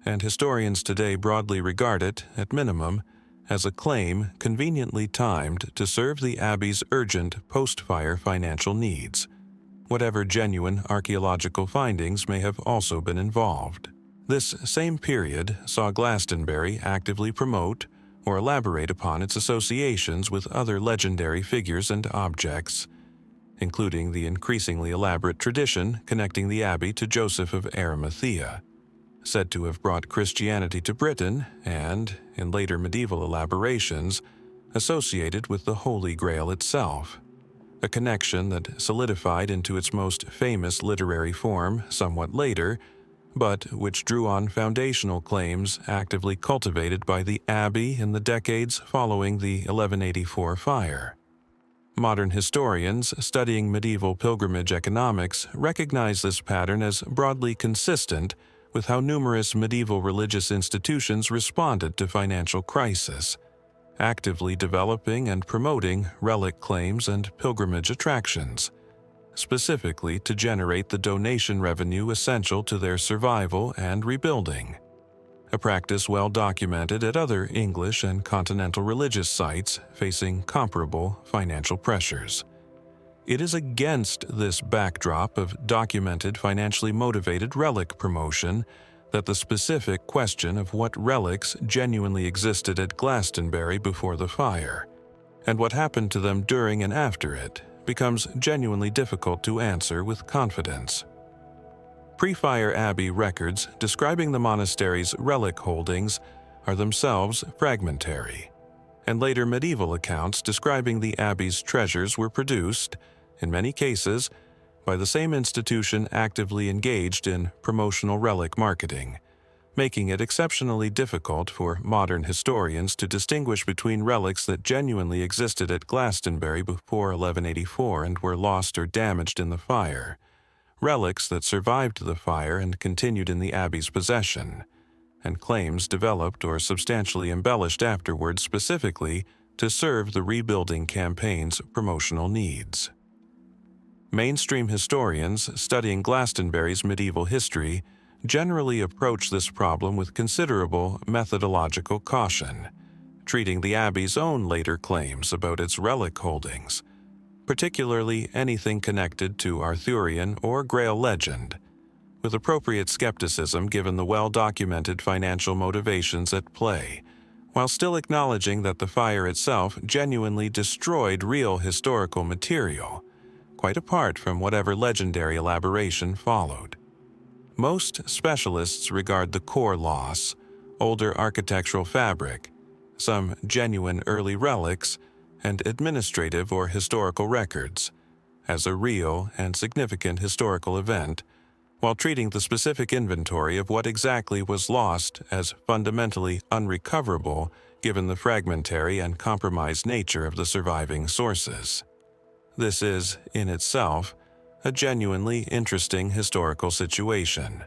And historians today broadly regard it, at minimum, as a claim conveniently timed to serve the Abbey's urgent post-fire financial needs, whatever genuine archaeological findings may have also been involved. This same period saw Glastonbury actively promote or elaborate upon its associations with other legendary figures and objects, including the increasingly elaborate tradition connecting the Abbey to Joseph of Arimathea, said to have brought Christianity to Britain and, in later medieval elaborations, associated with the Holy Grail itself. a connection that solidified into its most famous literary form somewhat later, but which drew on foundational claims actively cultivated by the Abbey in the decades following the 1184 fire. Modern historians studying medieval pilgrimage economics recognize this pattern as broadly consistent with how numerous medieval religious institutions responded to financial crisis, actively developing and promoting relic claims and pilgrimage attractions, specifically to generate the donation revenue essential to their survival and rebuilding, a practice well documented at other English and continental religious sites facing comparable financial pressures. It is against this backdrop of documented financially motivated relic promotion that the specific question of what relics genuinely existed at Glastonbury before the fire, and what happened to them during and after it, becomes genuinely difficult to answer with confidence. Pre-fire Abbey records describing the monastery's relic holdings are themselves fragmentary, and later medieval accounts describing the Abbey's treasures were produced, in many cases, by the same institution actively engaged in promotional relic marketing, making it exceptionally difficult for modern historians to distinguish between relics that genuinely existed at Glastonbury before 1184 and were lost or damaged in the fire, relics that survived the fire and continued in the Abbey's possession, and claims developed or substantially embellished afterwards specifically to serve the rebuilding campaign's promotional needs. Mainstream historians studying Glastonbury's medieval history generally approach this problem with considerable methodological caution, treating the Abbey's own later claims about its relic holdings, particularly anything connected to Arthurian or Grail legend, with appropriate skepticism given the well-documented financial motivations at play, while still acknowledging that the fire itself genuinely destroyed real historical material, quite apart from whatever legendary elaboration followed. Most specialists regard the core loss, older architectural fabric, some genuine early relics, and administrative or historical records, as a real and significant historical event, while treating the specific inventory of what exactly was lost as fundamentally unrecoverable given the fragmentary and compromised nature of the surviving sources. This is, in itself, a genuinely interesting historical situation,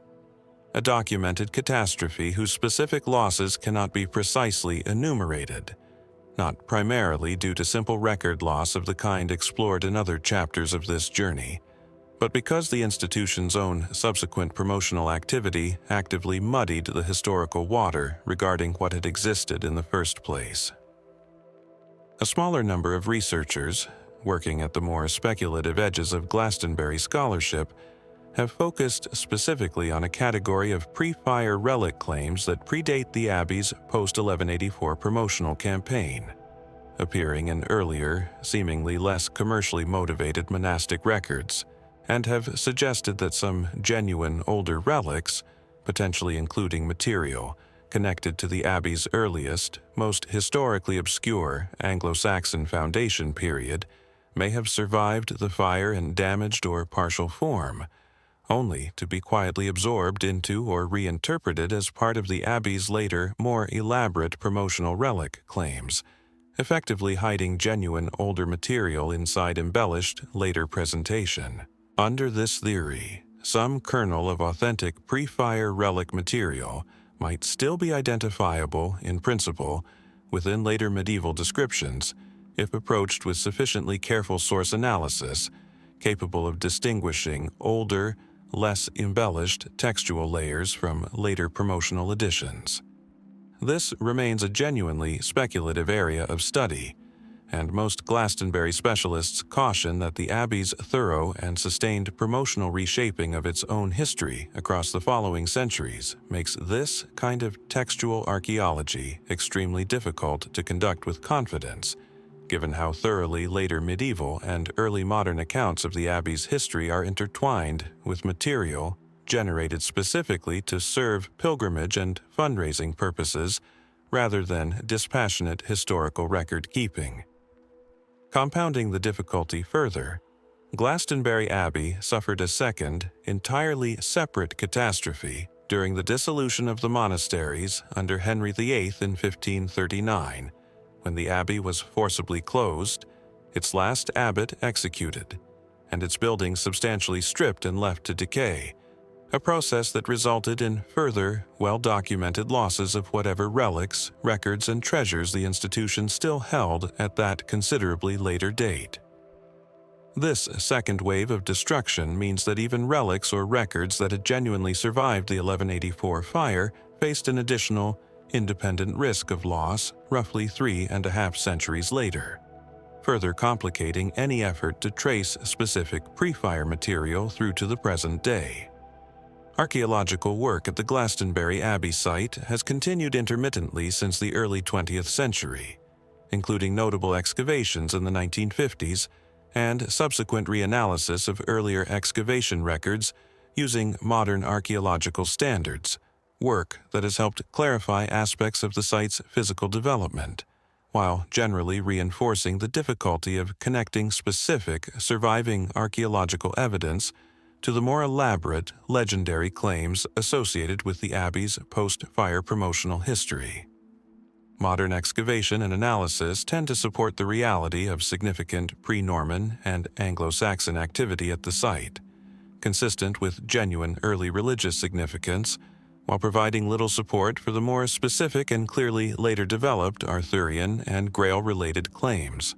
a documented catastrophe whose specific losses cannot be precisely enumerated, not primarily due to simple record loss of the kind explored in other chapters of this journey, but because the institution's own subsequent promotional activity actively muddied the historical water regarding what had existed in the first place. A smaller number of researchers, working at the more speculative edges of Glastonbury scholarship, have focused specifically on a category of pre-fire relic claims that predate the Abbey's post-1184 promotional campaign, appearing in earlier, seemingly less commercially motivated monastic records, and have suggested that some genuine older relics, potentially including material connected to the Abbey's earliest, most historically obscure Anglo-Saxon foundation period, may have survived the fire in damaged or partial form, only to be quietly absorbed into or reinterpreted as part of the Abbey's later, more elaborate promotional relic claims, effectively hiding genuine older material inside embellished later presentation. Under this theory, some kernel of authentic pre-fire relic material might still be identifiable in principle within later medieval descriptions if approached with sufficiently careful source analysis, capable of distinguishing older, less embellished textual layers from later promotional editions. This remains a genuinely speculative area of study, and most Glastonbury specialists caution that the Abbey's thorough and sustained promotional reshaping of its own history across the following centuries makes this kind of textual archaeology extremely difficult to conduct with confidence, given how thoroughly later medieval and early modern accounts of the Abbey's history are intertwined with material generated specifically to serve pilgrimage and fundraising purposes rather than dispassionate historical record-keeping. Compounding the difficulty further, Glastonbury Abbey suffered a second, entirely separate catastrophe during the dissolution of the monasteries under Henry VIII in 1539, when the abbey was forcibly closed, its last abbot executed, and its buildings substantially stripped and left to decay, a process that resulted in further, well-documented losses of whatever relics, records, and treasures the institution still held at that considerably later date. This second wave of destruction means that even relics or records that had genuinely survived the 1184 fire faced an additional, independent risk of loss roughly 3.5 centuries later, further complicating any effort to trace specific pre-fire material through to the present day. Archaeological work at the Glastonbury Abbey site has continued intermittently since the early 20th century, including notable excavations in the 1950s and subsequent reanalysis of earlier excavation records using modern archaeological standards, work that has helped clarify aspects of the site's physical development, while generally reinforcing the difficulty of connecting specific surviving archaeological evidence to the more elaborate, legendary claims associated with the Abbey's post-fire promotional history. Modern excavation and analysis tend to support the reality of significant pre-Norman and Anglo-Saxon activity at the site, consistent with genuine early religious significance, while providing little support for the more specific and clearly later developed Arthurian and Grail-related claims.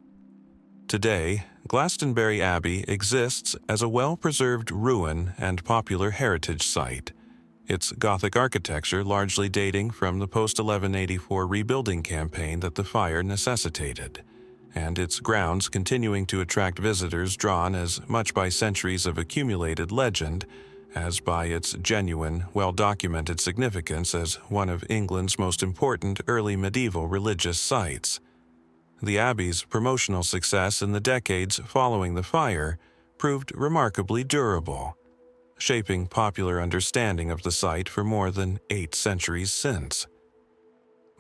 Today, Glastonbury Abbey exists as a well-preserved ruin and popular heritage site, its Gothic architecture largely dating from the post-1184 rebuilding campaign that the fire necessitated, and its grounds continuing to attract visitors drawn as much by centuries of accumulated legend as by its genuine, well-documented significance as one of England's most important early medieval religious sites. The Abbey's promotional success in the decades following the fire proved remarkably durable, shaping popular understanding of the site for more than 8 centuries since.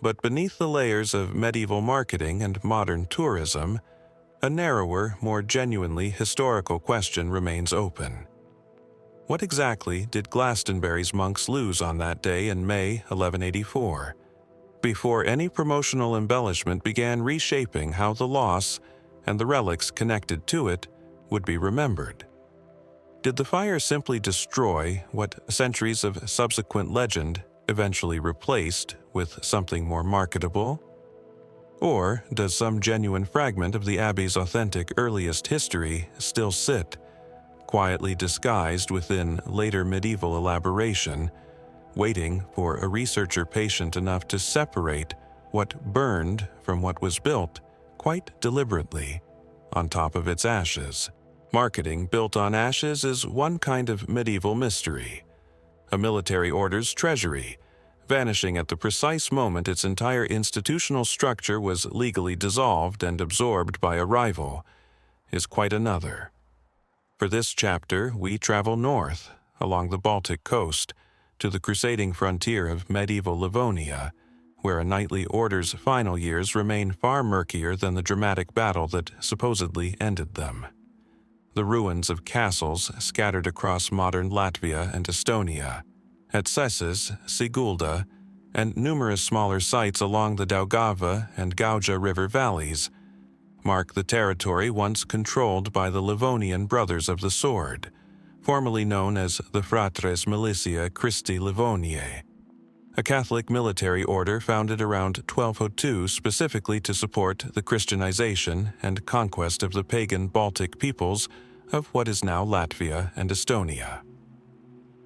But beneath the layers of medieval marketing and modern tourism, a narrower, more genuinely historical question remains open. What exactly did Glastonbury's monks lose on that day in May 1184, before any promotional embellishment began reshaping how the loss and the relics connected to it would be remembered? Did the fire simply destroy what centuries of subsequent legend eventually replaced with something more marketable? Or does some genuine fragment of the Abbey's authentic earliest history still sit, quietly disguised within later medieval elaboration, waiting for a researcher patient enough to separate what burned from what was built, quite deliberately, on top of its ashes? Marketing built on ashes is one kind of medieval mystery. A military order's treasury, vanishing at the precise moment its entire institutional structure was legally dissolved and absorbed by a rival, is quite another. For this chapter, we travel north, along the Baltic coast, to the crusading frontier of medieval Livonia, where a knightly order's final years remain far murkier than the dramatic battle that supposedly ended them. The ruins of castles scattered across modern Latvia and Estonia, at Cesses, Sigulda, and numerous smaller sites along the Daugava and Gauja river valleys mark the territory once controlled by the Livonian Brothers of the Sword, formerly known as the Fratres Militia Christi Livoniae, a Catholic military order founded around 1202 specifically to support the Christianization and conquest of the pagan Baltic peoples of what is now Latvia and Estonia.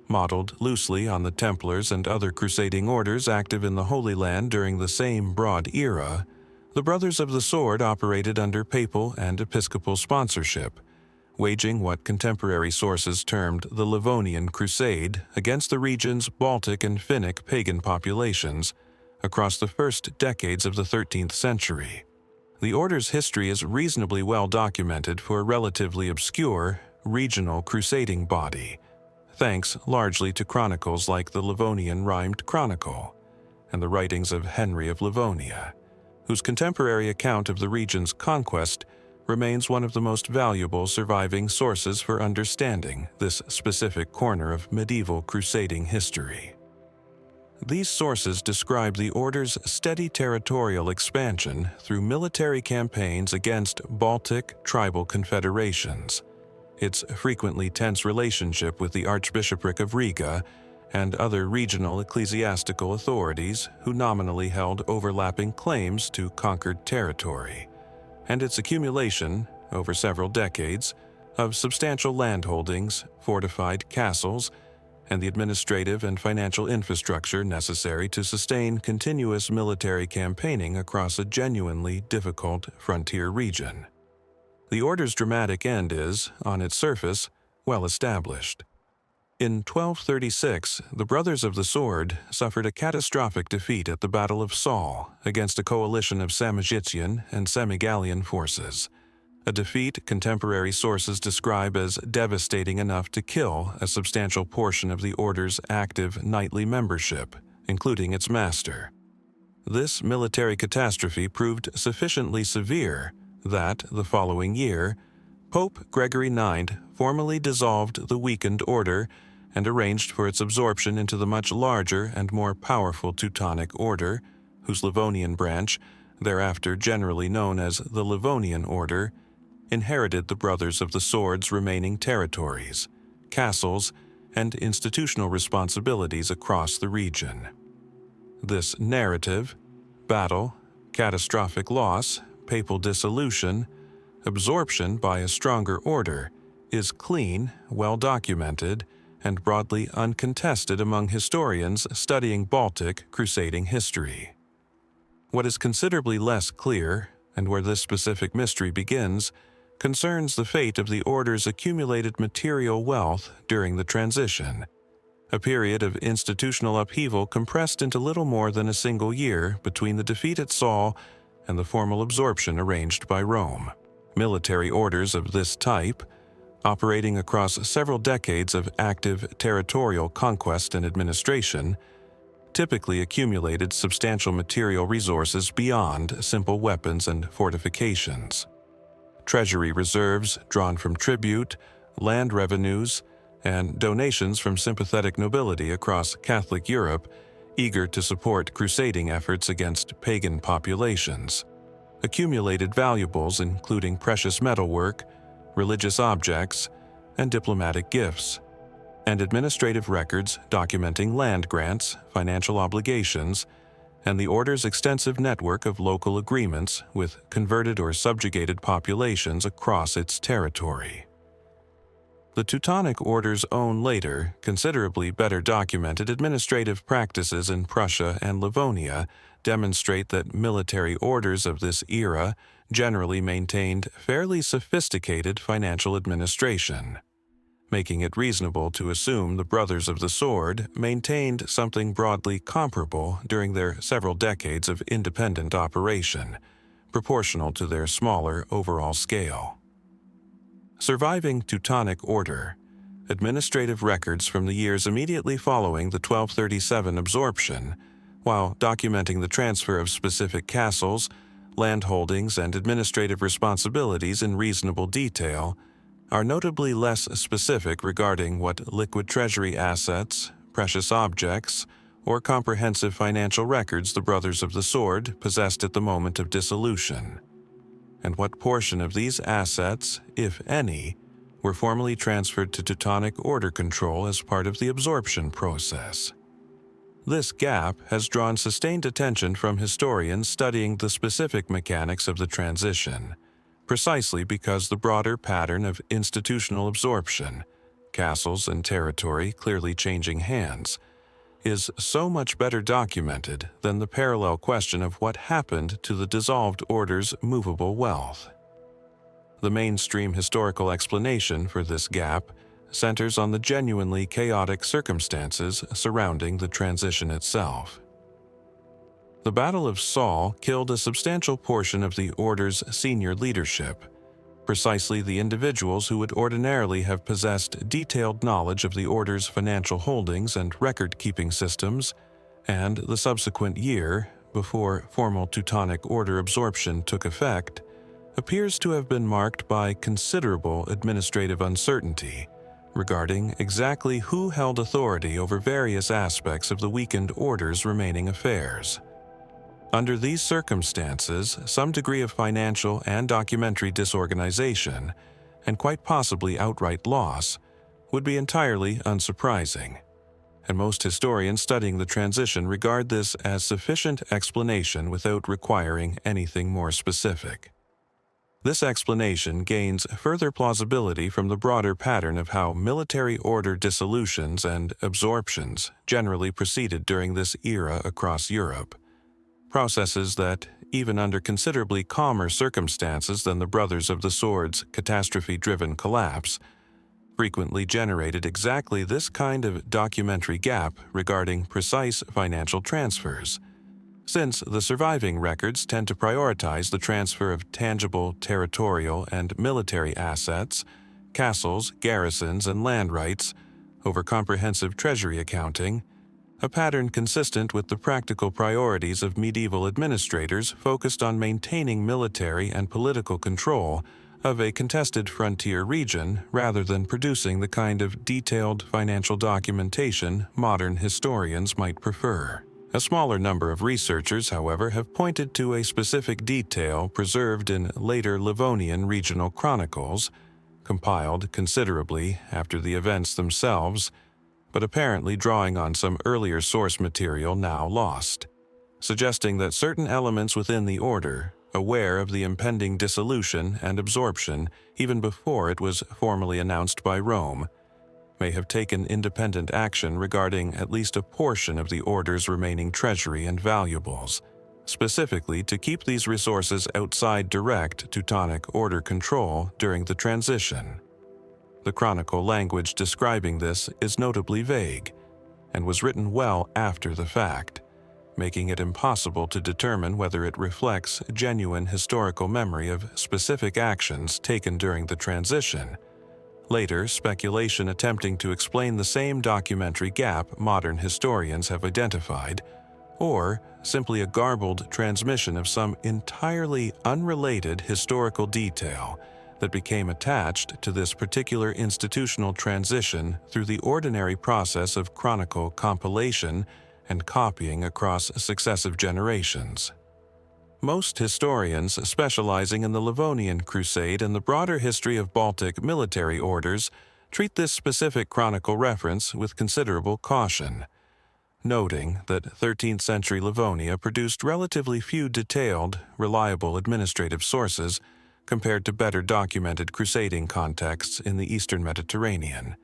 Modeled loosely on the Templars and other crusading orders active in the Holy Land during the same broad era, the Brothers of the Sword operated under papal and episcopal sponsorship, waging what contemporary sources termed the Livonian Crusade against the region's Baltic and Finnic pagan populations across the first decades of the 13th century. The order's history is reasonably well documented for a relatively obscure, regional crusading body, thanks largely to chronicles like the Livonian Rhymed Chronicle and the writings of Henry of Livonia, whose contemporary account of the region's conquest remains one of the most valuable surviving sources for understanding this specific corner of medieval crusading history. These sources describe the Order's steady territorial expansion through military campaigns against Baltic tribal confederations, its frequently tense relationship with the Archbishopric of Riga and other regional ecclesiastical authorities who nominally held overlapping claims to conquered territory, and its accumulation, over several decades, of substantial landholdings, fortified castles, and the administrative and financial infrastructure necessary to sustain continuous military campaigning across a genuinely difficult frontier region. The Order's dramatic end is, on its surface, well established. In 1236, the Brothers of the Sword suffered a catastrophic defeat at the Battle of Saul against a coalition of Samogitian and Semigallian forces, a defeat contemporary sources describe as devastating enough to kill a substantial portion of the Order's active knightly membership, including its master. This military catastrophe proved sufficiently severe that, the following year, Pope Gregory IX formally dissolved the weakened Order and arranged for its absorption into the much larger and more powerful Teutonic Order, whose Livonian branch, thereafter generally known as the Livonian Order, inherited the Brothers of the Sword's remaining territories, castles, and institutional responsibilities across the region. This narrative, battle, catastrophic loss, papal dissolution, absorption by a stronger order, is clean, well-documented, and broadly uncontested among historians studying Baltic crusading history. What is considerably less clear, and where this specific mystery begins, concerns the fate of the Order's accumulated material wealth during the transition, a period of institutional upheaval compressed into little more than a single year between the defeat at Saul and the formal absorption arranged by Rome. Military orders of this type, operating across several decades of active territorial conquest and administration, typically accumulated substantial material resources beyond simple weapons and fortifications. Treasury reserves drawn from tribute, land revenues, and donations from sympathetic nobility across Catholic Europe eager to support crusading efforts against pagan populations, accumulated valuables including precious metalwork, religious objects, and diplomatic gifts, and administrative records documenting land grants, financial obligations, and the Order's extensive network of local agreements with converted or subjugated populations across its territory. The Teutonic Order's own later, considerably better documented administrative practices in Prussia and Livonia demonstrate that military orders of this era generally maintained fairly sophisticated financial administration, making it reasonable to assume the Brothers of the Sword maintained something broadly comparable during their several decades of independent operation, proportional to their smaller overall scale. Surviving Teutonic Order, administrative records from the years immediately following the 1237 absorption, while documenting the transfer of specific castles, landholdings, and administrative responsibilities in reasonable detail, are notably less specific regarding what liquid treasury assets, precious objects, or comprehensive financial records the Brothers of the Sword possessed at the moment of dissolution, and what portion of these assets, if any, were formally transferred to Teutonic Order control as part of the absorption process. This gap has drawn sustained attention from historians studying the specific mechanics of the transition, precisely because the broader pattern of institutional absorption, castles and territory clearly changing hands, is so much better documented than the parallel question of what happened to the dissolved Order's movable wealth. The mainstream historical explanation for this gap centers on the genuinely chaotic circumstances surrounding the transition itself. The Battle of Saul killed a substantial portion of the Order's senior leadership, precisely the individuals who would ordinarily have possessed detailed knowledge of the Order's financial holdings and record-keeping systems, and the subsequent year, before formal Teutonic Order absorption took effect, appears to have been marked by considerable administrative uncertainty regarding exactly who held authority over various aspects of the weakened order's remaining affairs. Under these circumstances, some degree of financial and documentary disorganization, and quite possibly outright loss, would be entirely unsurprising, and most historians studying the transition regard this as sufficient explanation without requiring anything more specific. This explanation gains further plausibility from the broader pattern of how military order dissolutions and absorptions generally proceeded during this era across Europe, processes that, even under considerably calmer circumstances than the Brothers of the Sword's catastrophe-driven collapse, frequently generated exactly this kind of documentary gap regarding precise financial transfers, since the surviving records tend to prioritize the transfer of tangible territorial and military assets, castles, garrisons, and land rights over comprehensive treasury accounting, a pattern consistent with the practical priorities of medieval administrators focused on maintaining military and political control of a contested frontier region rather than producing the kind of detailed financial documentation modern historians might prefer. A smaller number of researchers, however, have pointed to a specific detail preserved in later Livonian regional chronicles, compiled considerably after the events themselves, but apparently drawing on some earlier source material now lost, suggesting that certain elements within the order, aware of the impending dissolution and absorption even before it was formally announced by Rome, may have taken independent action regarding at least a portion of the order's remaining treasury and valuables, specifically to keep these resources outside direct Teutonic order control during the transition. The chronicle language describing this is notably vague, and was written well after the fact, making it impossible to determine whether it reflects genuine historical memory of specific actions taken during the transition. Later, speculation attempting to explain the same documentary gap modern historians have identified, or simply a garbled transmission of some entirely unrelated historical detail that became attached to this particular institutional transition through the ordinary process of chronicle compilation and copying across successive generations. Most historians specializing in the Livonian Crusade and the broader history of Baltic military orders treat this specific chronicle reference with considerable caution, noting that 13th century Livonia produced relatively few detailed, reliable administrative sources compared to better documented crusading contexts in the Eastern Mediterranean,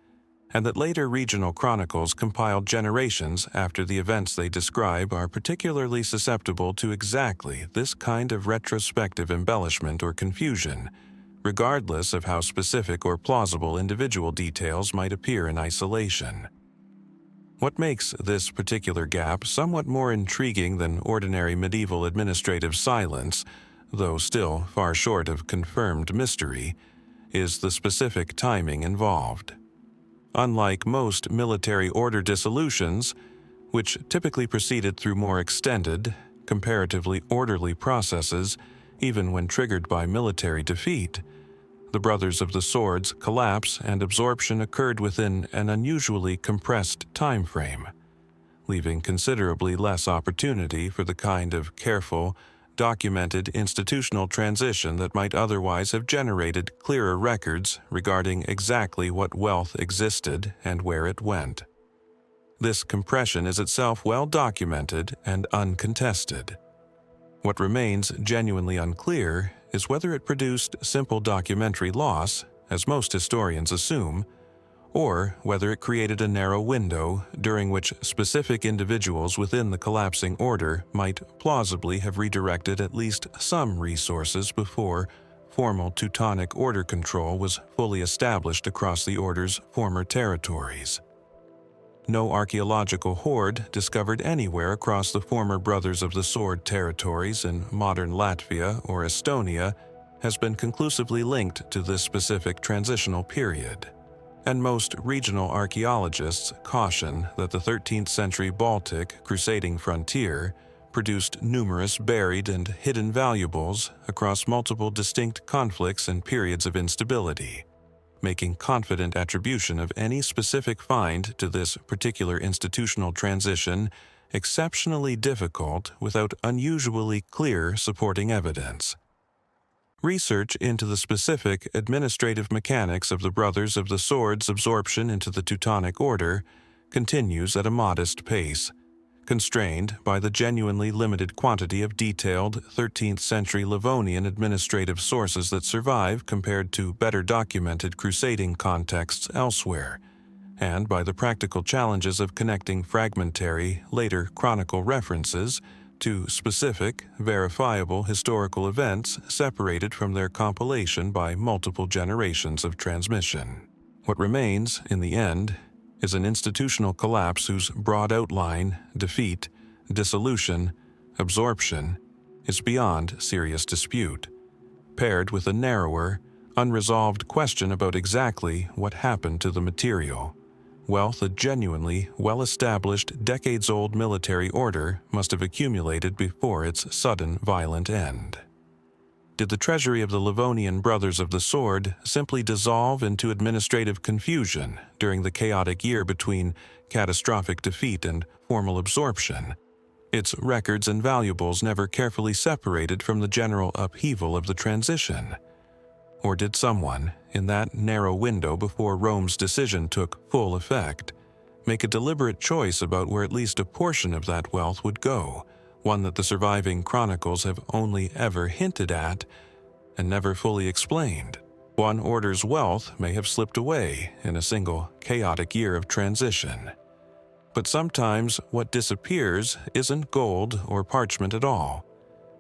and that later regional chronicles compiled generations after the events they describe are particularly susceptible to exactly this kind of retrospective embellishment or confusion, regardless of how specific or plausible individual details might appear in isolation. What makes this particular gap somewhat more intriguing than ordinary medieval administrative silence, though still far short of confirmed mystery, is the specific timing involved. Unlike most military order dissolutions, which typically proceeded through more extended, comparatively orderly processes, even when triggered by military defeat, the Brothers of the Sword's collapse and absorption occurred within an unusually compressed time frame, leaving considerably less opportunity for the kind of careful, documented institutional transition that might otherwise have generated clearer records regarding exactly what wealth existed and where it went. This compression is itself well documented and uncontested. What remains genuinely unclear is whether it produced simple documentary loss, as most historians assume, or whether it created a narrow window during which specific individuals within the collapsing order might plausibly have redirected at least some resources before formal Teutonic order control was fully established across the order's former territories. No archaeological hoard discovered anywhere across the former Brothers of the Sword territories in modern Latvia or Estonia has been conclusively linked to this specific transitional period, and most regional archaeologists caution that the 13th century Baltic crusading frontier, produced numerous buried and hidden valuables across multiple distinct conflicts and periods of instability, making confident attribution of any specific find to this particular institutional transition exceptionally difficult without unusually clear supporting evidence. Research into the specific administrative mechanics of the Brothers of the Sword's absorption into the Teutonic Order continues at a modest pace, constrained by the genuinely limited quantity of detailed 13th-century Livonian administrative sources that survive compared to better documented crusading contexts elsewhere, and by the practical challenges of connecting fragmentary, later chronicle references to specific, verifiable historical events separated from their compilation by multiple generations of transmission. What remains, in the end, is an institutional collapse whose broad outline, defeat, dissolution, absorption, is beyond serious dispute, paired with a narrower, unresolved question about exactly what happened to the material. Wealth a genuinely well-established, decades-old military order must have accumulated before its sudden, violent end. Did the treasury of the Livonian Brothers of the Sword simply dissolve into administrative confusion during the chaotic year between catastrophic defeat and formal absorption, its records and valuables never carefully separated from the general upheaval of the transition? Or did someone, in that narrow window before Rome's decision took full effect, make a deliberate choice about where at least a portion of that wealth would go, one that the surviving chronicles have only ever hinted at and never fully explained? One order's wealth may have slipped away in a single chaotic year of transition. But sometimes what disappears isn't gold or parchment at all.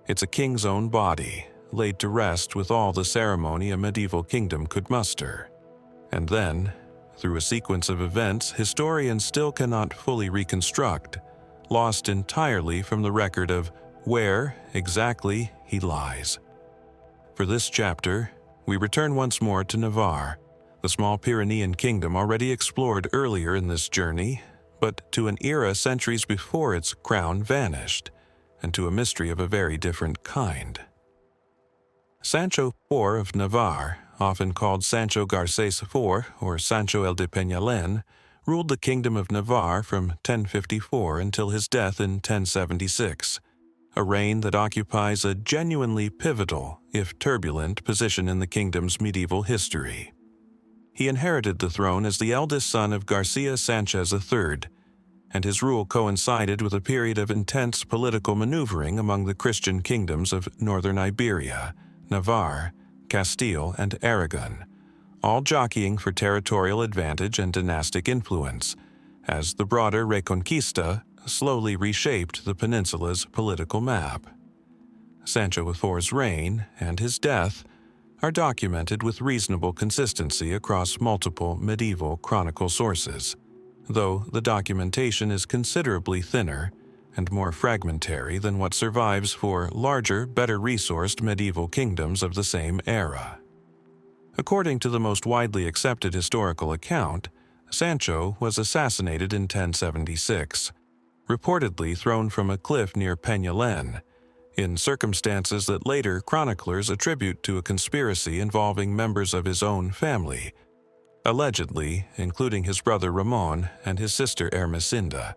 It's a king's own body, laid to rest with all the ceremony a medieval kingdom could muster. And then, through a sequence of events historians still cannot fully reconstruct, lost entirely from the record of where, exactly, he lies. For this chapter, we return once more to Navarre, the small Pyrenean kingdom already explored earlier in this journey, but to an era centuries before its crown vanished, and to a mystery of a very different kind. Sancho IV of Navarre, often called Sancho Garcés IV or Sancho el de Peñalén, ruled the Kingdom of Navarre from 1054 until his death in 1076, a reign that occupies a genuinely pivotal, if turbulent, position in the kingdom's medieval history. He inherited the throne as the eldest son of Garcia Sanchez III, and his rule coincided with a period of intense political maneuvering among the Christian kingdoms of northern Iberia, Navarre, Castile, and Aragon, all jockeying for territorial advantage and dynastic influence, as the broader Reconquista slowly reshaped the peninsula's political map. Sancho IV's reign and his death are documented with reasonable consistency across multiple medieval chronicle sources, though the documentation is considerably thinner and more fragmentary than what survives for larger, better-resourced medieval kingdoms of the same era. According to the most widely accepted historical account, Sancho was assassinated in 1076, reportedly thrown from a cliff near Peñalén, in circumstances that later chroniclers attribute to a conspiracy involving members of his own family, allegedly including his brother Ramon and his sister Ermesinda,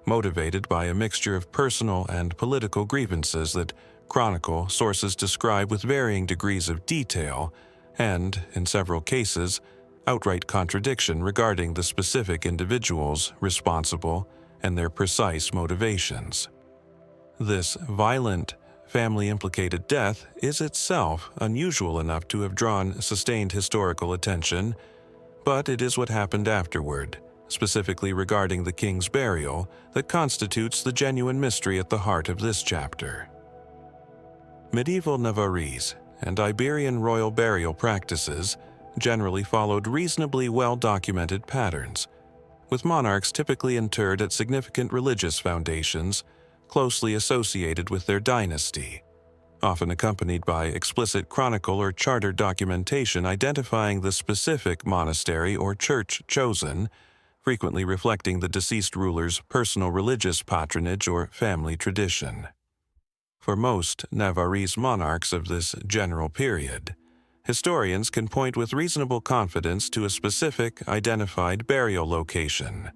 motivated by a mixture of personal and political grievances that chronicle sources describe with varying degrees of detail and, in several cases, outright contradiction regarding the specific individuals responsible and their precise motivations. This violent, family-implicated death is itself unusual enough to have drawn sustained historical attention, but it is what happened afterward, specifically regarding the king's burial, that constitutes the genuine mystery at the heart of this chapter. Medieval Navarrese and Iberian royal burial practices generally followed reasonably well-documented patterns, with monarchs typically interred at significant religious foundations closely associated with their dynasty, often accompanied by explicit chronicle or charter documentation identifying the specific monastery or church chosen frequently reflecting the deceased ruler's personal religious patronage or family tradition. For most Navarrese monarchs of this general period, historians can point with reasonable confidence to a specific, identified burial location,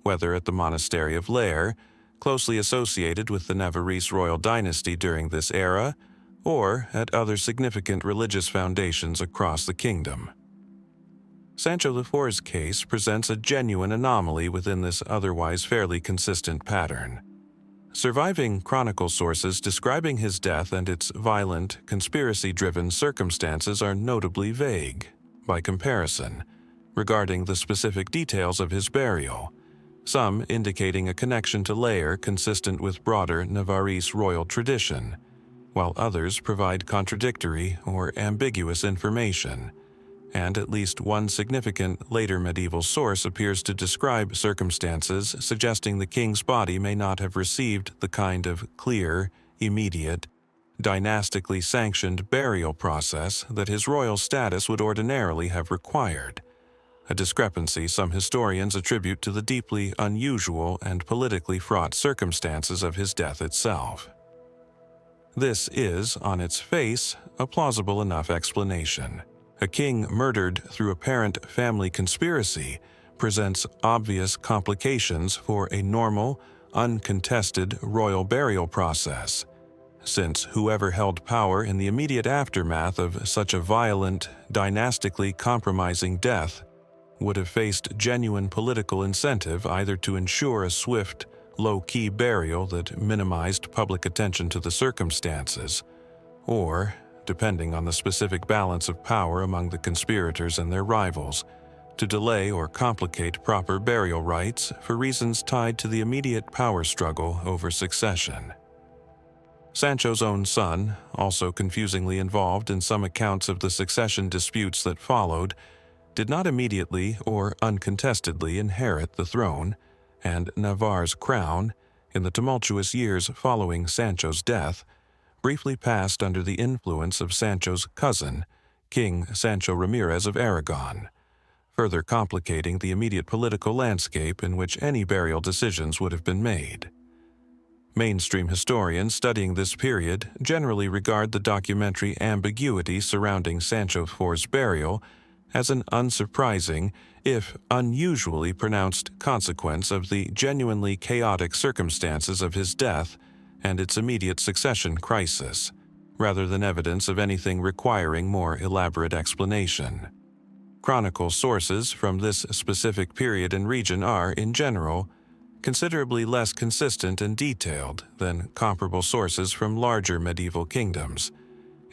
whether at the Monastery of Laer, closely associated with the Navarrese royal dynasty during this era, or at other significant religious foundations across the kingdom. Sancho IV's case presents a genuine anomaly within this otherwise fairly consistent pattern. Surviving chronicle sources describing his death and its violent, conspiracy-driven circumstances are notably vague, by comparison, regarding the specific details of his burial, some indicating a connection to Laer consistent with broader Navarrese royal tradition, while others provide contradictory or ambiguous information, and at least one significant later medieval source appears to describe circumstances suggesting the king's body may not have received the kind of clear, immediate, dynastically sanctioned burial process that his royal status would ordinarily have required, a discrepancy some historians attribute to the deeply unusual and politically fraught circumstances of his death itself. This is, on its face, a plausible enough explanation. A king murdered through apparent family conspiracy presents obvious complications for a normal, uncontested royal burial process, since whoever held power in the immediate aftermath of such a violent, dynastically compromising death would have faced genuine political incentive either to ensure a swift, low-key burial that minimized public attention to the circumstances, or, depending on the specific balance of power among the conspirators and their rivals, to delay or complicate proper burial rites for reasons tied to the immediate power struggle over succession. Sancho's own son, also confusingly involved in some accounts of the succession disputes that followed, did not immediately or uncontestedly inherit the throne, and Navarre's crown, in the tumultuous years following Sancho's death, briefly passed under the influence of Sancho's cousin, King Sancho Ramirez of Aragon, further complicating the immediate political landscape in which any burial decisions would have been made. Mainstream historians studying this period generally regard the documentary ambiguity surrounding Sancho IV's burial as an unsurprising, if unusually pronounced consequence of the genuinely chaotic circumstances of his death and its immediate succession crisis, rather than evidence of anything requiring more elaborate explanation. Chronicle sources from this specific period and region are, in general, considerably less consistent and detailed than comparable sources from larger medieval kingdoms,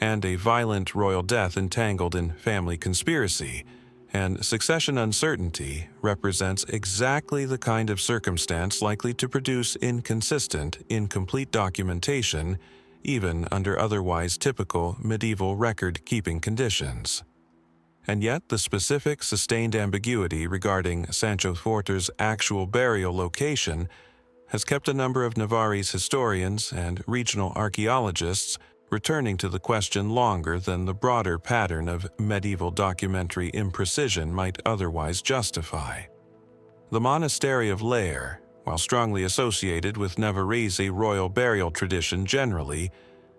and a violent royal death entangled in family conspiracy and succession uncertainty represents exactly the kind of circumstance likely to produce inconsistent, incomplete documentation, even under otherwise typical medieval record-keeping conditions. And yet the specific, sustained ambiguity regarding Sancho IV's actual burial location has kept a number of Navarre's historians and regional archaeologists returning to the question longer than the broader pattern of medieval documentary imprecision might otherwise justify. The Monastery of Laer, while strongly associated with Navarrese royal burial tradition generally,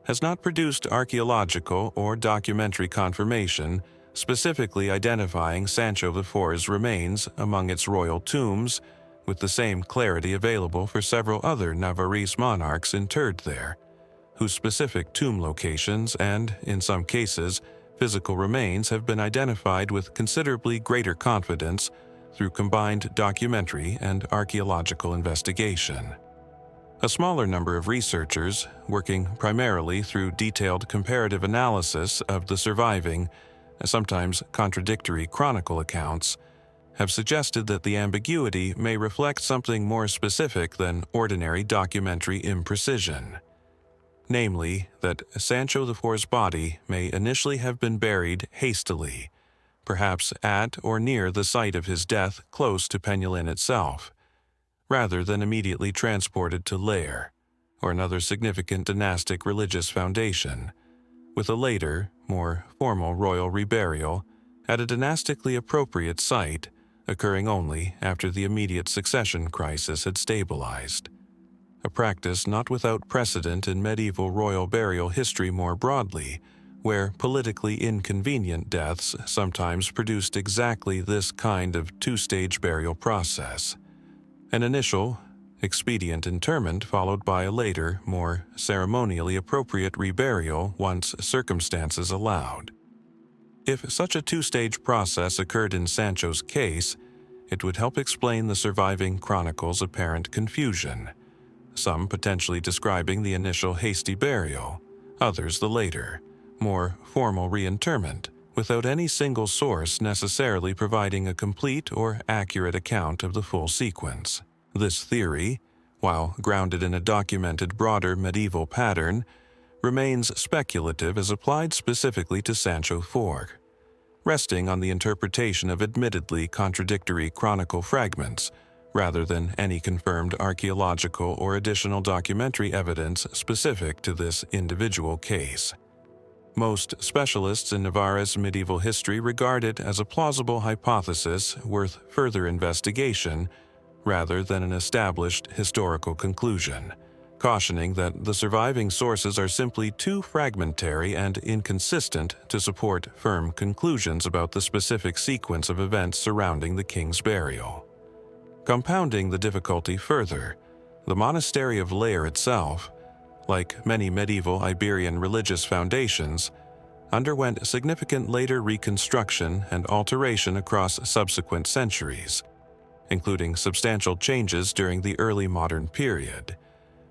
has not produced archaeological or documentary confirmation specifically identifying Sancho IV's remains among its royal tombs, with the same clarity available for several other Navarrese monarchs interred there, whose specific tomb locations and, in some cases, physical remains have been identified with considerably greater confidence through combined documentary and archaeological investigation. A smaller number of researchers, working primarily through detailed comparative analysis of the surviving, sometimes contradictory chronicle accounts, have suggested that the ambiguity may reflect something more specific than ordinary documentary imprecision. Namely, that Sancho IV's body may initially have been buried hastily, perhaps at or near the site of his death close to Peñalin itself, rather than immediately transported to Laer, or another significant dynastic religious foundation, with a later, more formal royal reburial at a dynastically appropriate site occurring only after the immediate succession crisis had stabilized. A practice not without precedent in medieval royal burial history more broadly, where politically inconvenient deaths sometimes produced exactly this kind of two-stage burial process. An initial, expedient interment followed by a later, more ceremonially appropriate reburial once circumstances allowed. If such a two-stage process occurred in Sancho's case, it would help explain the surviving chronicles' apparent confusion, some potentially describing the initial hasty burial, others the later, more formal reinterment, without any single source necessarily providing a complete or accurate account of the full sequence. This theory, while grounded in a documented broader medieval pattern, remains speculative as applied specifically to Sancho IV, resting on the interpretation of admittedly contradictory chronicle fragments, rather than any confirmed archaeological or additional documentary evidence specific to this individual case. Most specialists in Navarre's medieval history regard it as a plausible hypothesis worth further investigation rather than an established historical conclusion, cautioning that the surviving sources are simply too fragmentary and inconsistent to support firm conclusions about the specific sequence of events surrounding the king's burial. Compounding the difficulty further, the monastery of Leer itself, like many medieval Iberian religious foundations, underwent significant later reconstruction and alteration across subsequent centuries, including substantial changes during the early modern period,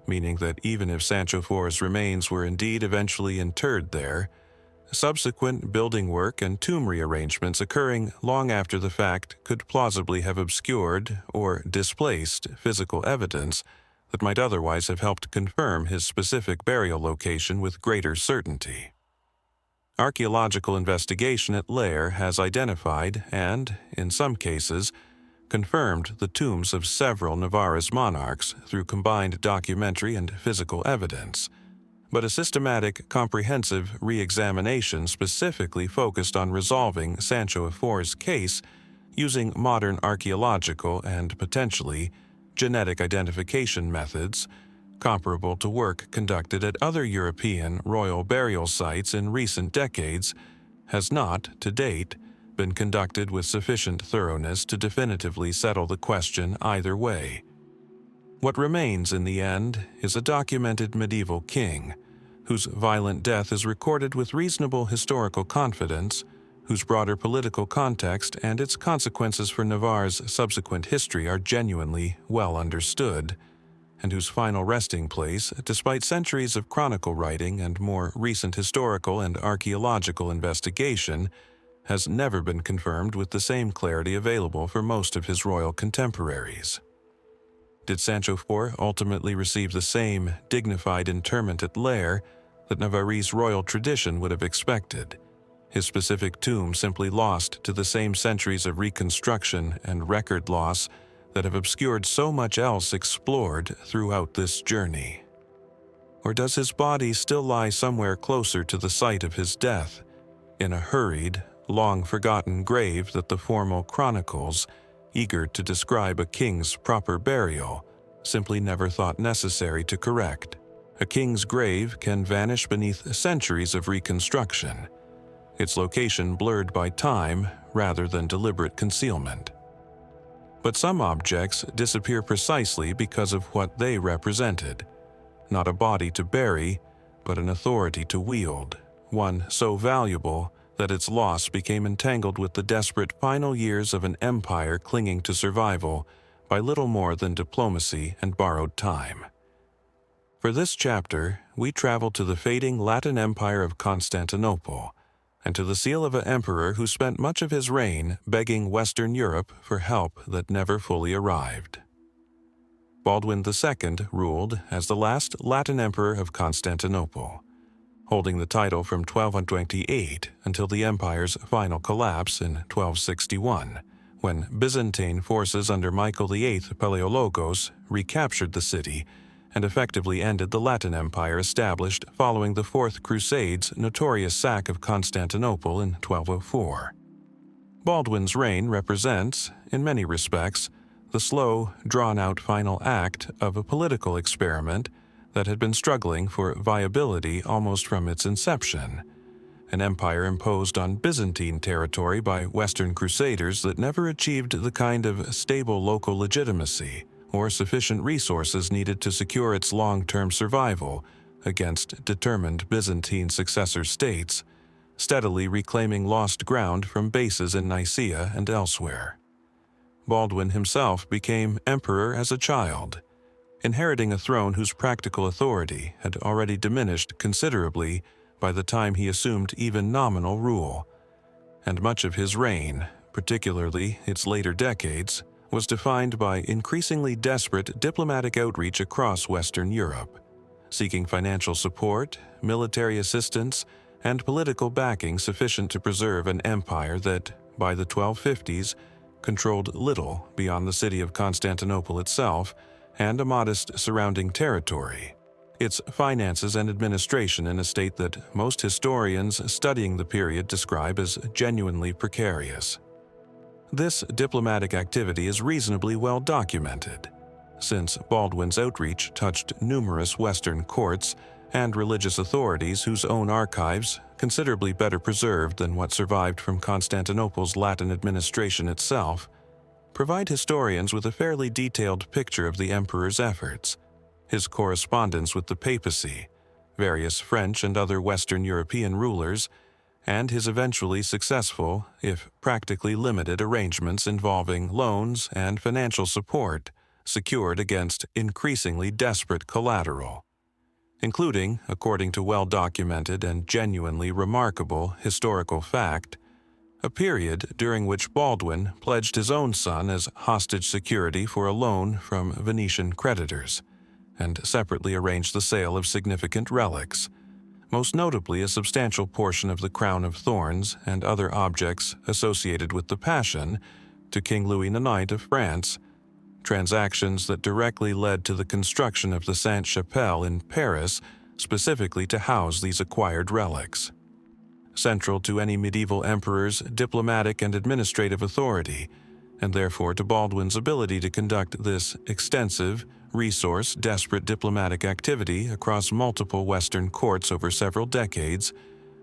meaning that even if Sancho IV's remains were indeed eventually interred there, subsequent building work and tomb rearrangements occurring long after the fact could plausibly have obscured or displaced physical evidence that might otherwise have helped confirm his specific burial location with greater certainty. Archaeological investigation at Leer has identified and, in some cases, confirmed the tombs of several Navarre's monarchs through combined documentary and physical evidence, but a systematic, comprehensive re-examination specifically focused on resolving Sancho IV's case using modern archaeological and, potentially, genetic identification methods comparable to work conducted at other European royal burial sites in recent decades, has not, to date, been conducted with sufficient thoroughness to definitively settle the question either way. What remains in the end is a documented medieval king, whose violent death is recorded with reasonable historical confidence, whose broader political context and its consequences for Navarre's subsequent history are genuinely well understood, and whose final resting place, despite centuries of chronicle writing and more recent historical and archaeological investigation, has never been confirmed with the same clarity available for most of his royal contemporaries. Did Sancho IV ultimately receive the same dignified interment at Leer that Navarre's royal tradition would have expected, his specific tomb simply lost to the same centuries of reconstruction and record loss that have obscured so much else explored throughout this journey? Or does his body still lie somewhere closer to the site of his death, in a hurried, long-forgotten grave that the formal chronicles, eager to describe a king's proper burial, simply never thought necessary to correct? A king's grave can vanish beneath centuries of reconstruction, its location blurred by time rather than deliberate concealment. But some objects disappear precisely because of what they represented. Not a body to bury, but an authority to wield, one so valuable that its loss became entangled with the desperate final years of an empire clinging to survival by little more than diplomacy and borrowed time. For this chapter, we travel to the fading Latin Empire of Constantinople, and to the seal of an emperor who spent much of his reign begging Western Europe for help that never fully arrived. Baldwin II ruled as the last Latin emperor of Constantinople, holding the title from 1228 until the empire's final collapse in 1261, when Byzantine forces under Michael VIII Palaiologos recaptured the city and effectively ended the Latin Empire established following the Fourth Crusade's notorious sack of Constantinople in 1204. Baldwin's reign represents, in many respects, the slow, drawn-out final act of a political experiment that had been struggling for viability almost from its inception. An empire imposed on Byzantine territory by Western Crusaders that never achieved the kind of stable local legitimacy or sufficient resources needed to secure its long-term survival against determined Byzantine successor states, steadily reclaiming lost ground from bases in Nicaea and elsewhere. Baldwin himself became emperor as a child, inheriting a throne whose practical authority had already diminished considerably by the time he assumed even nominal rule, and much of his reign, particularly its later decades, was defined by increasingly desperate diplomatic outreach across Western Europe, seeking financial support, military assistance, and political backing sufficient to preserve an empire that, by the 1250s, controlled little beyond the city of Constantinople itself and a modest surrounding territory, its finances and administration in a state that most historians studying the period describe as genuinely precarious. This diplomatic activity is reasonably well documented, since Baldwin's outreach touched numerous Western courts and religious authorities whose own archives, considerably better preserved than what survived from Constantinople's Latin administration itself, provide historians with a fairly detailed picture of the emperor's efforts, his correspondence with the papacy, various French and other Western European rulers, and his eventually successful, if practically limited, arrangements involving loans and financial support secured against increasingly desperate collateral, including, according to well-documented and genuinely remarkable historical fact, a period during which Baldwin pledged his own son as hostage security for a loan from Venetian creditors, and separately arranged the sale of significant relics, most notably a substantial portion of the crown of thorns and other objects associated with the Passion, to King Louis IX of France, transactions that directly led to the construction of the Sainte-Chapelle in Paris specifically to house these acquired relics. Central to any medieval emperor's diplomatic and administrative authority, and therefore to Baldwin's ability to conduct this extensive, resource-desperate diplomatic activity across multiple Western courts over several decades,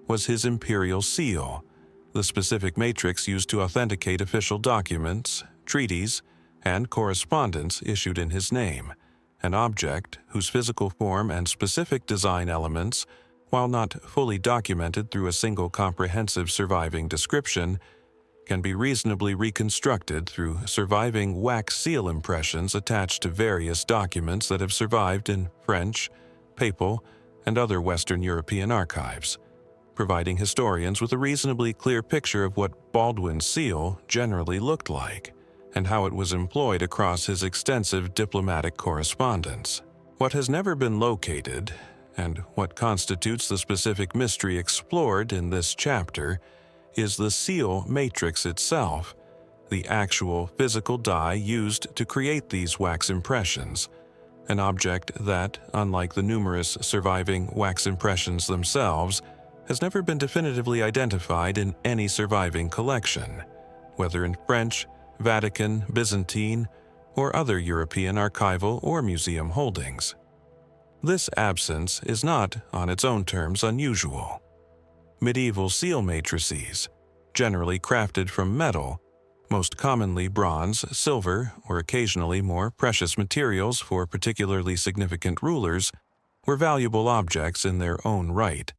was his imperial seal, the specific matrix used to authenticate official documents, treaties, and correspondence issued in his name, an object whose physical form and specific design elements, while not fully documented through a single comprehensive surviving description, can be reasonably reconstructed through surviving wax seal impressions attached to various documents that have survived in French, Papal, and other Western European archives, providing historians with a reasonably clear picture of what Baldwin's seal generally looked like, and how it was employed across his extensive diplomatic correspondence. What has never been located, and what constitutes the specific mystery explored in this chapter, is the seal matrix itself, the actual physical die used to create these wax impressions, an object that, unlike the numerous surviving wax impressions themselves, has never been definitively identified in any surviving collection, whether in French, Vatican, Byzantine, or other European archival or museum holdings. This absence is not, on its own terms, unusual. Medieval seal matrices, generally crafted from metal, most commonly bronze, silver, or occasionally more precious materials for particularly significant rulers, were valuable objects in their own right,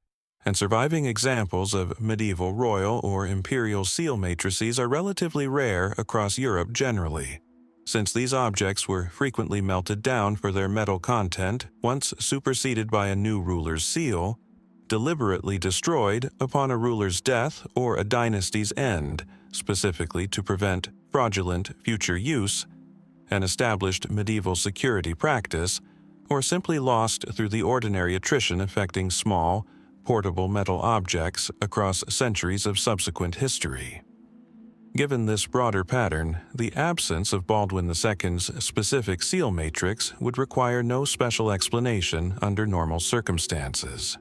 and surviving examples of medieval royal or imperial seal matrices are relatively rare across Europe generally, since these objects were frequently melted down for their metal content once superseded by a new ruler's seal, deliberately destroyed upon a ruler's death or a dynasty's end, specifically to prevent fraudulent future use, an established medieval security practice, or simply lost through the ordinary attrition affecting small, portable metal objects across centuries of subsequent history. Given this broader pattern, the absence of Baldwin II's specific seal matrix would require no special explanation under normal circumstances.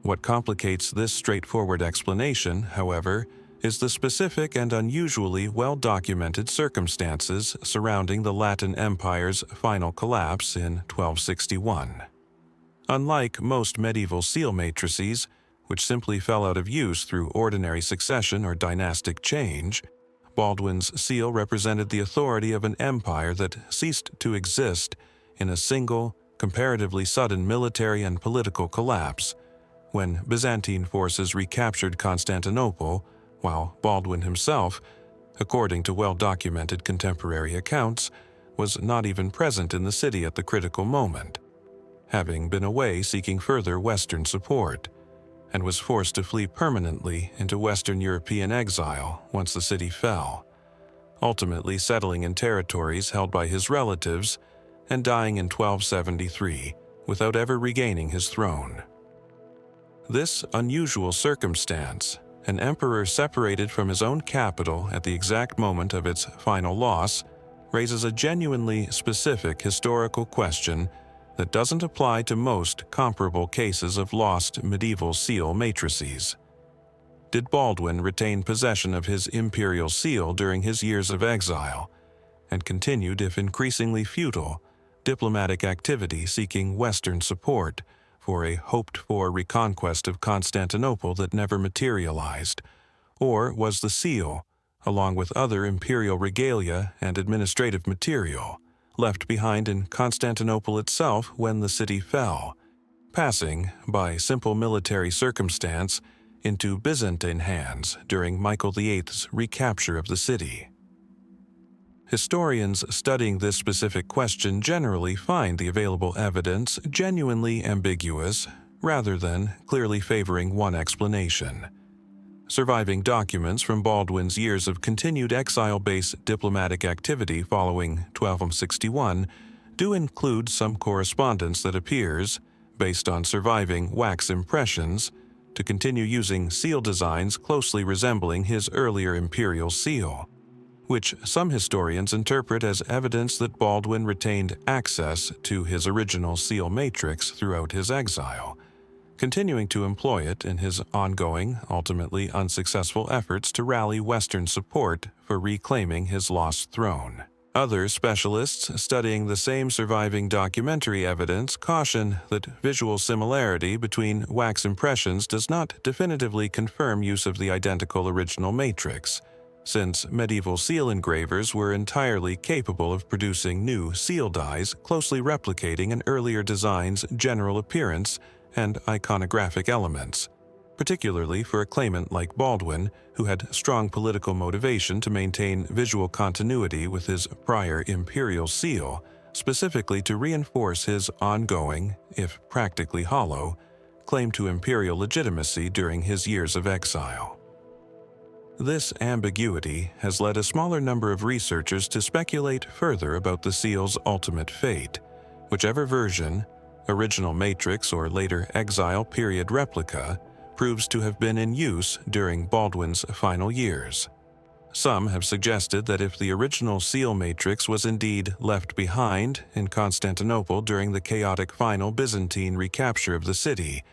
What complicates this straightforward explanation, however, is the specific and unusually well-documented circumstances surrounding the Latin Empire's final collapse in 1261. Unlike most medieval seal matrices, which simply fell out of use through ordinary succession or dynastic change, Baldwin's seal represented the authority of an empire that ceased to exist in a single, comparatively sudden military and political collapse, when Byzantine forces recaptured Constantinople, while Baldwin himself, according to well-documented contemporary accounts, was not even present in the city at the critical moment, having been away seeking further Western support, and was forced to flee permanently into Western European exile once the city fell, ultimately settling in territories held by his relatives and dying in 1273 without ever regaining his throne. This unusual circumstance, an emperor separated from his own capital at the exact moment of its final loss, raises a genuinely specific historical question that doesn't apply to most comparable cases of lost medieval seal matrices. Did Baldwin retain possession of his imperial seal during his years of exile, and continued, if increasingly futile, diplomatic activity seeking Western support for a hoped-for reconquest of Constantinople that never materialized? Or was the seal, along with other imperial regalia and administrative material, left behind in Constantinople itself when the city fell, passing, by simple military circumstance, into Byzantine hands during Michael VIII's recapture of the city? Historians studying this specific question generally find the available evidence genuinely ambiguous, rather than clearly favoring one explanation. Surviving documents from Baldwin's years of continued exile-based diplomatic activity following 1261 do include some correspondence that appears, based on surviving wax impressions, to continue using seal designs closely resembling his earlier imperial seal, which some historians interpret as evidence that Baldwin retained access to his original seal matrix throughout his exile, continuing to employ it in his ongoing, ultimately unsuccessful efforts to rally Western support for reclaiming his lost throne. Other specialists studying the same surviving documentary evidence caution that visual similarity between wax impressions does not definitively confirm use of the identical original matrix, since medieval seal engravers were entirely capable of producing new seal dies closely replicating an earlier design's general appearance and iconographic elements, particularly for a claimant like Baldwin, who had strong political motivation to maintain visual continuity with his prior imperial seal, specifically to reinforce his ongoing, if practically hollow, claim to imperial legitimacy during his years of exile. This ambiguity has led a smaller number of researchers to speculate further about the seal's ultimate fate, whichever version, original matrix or later exile period replica, proves to have been in use during Baldwin's final years. Some have suggested that if the original seal matrix was indeed left behind in Constantinople during the chaotic final Byzantine recapture of the city,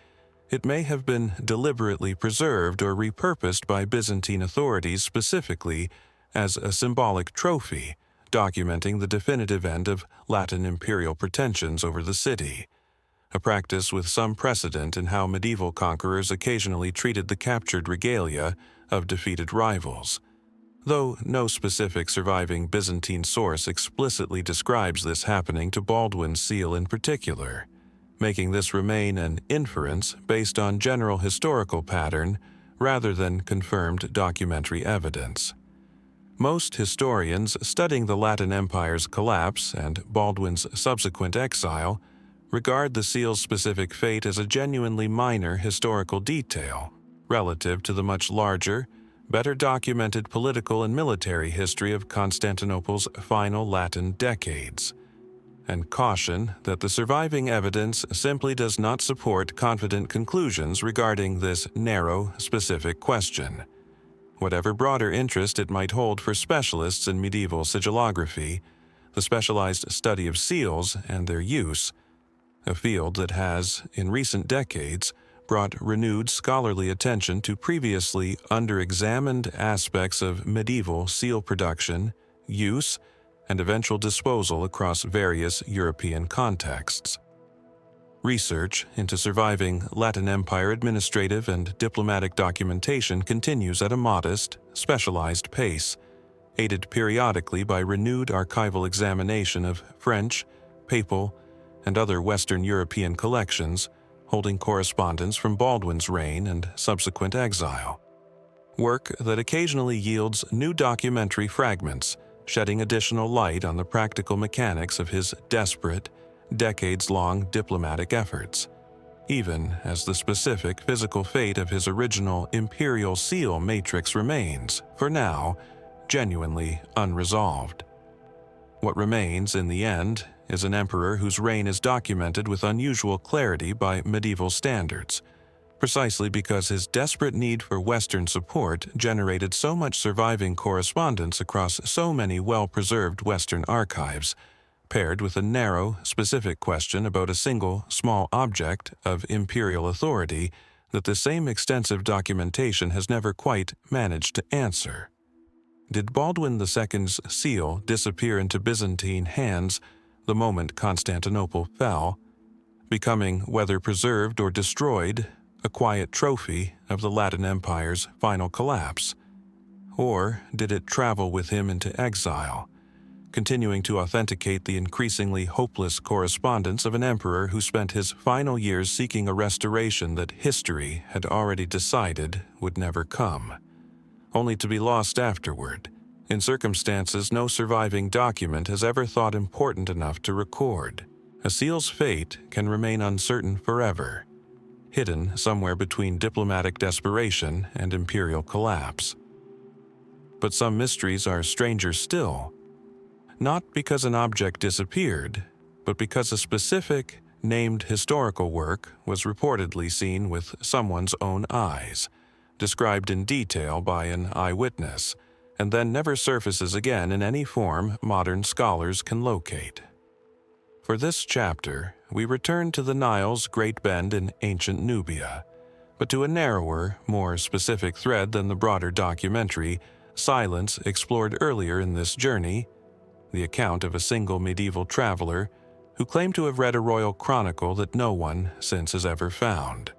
it may have been deliberately preserved or repurposed by Byzantine authorities specifically as a symbolic trophy, documenting the definitive end of Latin imperial pretensions over the city, a practice with some precedent in how medieval conquerors occasionally treated the captured regalia of defeated rivals. Though no specific surviving Byzantine source explicitly describes this happening to Baldwin's seal in particular, making this remain an inference based on general historical pattern rather than confirmed documentary evidence. Most historians studying the Latin Empire's collapse and Baldwin's subsequent exile regard the seal's specific fate as a genuinely minor historical detail relative to the much larger, better documented political and military history of Constantinople's final Latin decades, and caution that the surviving evidence simply does not support confident conclusions regarding this narrow, specific question. Whatever broader interest it might hold for specialists in medieval sigillography, the specialized study of seals and their use, a field that has, in recent decades, brought renewed scholarly attention to previously under-examined aspects of medieval seal production, use, and eventual disposal across various European contexts. Research into surviving Latin Empire administrative and diplomatic documentation continues at a modest, specialized pace, aided periodically by renewed archival examination of French, Papal, and other Western European collections holding correspondence from Baldwin's reign and subsequent exile. Work that occasionally yields new documentary fragments, shedding additional light on the practical mechanics of his desperate, decades-long diplomatic efforts, even as the specific physical fate of his original imperial seal matrix remains, for now, genuinely unresolved. What remains, in the end, is an emperor whose reign is documented with unusual clarity by medieval standards, precisely because his desperate need for Western support generated so much surviving correspondence across so many well-preserved Western archives, paired with a narrow, specific question about a single, small object of imperial authority that the same extensive documentation has never quite managed to answer. Did Baldwin II's seal disappear into Byzantine hands the moment Constantinople fell, becoming, whether preserved or destroyed, a quiet trophy of the Latin Empire's final collapse? Or did it travel with him into exile, continuing to authenticate the increasingly hopeless correspondence of an emperor who spent his final years seeking a restoration that history had already decided would never come, only to be lost afterward, in circumstances no surviving document has ever thought important enough to record? A seal's fate can remain uncertain forever, hidden somewhere between diplomatic desperation and imperial collapse. But some mysteries are stranger still, not because an object disappeared, but because a specific, named historical work was reportedly seen with someone's own eyes, described in detail by an eyewitness, and then never surfaces again in any form modern scholars can locate. For this chapter, we return to the Nile's Great Bend in ancient Nubia, but to a narrower, more specific thread than the broader documentary Silence explored earlier in this journey, the account of a single medieval traveler who claimed to have read a royal chronicle that no one since has ever found.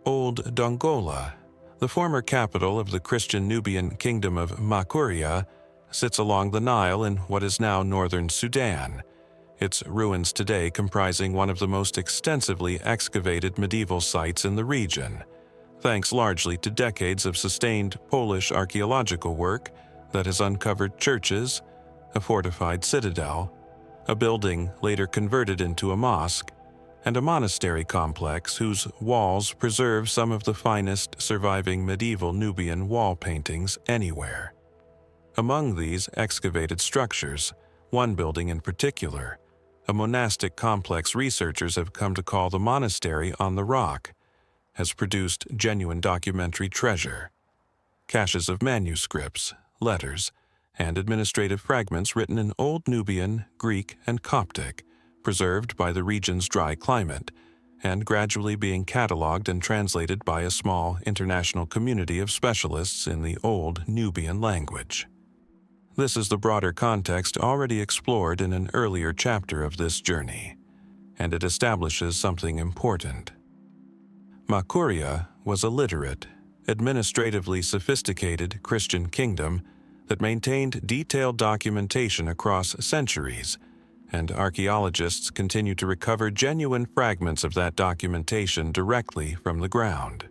Old Dongola, the former capital of the Christian Nubian kingdom of Makuria, sits along the Nile in what is now northern Sudan, its ruins today comprising one of the most extensively excavated medieval sites in the region, thanks largely to decades of sustained Polish archaeological work that has uncovered churches, a fortified citadel, a building later converted into a mosque, and a monastery complex whose walls preserve some of the finest surviving medieval Nubian wall paintings anywhere. Among these excavated structures, one building in particular, a monastic complex researchers have come to call the Monastery on the Rock, has produced genuine documentary treasure. Caches of manuscripts, letters, and administrative fragments written in Old Nubian, Greek, and Coptic, preserved by the region's dry climate, and gradually being catalogued and translated by a small international community of specialists in the Old Nubian language. This is the broader context already explored in an earlier chapter of this journey, and it establishes something important. Makuria was a literate, administratively sophisticated Christian kingdom that maintained detailed documentation across centuries, and archaeologists continue to recover genuine fragments of that documentation directly from the ground.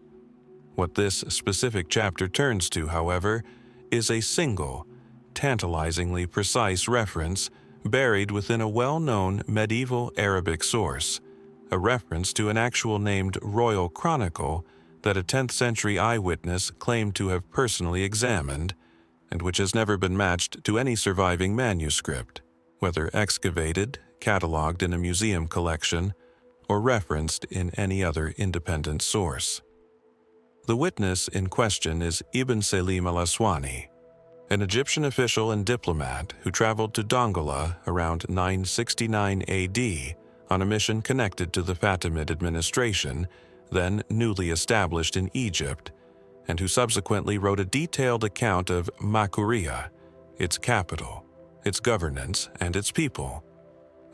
What this specific chapter turns to, however, is a single, tantalizingly precise reference buried within a well-known medieval Arabic source, a reference to an actual named royal chronicle that a 10th century eyewitness claimed to have personally examined, and which has never been matched to any surviving manuscript, whether excavated, catalogued in a museum collection, or referenced in any other independent source. The witness in question is Ibn Salim al-Aswani, an Egyptian official and diplomat who traveled to Dongola around 969 AD on a mission connected to the Fatimid administration, then newly established in Egypt, and who subsequently wrote a detailed account of Makuria, its capital, its governance, and its people.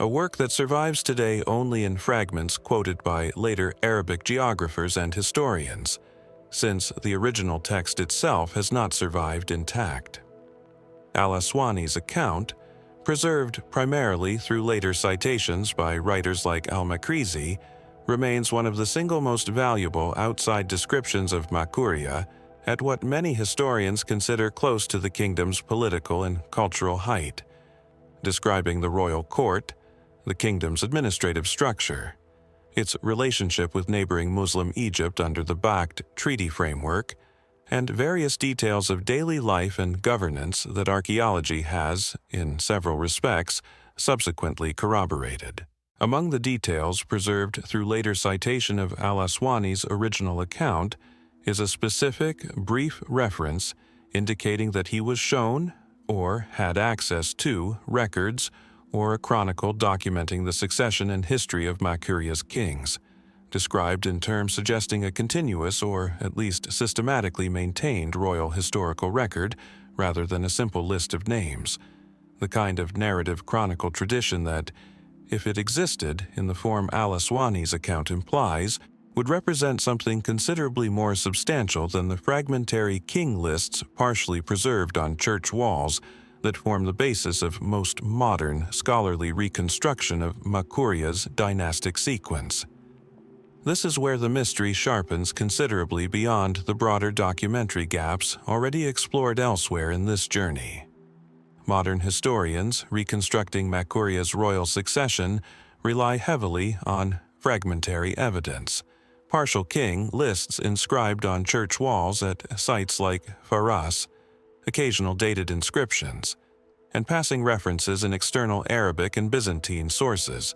A work that survives today only in fragments quoted by later Arabic geographers and historians, since the original text itself has not survived intact. Al-Aswani's account, preserved primarily through later citations by writers like al-Makrizi, remains one of the single most valuable outside descriptions of Makuria at what many historians consider close to the kingdom's political and cultural height, describing the royal court, the kingdom's administrative structure, its relationship with neighboring Muslim Egypt under the Bakht treaty framework, and various details of daily life and governance that archaeology has, in several respects, subsequently corroborated. Among the details preserved through later citation of al-Aswani's original account is a specific, brief reference indicating that he was shown, or had access to, records or a chronicle documenting the succession and history of Makuria's kings, described in terms suggesting a continuous or at least systematically maintained royal historical record rather than a simple list of names, the kind of narrative chronicle tradition that, if it existed in the form al-Aswani's account implies, would represent something considerably more substantial than the fragmentary king lists partially preserved on church walls that form the basis of most modern scholarly reconstruction of Makuria's dynastic sequence. This is where the mystery sharpens considerably beyond the broader documentary gaps already explored elsewhere in this journey. Modern historians reconstructing Makuria's royal succession rely heavily on fragmentary evidence, partial king lists inscribed on church walls at sites like Faras, occasional dated inscriptions, and passing references in external Arabic and Byzantine sources,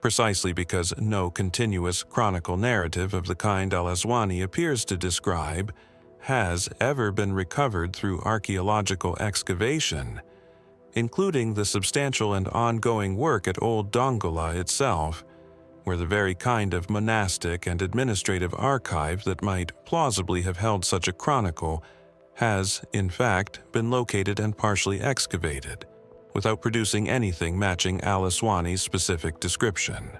precisely because no continuous chronicle narrative of the kind al-Aswani appears to describe has ever been recovered through archaeological excavation, including the substantial and ongoing work at Old Dongola itself, where the very kind of monastic and administrative archive that might plausibly have held such a chronicle has, in fact, been located and partially excavated, without producing anything matching al-Aswani's specific description.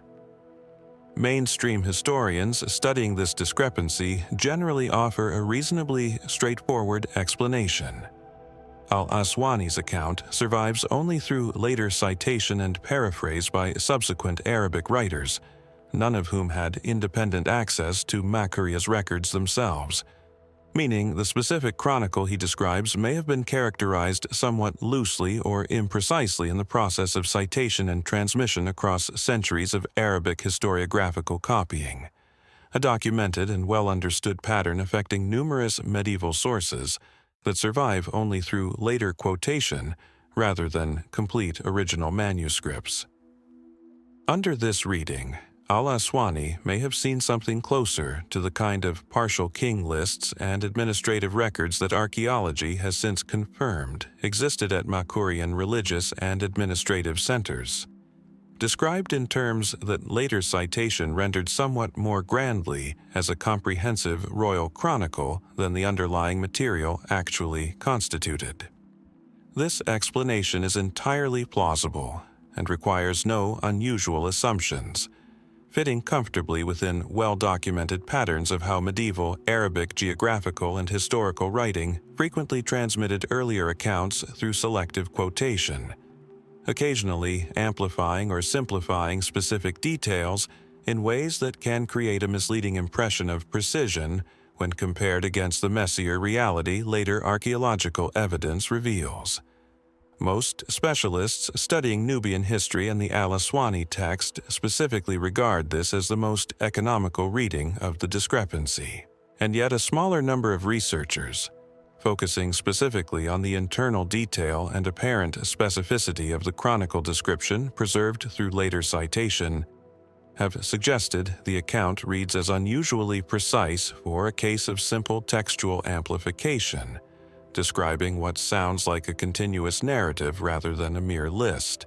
Mainstream historians studying this discrepancy generally offer a reasonably straightforward explanation. Al-Aswani's account survives only through later citation and paraphrase by subsequent Arabic writers, none of whom had independent access to Makuria's records themselves, meaning the specific chronicle he describes may have been characterized somewhat loosely or imprecisely in the process of citation and transmission across centuries of Arabic historiographical copying, a documented and well-understood pattern affecting numerous medieval sources that survive only through later quotation rather than complete original manuscripts. Under this reading, al-Aswani may have seen something closer to the kind of partial king lists and administrative records that archaeology has since confirmed existed at Makurian religious and administrative centers. Described in terms that later citation rendered somewhat more grandly as a comprehensive royal chronicle than the underlying material actually constituted. This explanation is entirely plausible and requires no unusual assumptions, fitting comfortably within well-documented patterns of how medieval Arabic geographical and historical writing frequently transmitted earlier accounts through selective quotation, occasionally amplifying or simplifying specific details in ways that can create a misleading impression of precision when compared against the messier reality later archaeological evidence reveals. Most specialists studying Nubian history and the al-Aswani text specifically regard this as the most economical reading of the discrepancy, and yet a smaller number of researchers, focusing specifically on the internal detail and apparent specificity of the chronicle description preserved through later citation, have suggested the account reads as unusually precise for a case of simple textual amplification, describing what sounds like a continuous narrative rather than a mere list.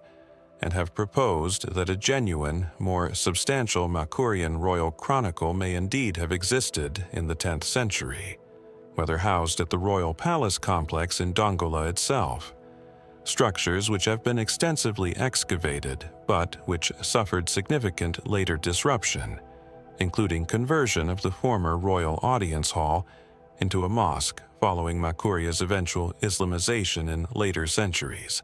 and have proposed that a genuine, more substantial Makurian royal chronicle may indeed have existed in the 10th century, whether housed at the royal palace complex in Dongola itself, structures which have been extensively excavated but which suffered significant later disruption, including conversion of the former royal audience hall into a mosque following Makuria's eventual Islamization in later centuries,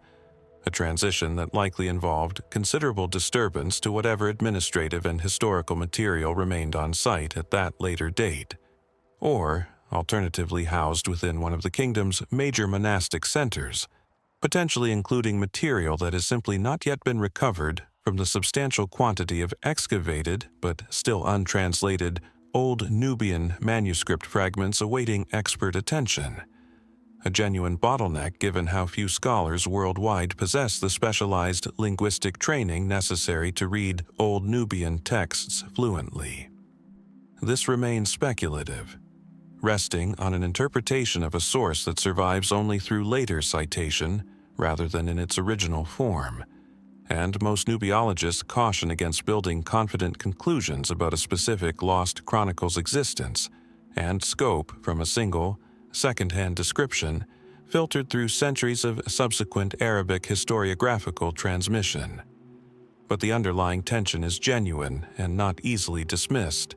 a transition that likely involved considerable disturbance to whatever administrative and historical material remained on site at that later date, or alternatively housed within one of the kingdom's major monastic centers, potentially including material that has simply not yet been recovered from the substantial quantity of excavated but still untranslated Old Nubian manuscript fragments awaiting expert attention, a genuine bottleneck given how few scholars worldwide possess the specialized linguistic training necessary to read Old Nubian texts fluently. This remains speculative, resting on an interpretation of a source that survives only through later citation rather than in its original form, and most Nubiologists caution against building confident conclusions about a specific lost chronicle's existence and scope from a single, second-hand description filtered through centuries of subsequent Arabic historiographical transmission. But the underlying tension is genuine and not easily dismissed.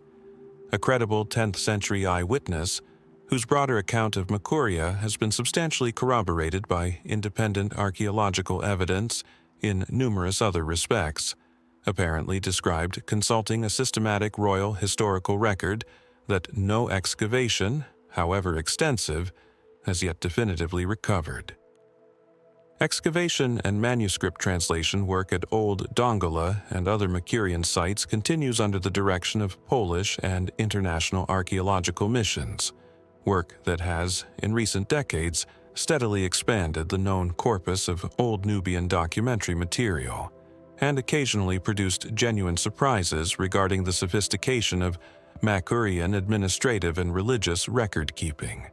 A credible 10th century eyewitness, whose broader account of Makuria has been substantially corroborated by independent archaeological evidence in numerous other respects, apparently described consulting a systematic royal historical record that no excavation, however extensive, has yet definitively recovered. Excavation and manuscript translation work at Old Dongola and other Makurian sites continues under the direction of Polish and international archaeological missions, work that has, in recent decades, steadily expanded the known corpus of Old Nubian documentary material, and occasionally produced genuine surprises regarding the sophistication of Makurian administrative and religious record-keeping.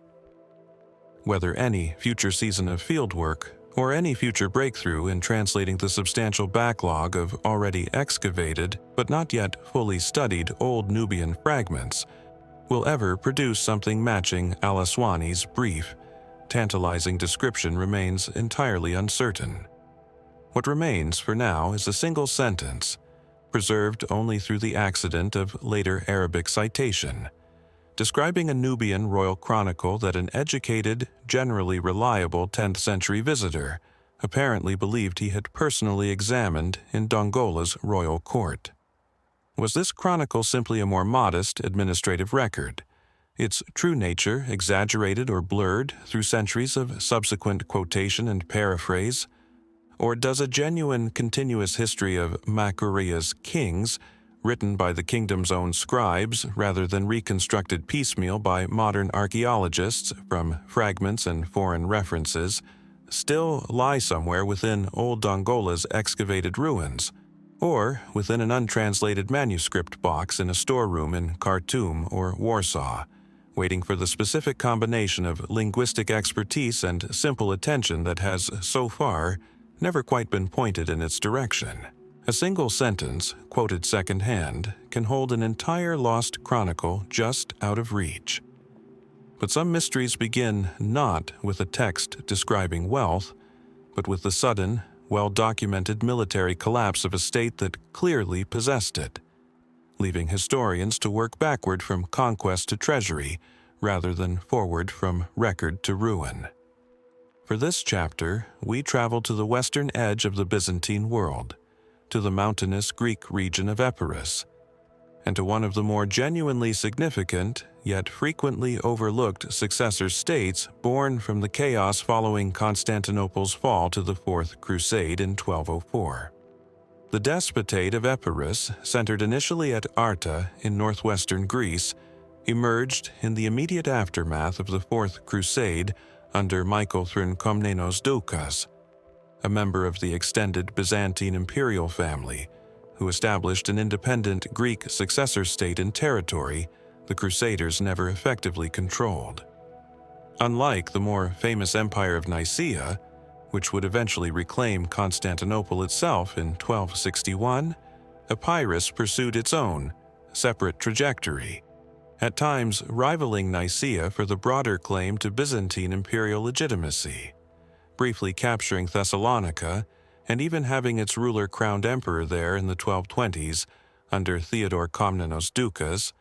Whether any future season of fieldwork or any future breakthrough in translating the substantial backlog of already excavated but not yet fully studied Old Nubian fragments will ever produce something matching al-Aswani's brief, tantalizing description remains entirely uncertain. What remains for now is a single sentence, preserved only through the accident of later Arabic citation, describing a Nubian royal chronicle that an educated, generally reliable 10th century visitor apparently believed he had personally examined in Dongola's royal court. Was this chronicle simply a more modest administrative record, its true nature exaggerated or blurred through centuries of subsequent quotation and paraphrase? Or does a genuine continuous history of Makuria's kings, written by the kingdom's own scribes rather than reconstructed piecemeal by modern archaeologists from fragments and foreign references, still lie somewhere within Old Dongola's excavated ruins, or within an untranslated manuscript box in a storeroom in Khartoum or Warsaw, waiting for the specific combination of linguistic expertise and simple attention that has, so far, never quite been pointed in its direction? A single sentence, quoted secondhand, can hold an entire lost chronicle just out of reach. But some mysteries begin not with a text describing wealth, but with the sudden, well-documented military collapse of a state that clearly possessed it, leaving historians to work backward from conquest to treasury rather than forward from record to ruin. For this chapter, we travel to the western edge of the Byzantine world, to the mountainous Greek region of Epirus, and to one of the more genuinely significant, yet frequently overlooked successor states born from the chaos following Constantinople's fall to the Fourth Crusade in 1204. The despotate of Epirus, centered initially at Arta in northwestern Greece, emerged in the immediate aftermath of the Fourth Crusade under Michael Komnenos Doukas, a member of the extended Byzantine imperial family, who established an independent Greek successor state in territory the Crusaders never effectively controlled. Unlike the more famous Empire of Nicaea, which would eventually reclaim Constantinople itself in 1261, Epirus pursued its own, separate trajectory, at times rivaling Nicaea for the broader claim to Byzantine imperial legitimacy, briefly capturing Thessalonica and even having its ruler crowned emperor there in the 1220s under Theodore Komnenos Doukas,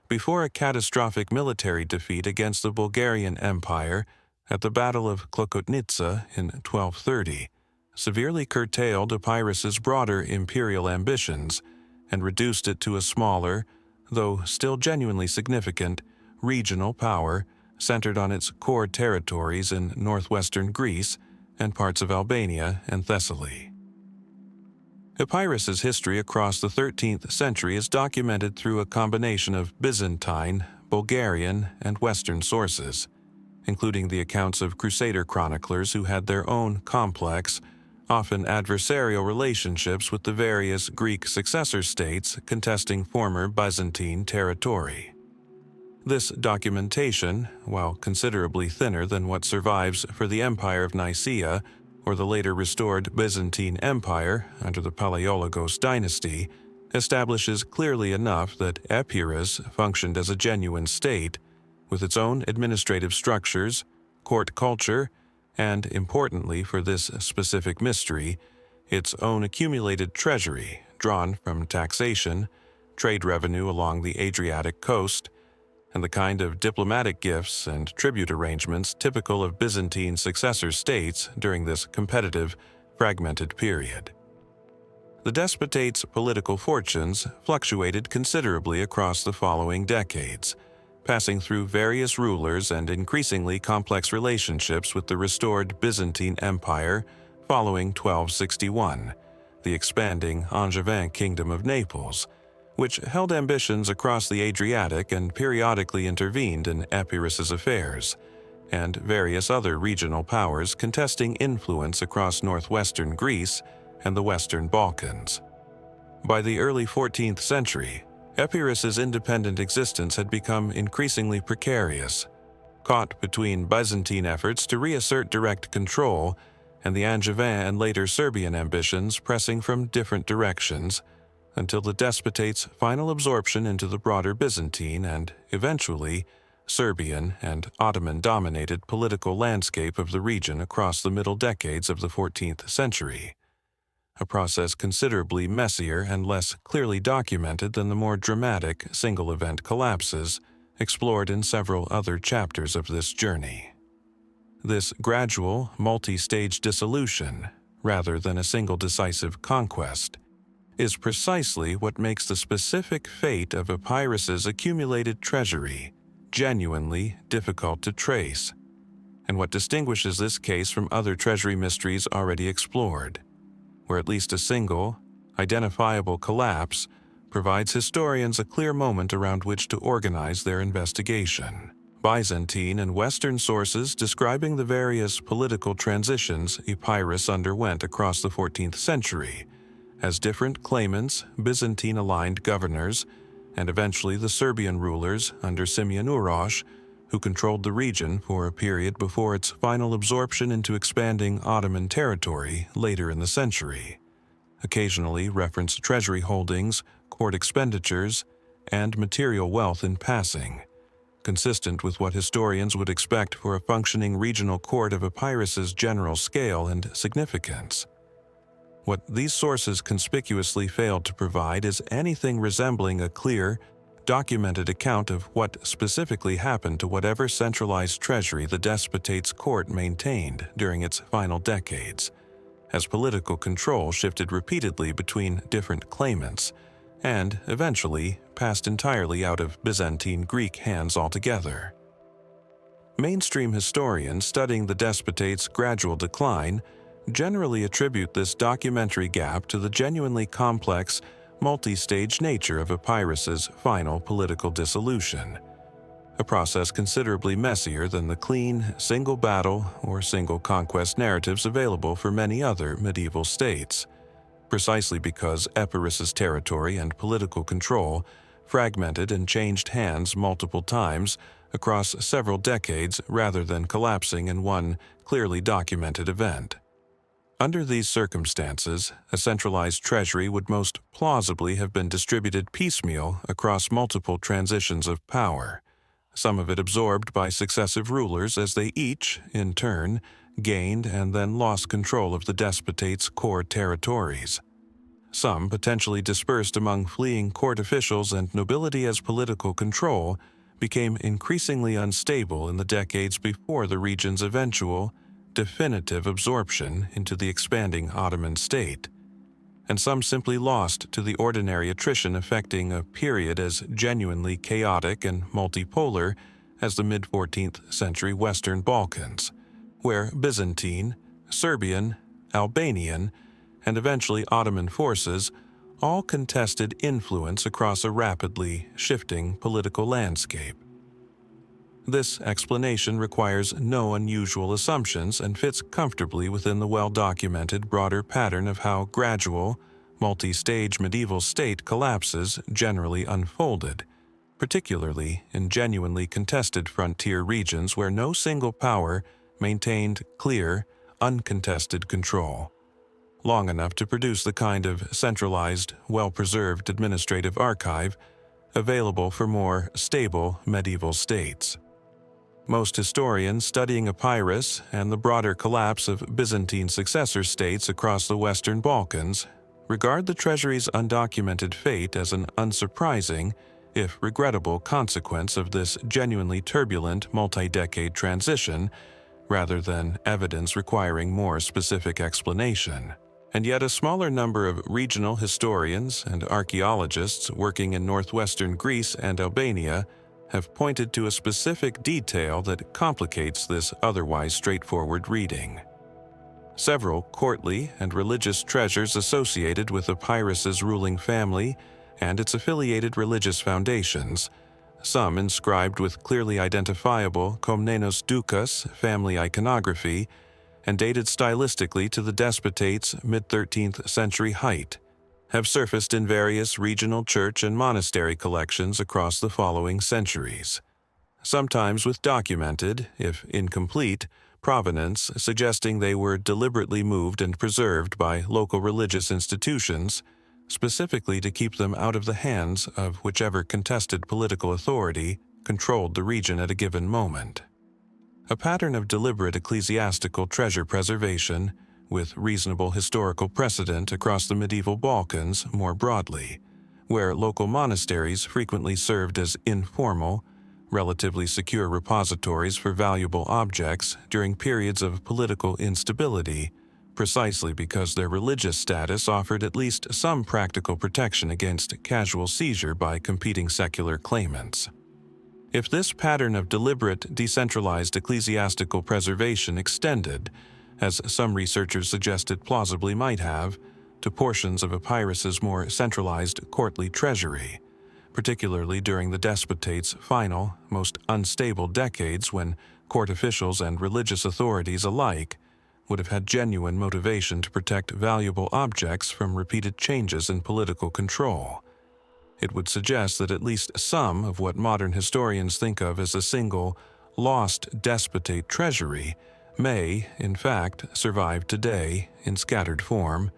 before a catastrophic military defeat against the Bulgarian Empire at the Battle of Klokotnitsa in 1230, severely curtailed Epirus's broader imperial ambitions and reduced it to a smaller, though still genuinely significant, regional power centered on its core territories in northwestern Greece and parts of Albania and Thessaly. Epirus's history across the 13th century is documented through a combination of Byzantine, Bulgarian, and Western sources, including the accounts of Crusader chroniclers who had their own complex, often adversarial relationships with the various Greek successor states contesting former Byzantine territory. This documentation, while considerably thinner than what survives for the Empire of Nicaea or the later restored Byzantine Empire under the Palaiologos dynasty, establishes clearly enough that Epirus functioned as a genuine state, with its own administrative structures, court culture, and, importantly for this specific mystery, its own accumulated treasury drawn from taxation, trade revenue along the Adriatic coast, and the kind of diplomatic gifts and tribute arrangements typical of Byzantine successor states during this competitive, fragmented period. The despotate's political fortunes fluctuated considerably across the following decades, passing through various rulers and increasingly complex relationships with the restored Byzantine Empire following 1261, the expanding Angevin Kingdom of Naples, which held ambitions across the Adriatic and periodically intervened in Epirus's affairs, and various other regional powers contesting influence across northwestern Greece and the Western Balkans. By the early 14th century, Epirus's independent existence had become increasingly precarious, caught between Byzantine efforts to reassert direct control and the Angevin and later Serbian ambitions pressing from different directions, until the despotate's final absorption into the broader Byzantine and, eventually, Serbian and Ottoman-dominated political landscape of the region across the middle decades of the 14th century, a process considerably messier and less clearly documented than the more dramatic single-event collapses explored in several other chapters of this journey. This gradual, multi-stage dissolution, rather than a single decisive conquest, is precisely what makes the specific fate of Epirus's accumulated treasury genuinely difficult to trace, and what distinguishes this case from other treasury mysteries already explored, where at least a single, identifiable collapse provides historians a clear moment around which to organize their investigation. Byzantine and Western sources describing the various political transitions Epirus underwent across the 14th century, as different claimants, Byzantine-aligned governors, and eventually the Serbian rulers under Simeon Uroš, who controlled the region for a period before its final absorption into expanding Ottoman territory later in the century, occasionally reference treasury holdings, court expenditures, and material wealth in passing, consistent with what historians would expect for a functioning regional court of Epirus's general scale and significance. What these sources conspicuously failed to provide is anything resembling a clear, documented account of what specifically happened to whatever centralized treasury the despotate's court maintained during its final decades, as political control shifted repeatedly between different claimants, and, eventually, passed entirely out of Byzantine Greek hands altogether. Mainstream historians studying the despotate's gradual decline generally attribute this documentary gap to the genuinely complex, multi-stage nature of Epirus's final political dissolution, a process considerably messier than the clean, single battle or single conquest narratives available for many other medieval states, precisely because Epirus's territory and political control fragmented and changed hands multiple times across several decades rather than collapsing in one clearly documented event. Under these circumstances, a centralized treasury would most plausibly have been distributed piecemeal across multiple transitions of power, some of it absorbed by successive rulers as they each, in turn, gained and then lost control of the despotate's core territories. Some potentially dispersed among fleeing court officials and nobility as political control became increasingly unstable in the decades before the region's eventual, definitive absorption into the expanding Ottoman state, and some simply lost to the ordinary attrition affecting a period as genuinely chaotic and multipolar as the mid-14th century Western Balkans, where Byzantine, Serbian, Albanian, and eventually Ottoman forces all contested influence across a rapidly shifting political landscape. This explanation requires no unusual assumptions and fits comfortably within the well-documented broader pattern of how gradual, multi-stage medieval state collapses generally unfolded, particularly in genuinely contested frontier regions where no single power maintained clear, uncontested control, long enough to produce the kind of centralized, well-preserved administrative archive available for more stable medieval states. Most historians studying Epirus and the broader collapse of Byzantine successor states across the Western Balkans regard the treasury's undocumented fate as an unsurprising, if regrettable, consequence of this genuinely turbulent multi-decade transition, rather than evidence requiring more specific explanation. And yet a smaller number of regional historians and archaeologists working in northwestern Greece and Albania have pointed to a specific detail that complicates this otherwise straightforward reading. Several courtly and religious treasures associated with Epirus's ruling family and its affiliated religious foundations, some inscribed with clearly identifiable Komnenos Doukas family iconography and dated stylistically to the despotate's mid-13th century height, have surfaced in various regional church and monastery collections across the following centuries, sometimes with documented, if incomplete, provenance suggesting they were deliberately moved and preserved by local religious institutions, specifically to keep them out of the hands of whichever contested political authority controlled the region at a given moment. A pattern of deliberate ecclesiastical treasure preservation with reasonable historical precedent across the medieval Balkans more broadly, where local monasteries frequently served as informal, relatively secure repositories for valuable objects during periods of political instability, precisely because their religious status offered at least some practical protection against casual seizure by competing secular claimants. If this pattern of deliberate, decentralized ecclesiastical preservation extended, as some researchers suggested plausibly might have, to portions of Epirus's more centralized courtly treasury, particularly during the despotate's final, most unstable decades when court officials and religious authorities alike would have had genuine motivation to protect valuable objects from repeated changes in political control. It would suggest that at least some of what modern historians think of as a single, lost despotate treasury may, in fact, survive today in scattered form,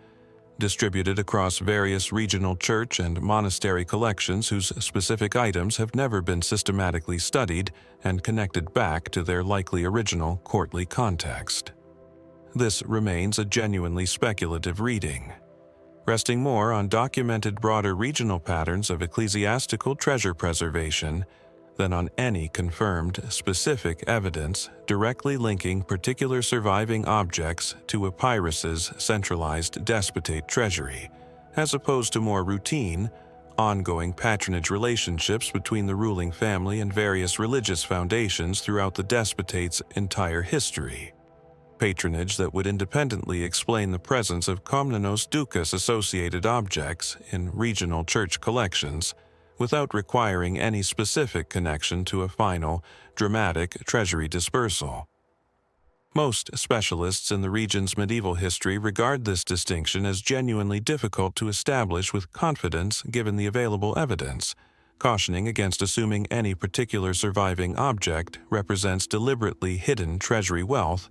distributed across various regional church and monastery collections whose specific items have never been systematically studied and connected back to their likely original courtly context. This remains a genuinely speculative reading, resting more on documented broader regional patterns of ecclesiastical treasure preservation than on any confirmed specific evidence directly linking particular surviving objects to Epirus's centralized despotate treasury, as opposed to more routine, ongoing patronage relationships between the ruling family and various religious foundations throughout the despotate's entire history. Patronage that would independently explain the presence of Komnenos Doukas associated objects in regional church collections, without requiring any specific connection to a final, dramatic treasury dispersal. Most specialists in the region's medieval history regard this distinction as genuinely difficult to establish with confidence given the available evidence, cautioning against assuming any particular surviving object represents deliberately hidden treasury wealth,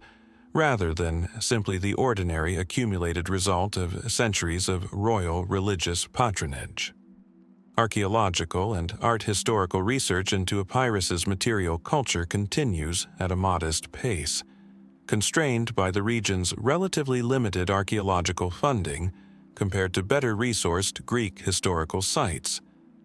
rather than simply the ordinary accumulated result of centuries of royal religious patronage. Archaeological and art historical research into Epirus's material culture continues at a modest pace, constrained by the region's relatively limited archaeological funding compared to better resourced Greek historical sites,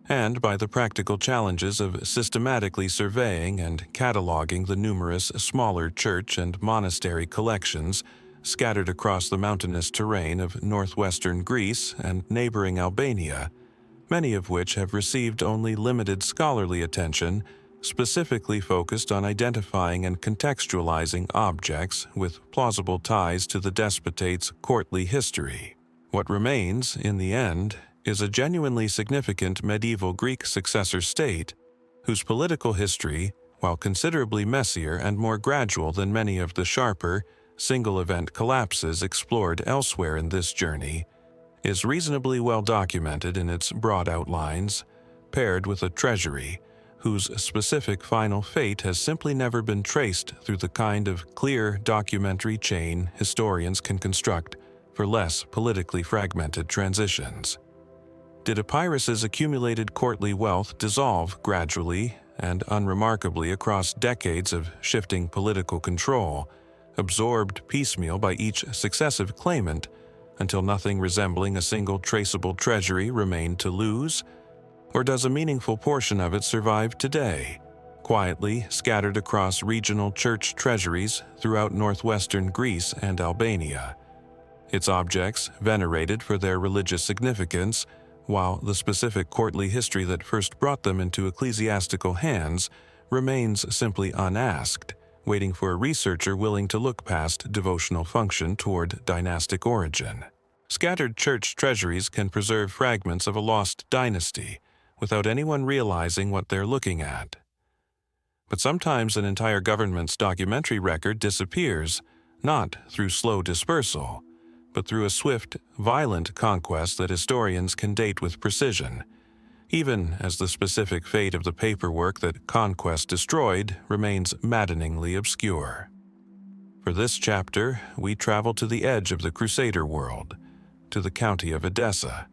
and by the practical challenges of systematically surveying and cataloging the numerous smaller church and monastery collections scattered across the mountainous terrain of northwestern Greece and neighboring Albania, many of which have received only limited scholarly attention, specifically focused on identifying and contextualizing objects with plausible ties to the despotate's courtly history. What remains, in the end, is a genuinely significant medieval Greek successor state whose political history, while considerably messier and more gradual than many of the sharper, single-event collapses explored elsewhere in this journey, is reasonably well documented in its broad outlines, paired with a treasury whose specific final fate has simply never been traced through the kind of clear documentary chain historians can construct for less politically fragmented transitions. Did Epirus's accumulated courtly wealth dissolve gradually and unremarkably across decades of shifting political control, absorbed piecemeal by each successive claimant, until nothing resembling a single traceable treasury remained to lose? Or does a meaningful portion of it survive today, quietly scattered across regional church treasuries throughout northwestern Greece and Albania? Its objects venerated for their religious significance, while the specific courtly history that first brought them into ecclesiastical hands remains simply unasked, waiting for a researcher willing to look past devotional function toward dynastic origin. Scattered church treasuries can preserve fragments of a lost dynasty without anyone realizing what they're looking at. But sometimes an entire government's documentary record disappears, not through slow dispersal, but through a swift, violent conquest that historians can date with precision, even as the specific fate of the paperwork that conquest destroyed remains maddeningly obscure. For this chapter, we travel to the edge of the Crusader world, to the county of Edessa,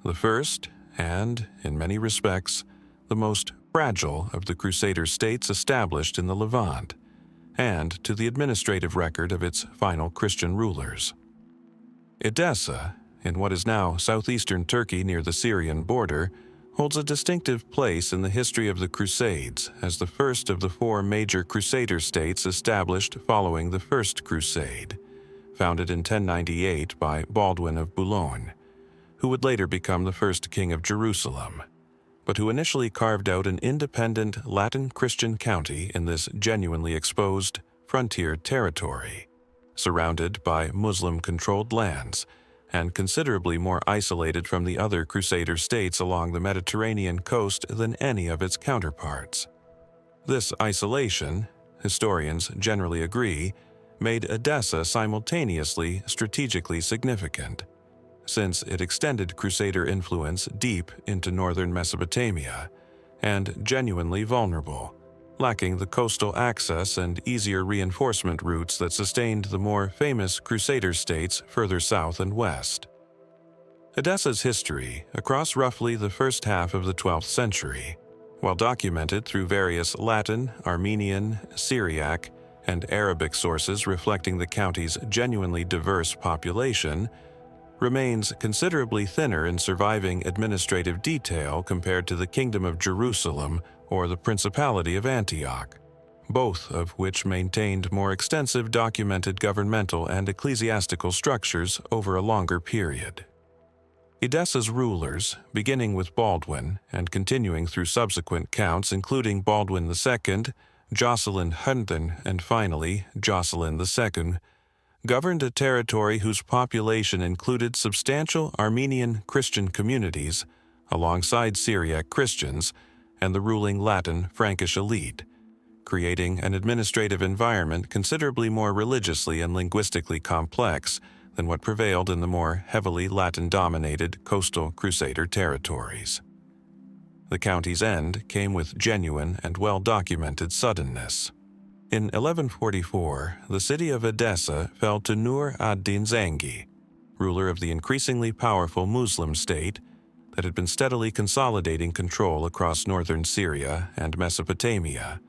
the first and, in many respects, the most fragile of the Crusader states established in the Levant, and to the administrative record of its final Christian rulers. Edessa, in what is now southeastern Turkey near the Syrian border, holds a distinctive place in the history of the Crusades as the first of the four major Crusader states established following the First Crusade, founded in 1098 by Baldwin of Boulogne, who would later become the first king of Jerusalem, but who initially carved out an independent Latin Christian county in this genuinely exposed frontier territory, surrounded by Muslim-controlled lands, and considerably more isolated from the other Crusader states along the Mediterranean coast than any of its counterparts. This isolation, historians generally agree, made Edessa simultaneously strategically significant, since it extended Crusader influence deep into northern Mesopotamia, and genuinely vulnerable, lacking the coastal access and easier reinforcement routes that sustained the more famous Crusader states further south and west. Edessa's history, across roughly the first half of the 12th century, while documented through various Latin, Armenian, Syriac, and Arabic sources reflecting the county's genuinely diverse population, remains considerably thinner in surviving administrative detail compared to the Kingdom of Jerusalem or the Principality of Antioch, both of which maintained more extensive documented governmental and ecclesiastical structures over a longer period. Edessa's rulers, beginning with Baldwin and continuing through subsequent counts including Baldwin II, Jocelyn Hunton, and finally Jocelyn II, governed a territory whose population included substantial Armenian Christian communities alongside Syriac Christians and the ruling Latin Frankish elite, creating an administrative environment considerably more religiously and linguistically complex than what prevailed in the more heavily Latin-dominated coastal Crusader territories. The county's end came with genuine and well-documented suddenness. In 1144, the city of Edessa fell to Nur ad-Din Zengi, ruler of the increasingly powerful Muslim state that had been steadily consolidating control across northern Syria and Mesopotamia,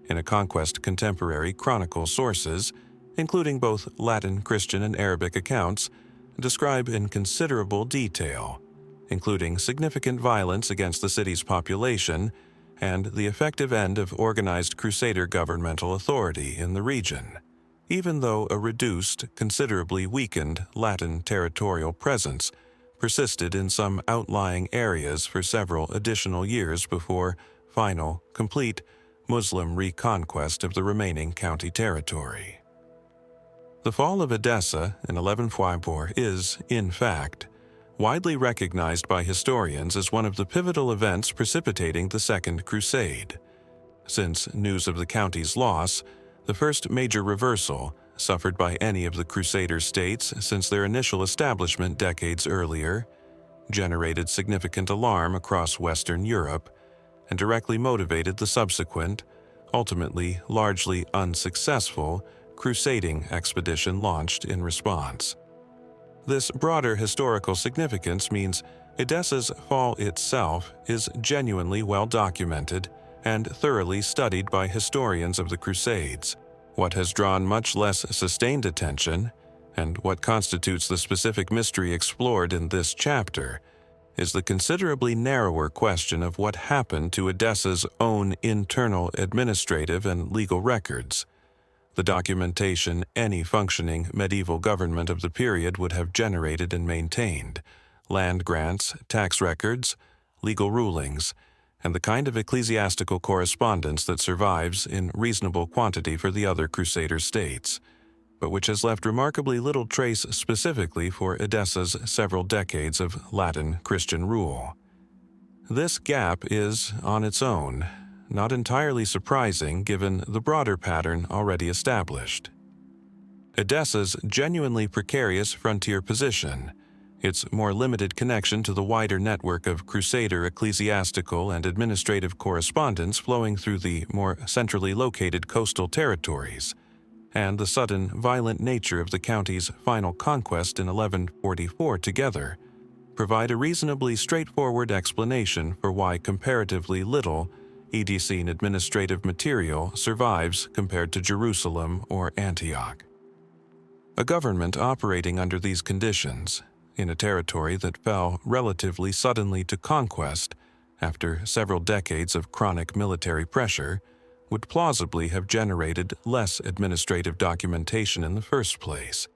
in a conquest contemporary chronicle sources, including both Latin, Christian, and Arabic accounts, describe in considerable detail, including significant violence against the city's population and the effective end of organized crusader governmental authority in the region, even though a reduced, considerably weakened Latin territorial presence persisted in some outlying areas for several additional years before final, complete Muslim reconquest of the remaining county territory. The fall of Edessa in 1154 is, in fact, widely recognized by historians as one of the pivotal events precipitating the Second Crusade. Since news of the county's loss, the first major reversal suffered by any of the Crusader states since their initial establishment decades earlier, generated significant alarm across Western Europe and directly motivated the subsequent, ultimately largely unsuccessful, crusading expedition launched in response. This broader historical significance means Edessa's fall itself is genuinely well documented and thoroughly studied by historians of the Crusades. What has drawn much less sustained attention, and what constitutes the specific mystery explored in this chapter, is the considerably narrower question of what happened to Edessa's own internal administrative and legal records, the documentation any functioning medieval government of the period would have generated and maintained, land grants, tax records, legal rulings, and the kind of ecclesiastical correspondence that survives in reasonable quantity for the other Crusader states, but which has left remarkably little trace specifically for Edessa's several decades of Latin Christian rule. This gap is, on its own, not entirely surprising given the broader pattern already established. Edessa's genuinely precarious frontier position, its more limited connection to the wider network of Crusader ecclesiastical and administrative correspondence flowing through the more centrally located coastal territories, and the sudden, violent nature of the county's final conquest in 1144 together, provide a reasonably straightforward explanation for why comparatively little Edessene administrative material survives compared to Jerusalem or Antioch. A government operating under these conditions, in a territory that fell relatively suddenly to conquest after several decades of chronic military pressure, would plausibly have generated less administrative documentation in the first place,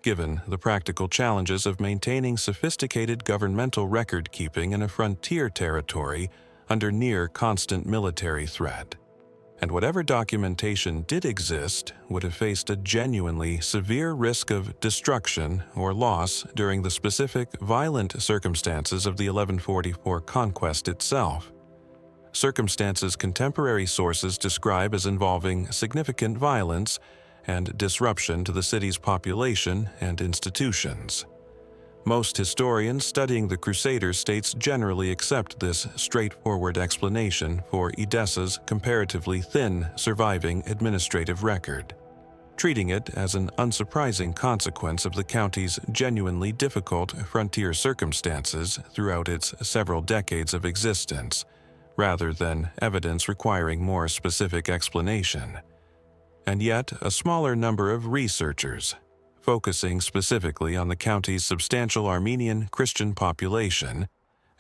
given the practical challenges of maintaining sophisticated governmental record-keeping in a frontier territory under near constant military threat. And whatever documentation did exist would have faced a genuinely severe risk of destruction or loss during the specific violent circumstances of the 1144 conquest itself, circumstances contemporary sources describe as involving significant violence and disruption to the city's population and institutions. Most historians studying the Crusader states generally accept this straightforward explanation for Edessa's comparatively thin surviving administrative record, treating it as an unsurprising consequence of the county's genuinely difficult frontier circumstances throughout its several decades of existence, rather than evidence requiring more specific explanation. And yet, a smaller number of researchers, focusing specifically on the county's substantial Armenian Christian population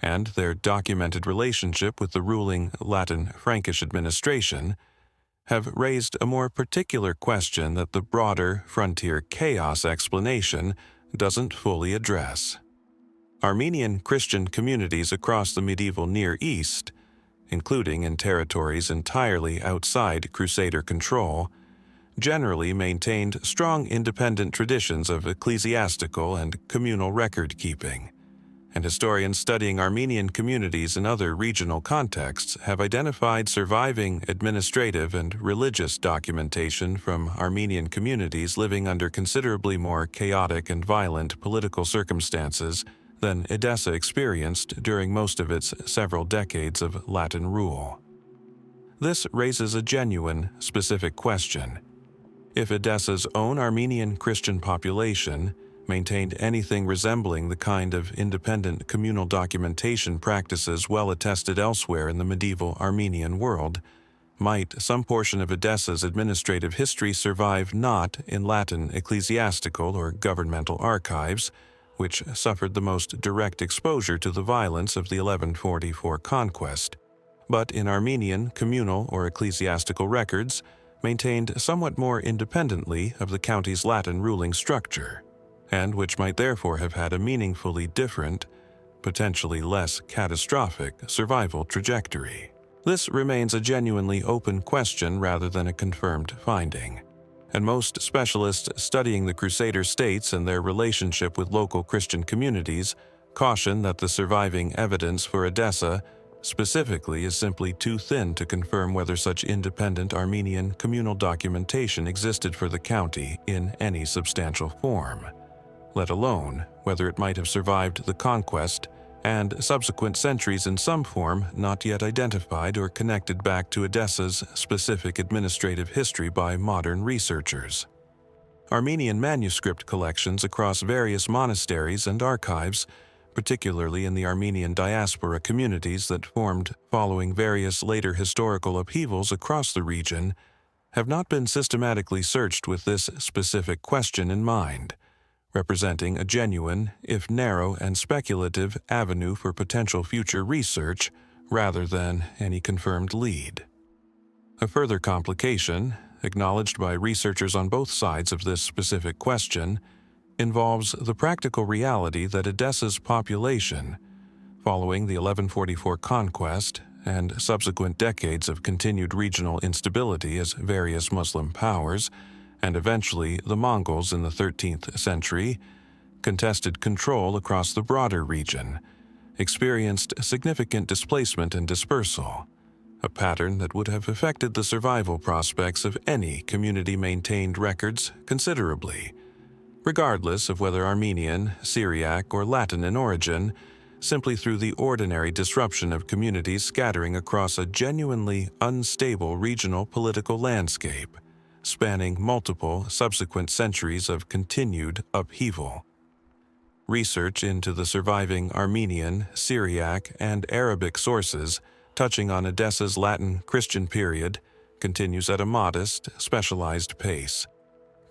and their documented relationship with the ruling Latin Frankish administration, have raised a more particular question that the broader frontier chaos explanation doesn't fully address. Armenian Christian communities across the medieval Near East, including in territories entirely outside Crusader control, generally maintained strong independent traditions of ecclesiastical and communal record-keeping, and historians studying Armenian communities in other regional contexts have identified surviving administrative and religious documentation from Armenian communities living under considerably more chaotic and violent political circumstances than Edessa experienced during most of its several decades of Latin rule. This raises a genuine, specific question. If Edessa's own Armenian Christian population maintained anything resembling the kind of independent communal documentation practices well attested elsewhere in the medieval Armenian world, might some portion of Edessa's administrative history survive not in Latin ecclesiastical or governmental archives, which suffered the most direct exposure to the violence of the 1144 conquest, but in Armenian communal or ecclesiastical records maintained somewhat more independently of the county's Latin ruling structure, and which might therefore have had a meaningfully different, potentially less catastrophic survival trajectory. This remains a genuinely open question rather than a confirmed finding, and most specialists studying the Crusader states and their relationship with local Christian communities caution that the surviving evidence for Edessa specifically is simply too thin to confirm whether such independent Armenian communal documentation existed for the county in any substantial form, let alone whether it might have survived the conquest and subsequent centuries in some form not yet identified or connected back to Edessa's specific administrative history by modern researchers. Armenian manuscript collections across various monasteries and archives, particularly in the Armenian diaspora communities that formed following various later historical upheavals across the region, have not been systematically searched with this specific question in mind, representing a genuine, if narrow and speculative, avenue for potential future research rather than any confirmed lead. A further complication, acknowledged by researchers on both sides of this specific question, involves the practical reality that Edessa's population, following the 1144 conquest and subsequent decades of continued regional instability as various Muslim powers, and eventually the Mongols in the 13th century, contested control across the broader region, experienced significant displacement and dispersal, a pattern that would have affected the survival prospects of any community-maintained records considerably, regardless of whether Armenian, Syriac, or Latin in origin, simply through the ordinary disruption of communities scattering across a genuinely unstable regional political landscape, spanning multiple subsequent centuries of continued upheaval. Research into the surviving Armenian, Syriac, and Arabic sources touching on Edessa's Latin Christian period continues at a modest, specialized pace,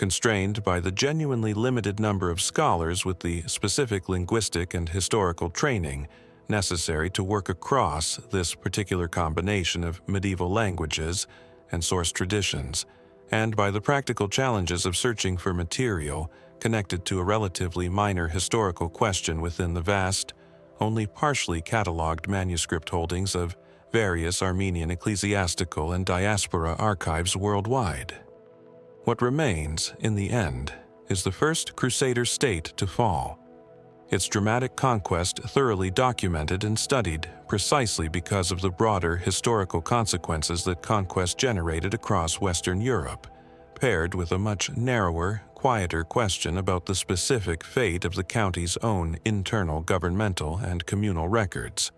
constrained by the genuinely limited number of scholars with the specific linguistic and historical training necessary to work across this particular combination of medieval languages and source traditions, and by the practical challenges of searching for material connected to a relatively minor historical question within the vast, only partially catalogued manuscript holdings of various Armenian ecclesiastical and diaspora archives worldwide. What remains, in the end, is the first Crusader state to fall, its dramatic conquest thoroughly documented and studied precisely because of the broader historical consequences that conquest generated across Western Europe, paired with a much narrower, quieter question about the specific fate of the county's own internal governmental and communal records.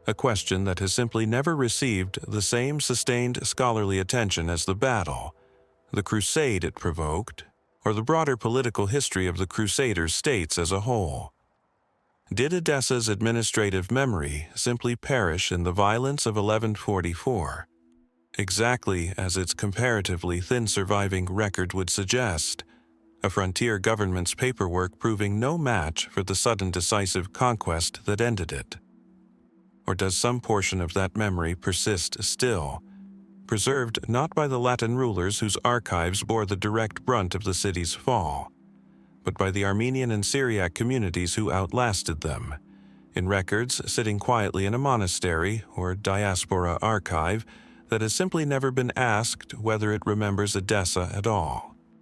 A question that has simply never received the same sustained scholarly attention as the battle, the crusade it provoked, or the broader political history of the Crusader states as a whole. Did Edessa's administrative memory simply perish in the violence of 1144, exactly as its comparatively thin surviving record would suggest, a frontier government's paperwork proving no match for the sudden decisive conquest that ended it? Or does some portion of that memory persist still, preserved not by the Latin rulers whose archives bore the direct brunt of the city's fall, but by the Armenian and Syriac communities who outlasted them, in records sitting quietly in a monastery or diaspora archive that has simply never been asked whether it remembers Edessa at all?